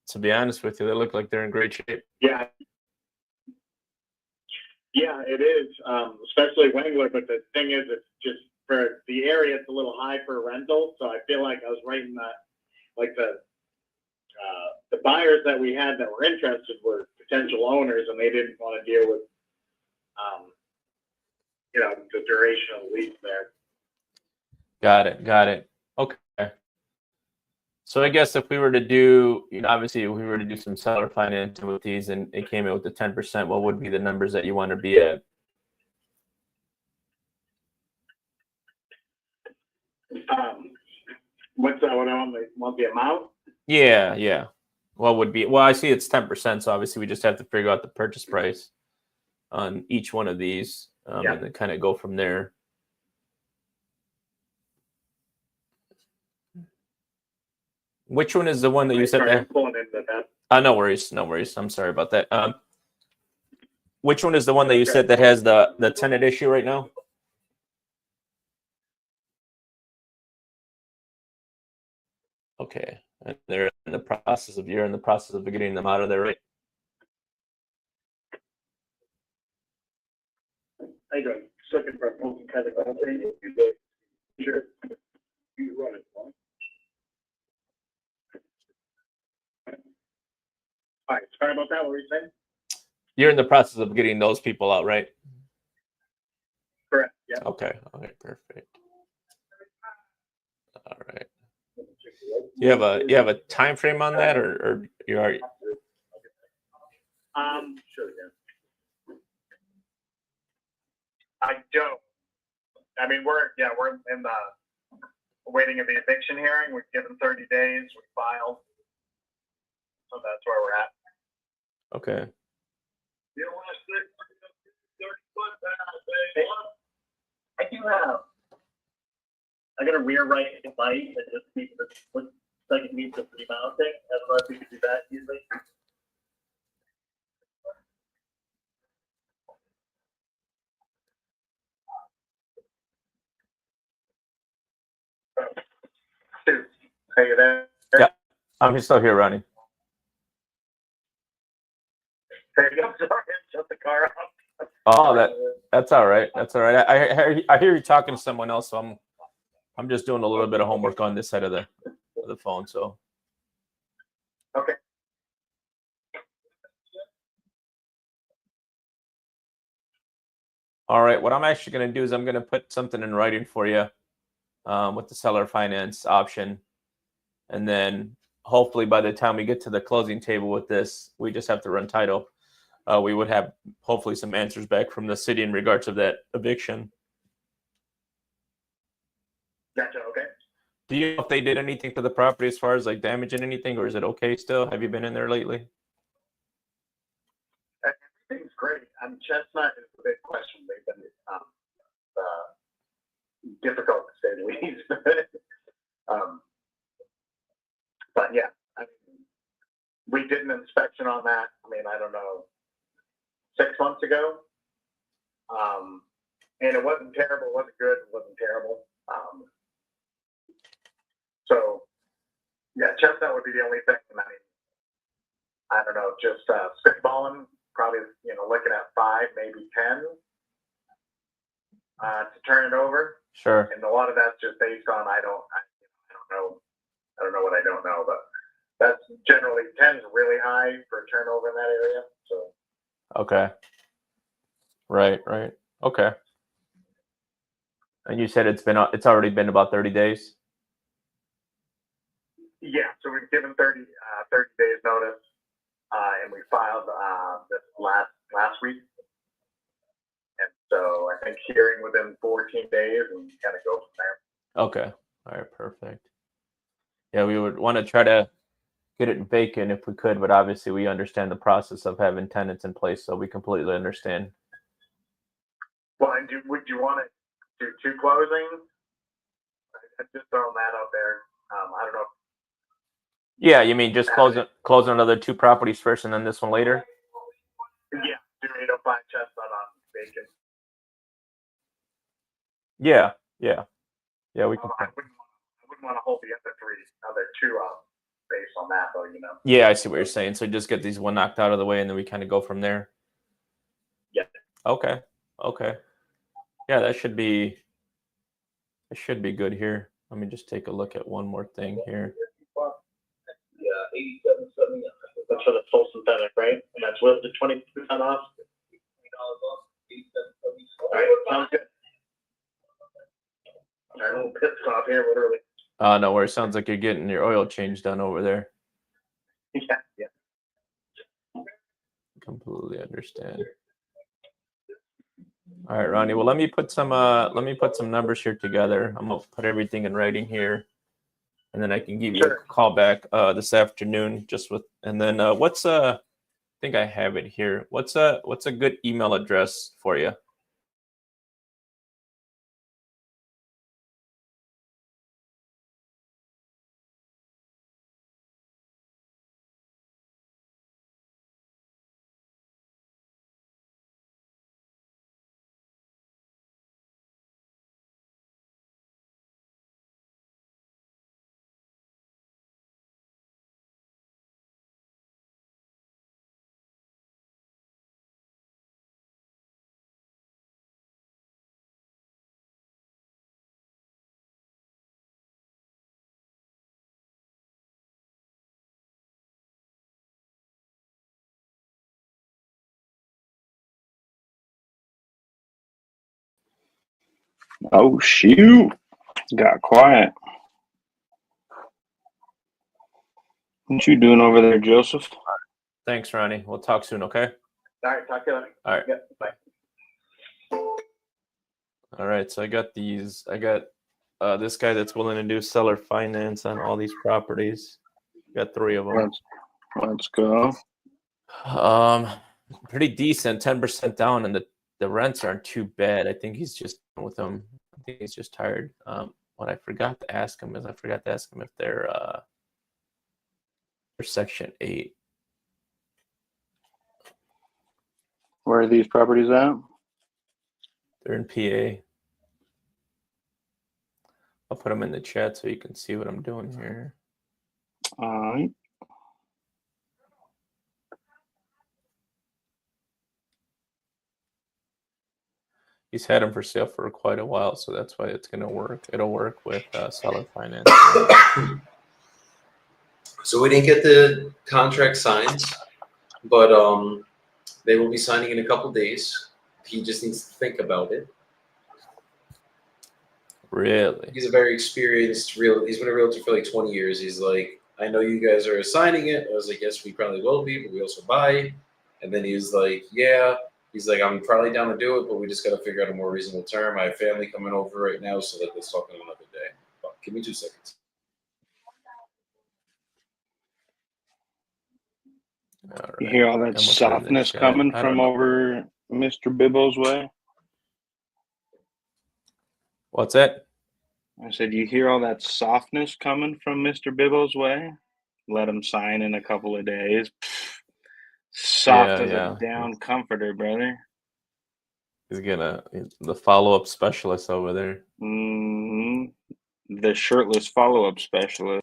To be honest with you, they look like they're in great shape. Yeah, it is, especially Wengler. But the thing is, it's just for the area, it's a little high for a rental. So I feel like I was right in that, like the buyers that we had that were interested were potential owners, and they didn't want to deal with, the duration of the lease there. Got it. Okay. So I guess if we were to do, obviously, if we were to do some seller financing with these and it came in with the 10%, what would be the numbers that you want to be at? What's that? What I want the amount? Yeah. What would be? Well, I see it's 10%, so obviously we just have to figure out the purchase price on each one of these, and then kind of go from there. Which one is the one that you said that? Pulling into that. No worries. I'm sorry about that. which one is the one that you said that has the tenant issue right now? Okay, and you're in the process of getting them out of there, right? How you doing? Second for Fulton County Council. Sure. You run it. All right, sorry about that. What were you saying? You're in the process of getting those people out, right? Correct. Yeah. Okay. Okay. Perfect. All right. You have a time frame on that, or you are? Sure. Yeah. I don't. I mean, we're in the waiting of the eviction hearing. We've given 30 days. We filed, so that's where we're at. Okay. You don't want to stick 30 foot down, I do have. I got a rear right light that just needs to looks like it needs a remounting. I don't know if you could do that easily. Are you there? Yeah, I'm still here, Ronnie. There you go. Sorry, shut the car off. Oh, that's all right. That's all right. I hear you talking to someone else, so I'm just doing a little bit of homework on this side of the phone. So Okay. all right, what I'm actually going to do is I'm going to put something in writing for you with the seller finance option, and then hopefully by the time we get to the closing table with this, we just have to run title. We would have hopefully some answers back from the city in regards to that eviction. Gotcha. Okay. Do you know if they did anything to the property as far as like damaging anything, or is it okay still? Have you been in there lately? Everything's great. Chestnut is a big question. They've been difficult to say the least. But yeah, I mean, we did an inspection on that. I mean, I don't know, 6 months ago. And it wasn't terrible. It wasn't good. It wasn't terrible. So yeah, chestnut would be the only thing. I mean, I don't know, just spitballing, probably, looking at 5, maybe 10 to turn it over. Sure. And a lot of that's just based on I don't know what I don't know, but that's generally 10 is really high for turnover in that area. So Okay. Right. Okay. And you said it's already been about 30 days? yeah, so we've given 30 days notice, and we filed this last week. And so I think hearing within 14 days and kind of go from there. Okay. All right. Perfect. Yeah, we would want to try to get it vacant if we could, but obviously we understand the process of having tenants in place, so we completely understand. Well, and would you want to do 2 closings? I'm just throwing that out there. I don't know. Yeah, you mean just closing another 2 properties first and then this one later? Yeah, do 805 Chestnut on vacant. Yeah, we can. I wouldn't want to hold the other two up based on that, though, Yeah, I see what you're saying. So just get these one knocked out of the way, and then we kind of go from there. Yeah. Okay. Yeah, that should be good here. Let me just take a look at one more thing here. Yeah, 87.70. That's for the full synthetic, right? And that's with the 20% off. All right, sounds good. All right, a little pit stop here, literally. No worries. Sounds like you're getting your oil change done over there. Yeah. Completely understand. All right, Ronnie. Well, let me put some numbers here together. I'm gonna put everything in writing here, and then I can give you a call back this afternoon. And then I think I have it here. What's a good email address for you? Oh shoot! Got quiet. What you doing over there, Joseph? Thanks, Ronnie. We'll talk soon, okay? All right, talk to you later. All right. Yep, bye. All right. So I got these. I got this guy that's willing to do seller finance on all these properties. Got 3 of them. Let's go. Pretty decent, 10% down, and the rents aren't too bad. I think he's just done with them. I think he's just tired. What I forgot to ask him is if they're Section 8. Where are these properties at? They're in PA. I'll put them in the chat so you can see what I'm doing here. All right. He's had them for sale for quite a while, so that's why it's going to work. It'll work with seller finance. So we didn't get the contract signed, but they will be signing in a couple days. He just needs to think about it. Really? He's a very experienced he's been a realtor for like 20 years. He's like, I know you guys are assigning it. I was like, yes, we probably will be, but we also buy. And then he was like, yeah. He's like, I'm probably down to do it, but we just got to figure out a more reasonable term. I have family coming over right now, so let's talk on another day. But give me 2 seconds. All right. You hear all that softness coming from over Mr. Bibbo's way? What's that? I said, you hear all that softness coming from Mr. Bibbo's way? Let him sign in a couple of days. Soft as a down comforter, brother. He's the follow-up specialist over there. Mm-hmm. The shirtless follow-up specialist.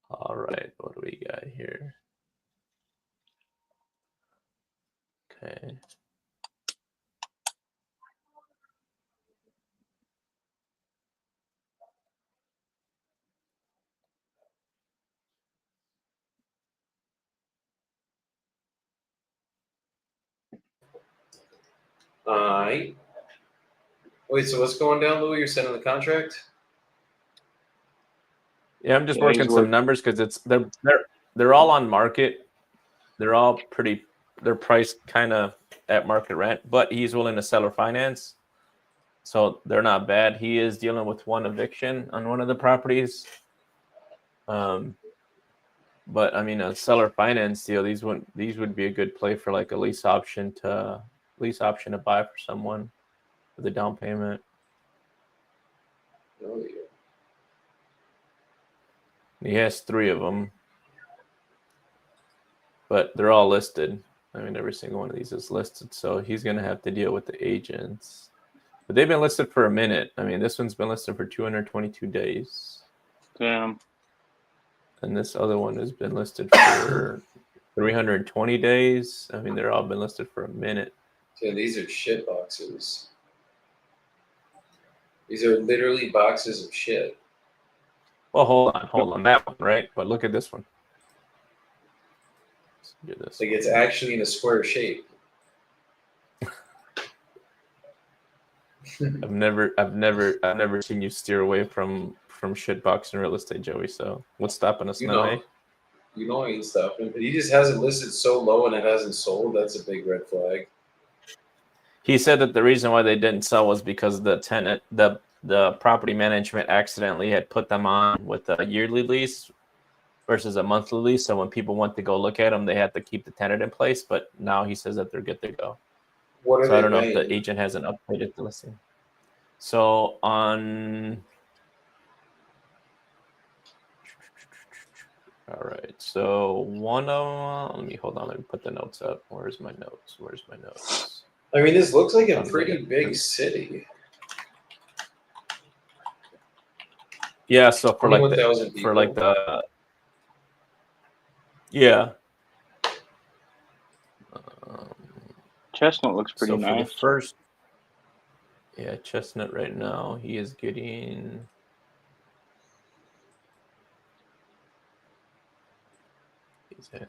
All right, what do we got here? Okay. Alright. Wait, so what's going down, Louis? You're sending the contract? Yeah, I'm just working some numbers because they're all on market. They're all they're priced kind of at market rent, but he's willing to seller finance. So they're not bad. He is dealing with 1 eviction on one of the properties. But I mean, a seller finance deal, these would be a good play for like a lease option to buy for someone with a down payment. Oh, yeah. He has 3 of them, but they're all listed. I mean, every single one of these is listed, so he's going to have to deal with the agents. But they've been listed for a minute. I mean, this one's been listed for 222 days. Damn. And this other one has been listed for 320 days. I mean, they're all been listed for a minute. So these are shit boxes. These are literally boxes of shit. Well, hold on. That one, right? But look at this one. Let's do this. Like it's actually in a square shape. I've never seen you steer away from shitboxing real estate, Joey. So what's stopping us now? Eh? You know I ain't stopping. But he just has it listed so low and it hasn't sold. That's a big red flag. He said that the reason why they didn't sell was because the tenant, the property management accidentally had put them on with a yearly lease versus a monthly lease. So when people went to go look at them, they had to keep the tenant in place. But now he says that they're good to go. What are so they I don't know paying? if the agent hasn't updated the listing. So on. All right. So one of let me put the notes up. Where's my notes? I mean, this looks like a pretty big city. Yeah. So for like the yeah. Chestnut looks pretty nice. For the Chestnut right now, he is getting. You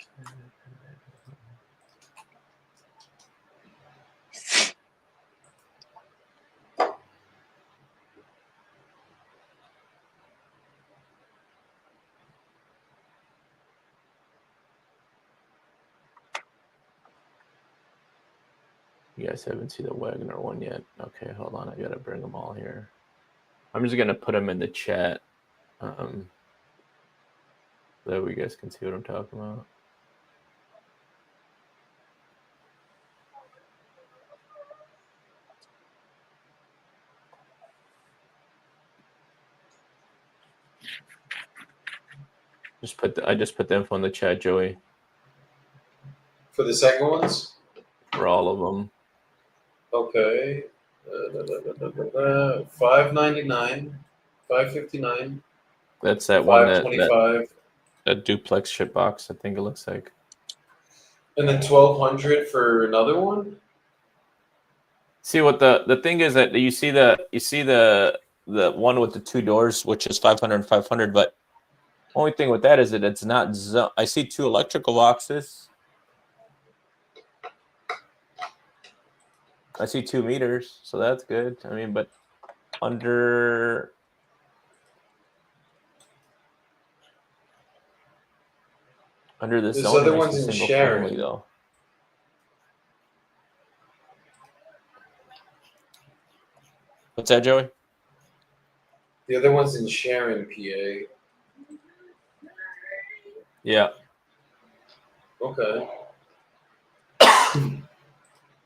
guys haven't seen the Wagner one yet. Okay, hold on. I gotta bring them all here. I'm just gonna put them in the chat, so that you guys can see what I'm talking about. I just put the info in the chat, Joey, For the second ones? for all of them. Okay. $5.99, $5.59, That's that one $5.25, that duplex ship box. I think it looks like. and then $1,200 for another one. See what the thing is that you see the one with the two doors, which is 500 and 500, but only thing with that is that it's not. I see two electrical boxes. I see 2 meters, so that's good. I mean, but under this There's zone, other it makes ones a in single Sharon. family though. What's that, Joey? The other one's in Sharon, PA. Yeah. Okay.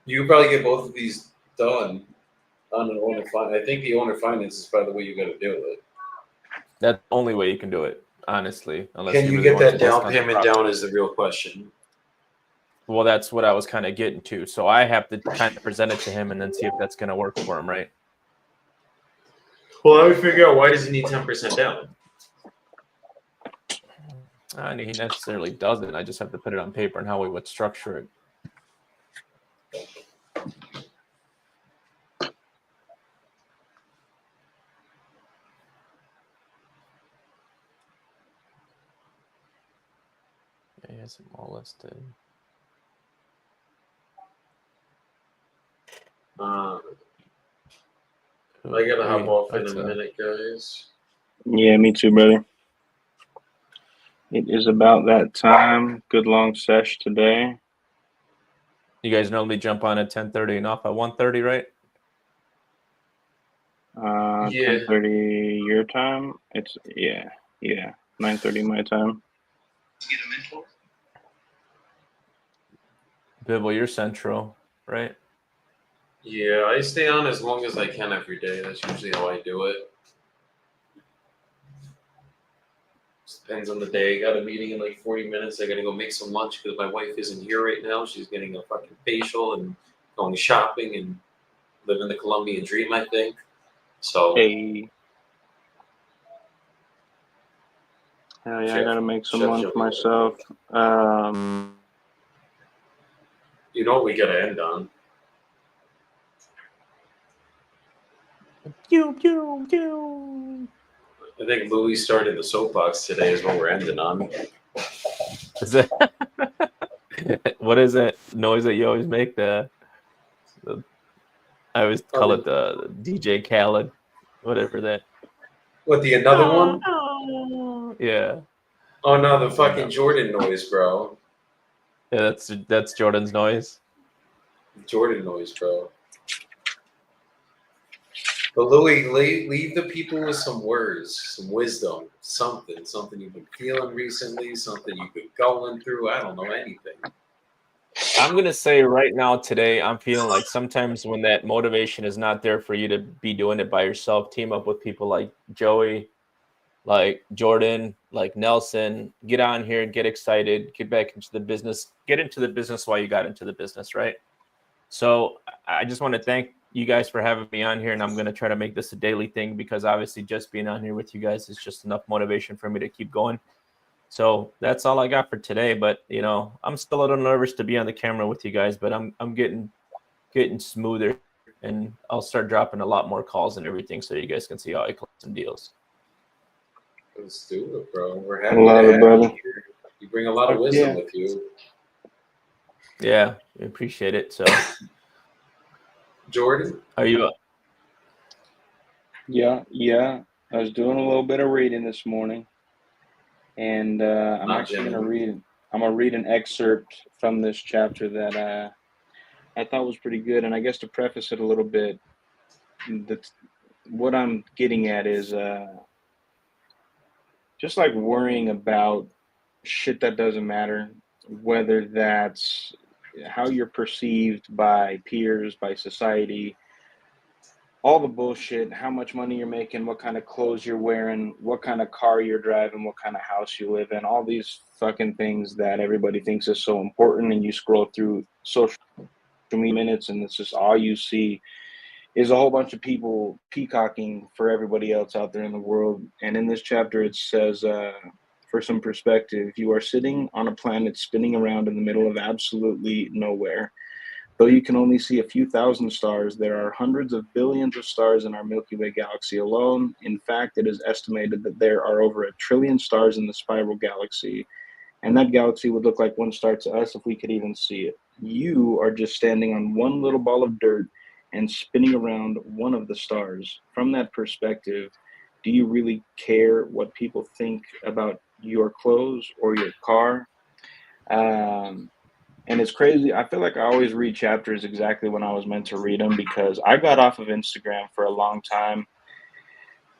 You could probably get both of these done on an owner finance. I think the owner finance is probably the way you got to do it. That's the only way you can do it, honestly. Unless Can you really get want that to down discount the payment property. down is the real question. Well, that's what I was kind of getting to. So I have to kind of present it to him and then see if that's going to work for him, right? Well, I would figure out, why does he need 10% down? I mean, he necessarily doesn't. I just have to put it on paper and how we would structure it. Yeah, he has them all listed. I gotta hop off in a That's minute, guys. Yeah, me too, brother. It is about that time. Good long sesh today. You guys normally jump on at 10:30 and off at 1:30, right? Yeah. 10:30 your time. It's 9:30 my time. Get a mentor. Bibble, you're central, right? Yeah, I stay on as long as I can every day. That's usually how I do it. Just depends on the day. Got a meeting in like 40 minutes. I gotta go make some lunch because my wife isn't here right now. She's getting a fucking facial and going shopping and living the Colombian dream, I think. So Hey. Hell yeah, I gotta make some lunch myself. you know what we gotta end on? I think Louis started the soapbox today is what we're ending on. Is that what is that noise that you always make? I always call it the DJ Khaled, whatever that. What, the another one? Yeah. Oh no, the fucking Jordan noise, bro. Yeah, that's Jordan's noise. Jordan noise, bro. But Louis, leave the people with some words, some wisdom, something you've been feeling recently, something you've been going through. I don't know, anything. I'm gonna say right now today, I'm feeling like sometimes when that motivation is not there for you to be doing it by yourself, team up with people like Joey, like Jordan, like Nelson. Get on here, get excited, get back into the business, get into the business while you got into the business, right? So I just want to thank you guys for having me on here, and I'm going to try to make this a daily thing because obviously just being on here with you guys is just enough motivation for me to keep going. So that's all I got for today. But you know, I'm still a little nervous to be on the camera with you guys, but I'm getting smoother, and I'll start dropping a lot more calls and everything so you guys can see how I close some deals. Let's do it, bro. We're I happy love to it, have brother. you here. You bring a lot of wisdom with you. Yeah, we appreciate it. So, Jordan? are you? Yeah. I was doing a little bit of reading this morning, and I'm Not actually gonna genuine. read. I'm gonna read an excerpt from this chapter that I thought was pretty good. And I guess to preface it a little bit, what I'm getting at is just like worrying about shit that doesn't matter, whether that's how you're perceived by peers, by society, all the bullshit, how much money you're making, what kind of clothes you're wearing, what kind of car you're driving, what kind of house you live in, all these fucking things that everybody thinks is so important. And you scroll through social media minutes, and it's just all you see is a whole bunch of people peacocking for everybody else out there in the world. And in this chapter, it says, for some perspective, you are sitting on a planet spinning around in the middle of absolutely nowhere. Though you can only see a few thousand stars, there are hundreds of billions of stars in our Milky Way galaxy alone. In fact, it is estimated that there are over 1 trillion stars in the spiral galaxy, and that galaxy would look like one star to us if we could even see it. You are just standing on one little ball of dirt and spinning around one of the stars. From that perspective, do you really care what people think about your clothes or your car? And it's crazy. I feel like I always read chapters exactly when I was meant to read them, because I got off of Instagram for a long time.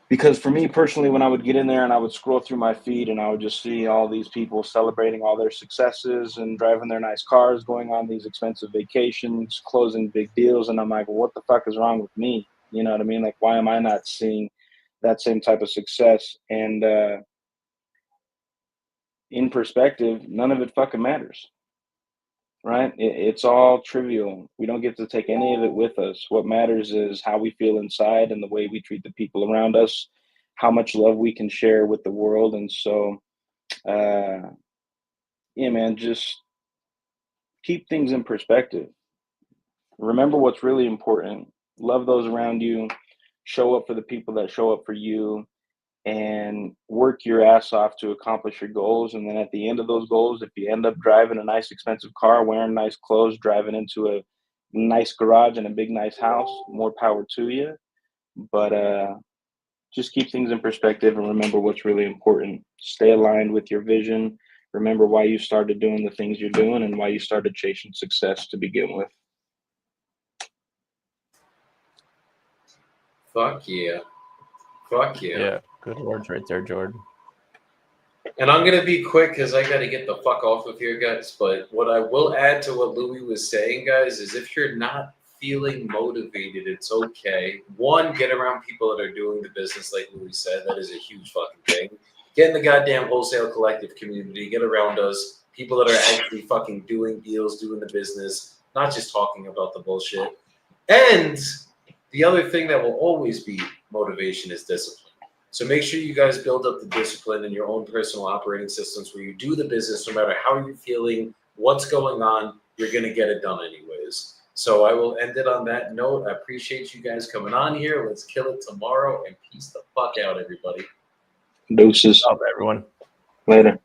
Because for me personally, when I would get in there and I would scroll through my feed and I would just see all these people celebrating all their successes and driving their nice cars, going on these expensive vacations, closing big deals. And I'm like, well, what the fuck is wrong with me? You know what I mean? Like, why am I not seeing that same type of success? And in perspective, none of it fucking matters. Right? It's all trivial. We don't get to take any of it with us. What matters is how we feel inside and the way we treat the people around us, how much love we can share with the world. And so, yeah, man, just keep things in perspective. Remember what's really important. Love those around you. Show up for the people that show up for you, and work your ass off to accomplish your goals. And then at the end of those goals, if you end up driving a nice expensive car, wearing nice clothes, driving into a nice garage and a big nice house, more power to you. But just keep things in perspective and remember what's really important. Stay aligned with your vision. Remember why you started doing the things you're doing and why you started chasing success to begin with. Fuck yeah. Fuck yeah. Yeah, good words right there, Jordan. And I'm going to be quick because I got to get the fuck off of here, guys. But what I will add to what Louis was saying, guys, is if you're not feeling motivated, it's okay. One, get around people that are doing the business like Louis said. That is a huge fucking thing. Get in the goddamn wholesale collective community. Get around us. People that are actually fucking doing deals, doing the business, not just talking about the bullshit. And the other thing that will always be motivation is discipline. So make sure you guys build up the discipline in your own personal operating systems where you do the business no matter how you're feeling, what's going on, you're going to get it done anyways. So I will end it on that note. I appreciate you guys coming on here. Let's kill it tomorrow and peace the fuck out, everybody. Deuces. Up, everyone. Later.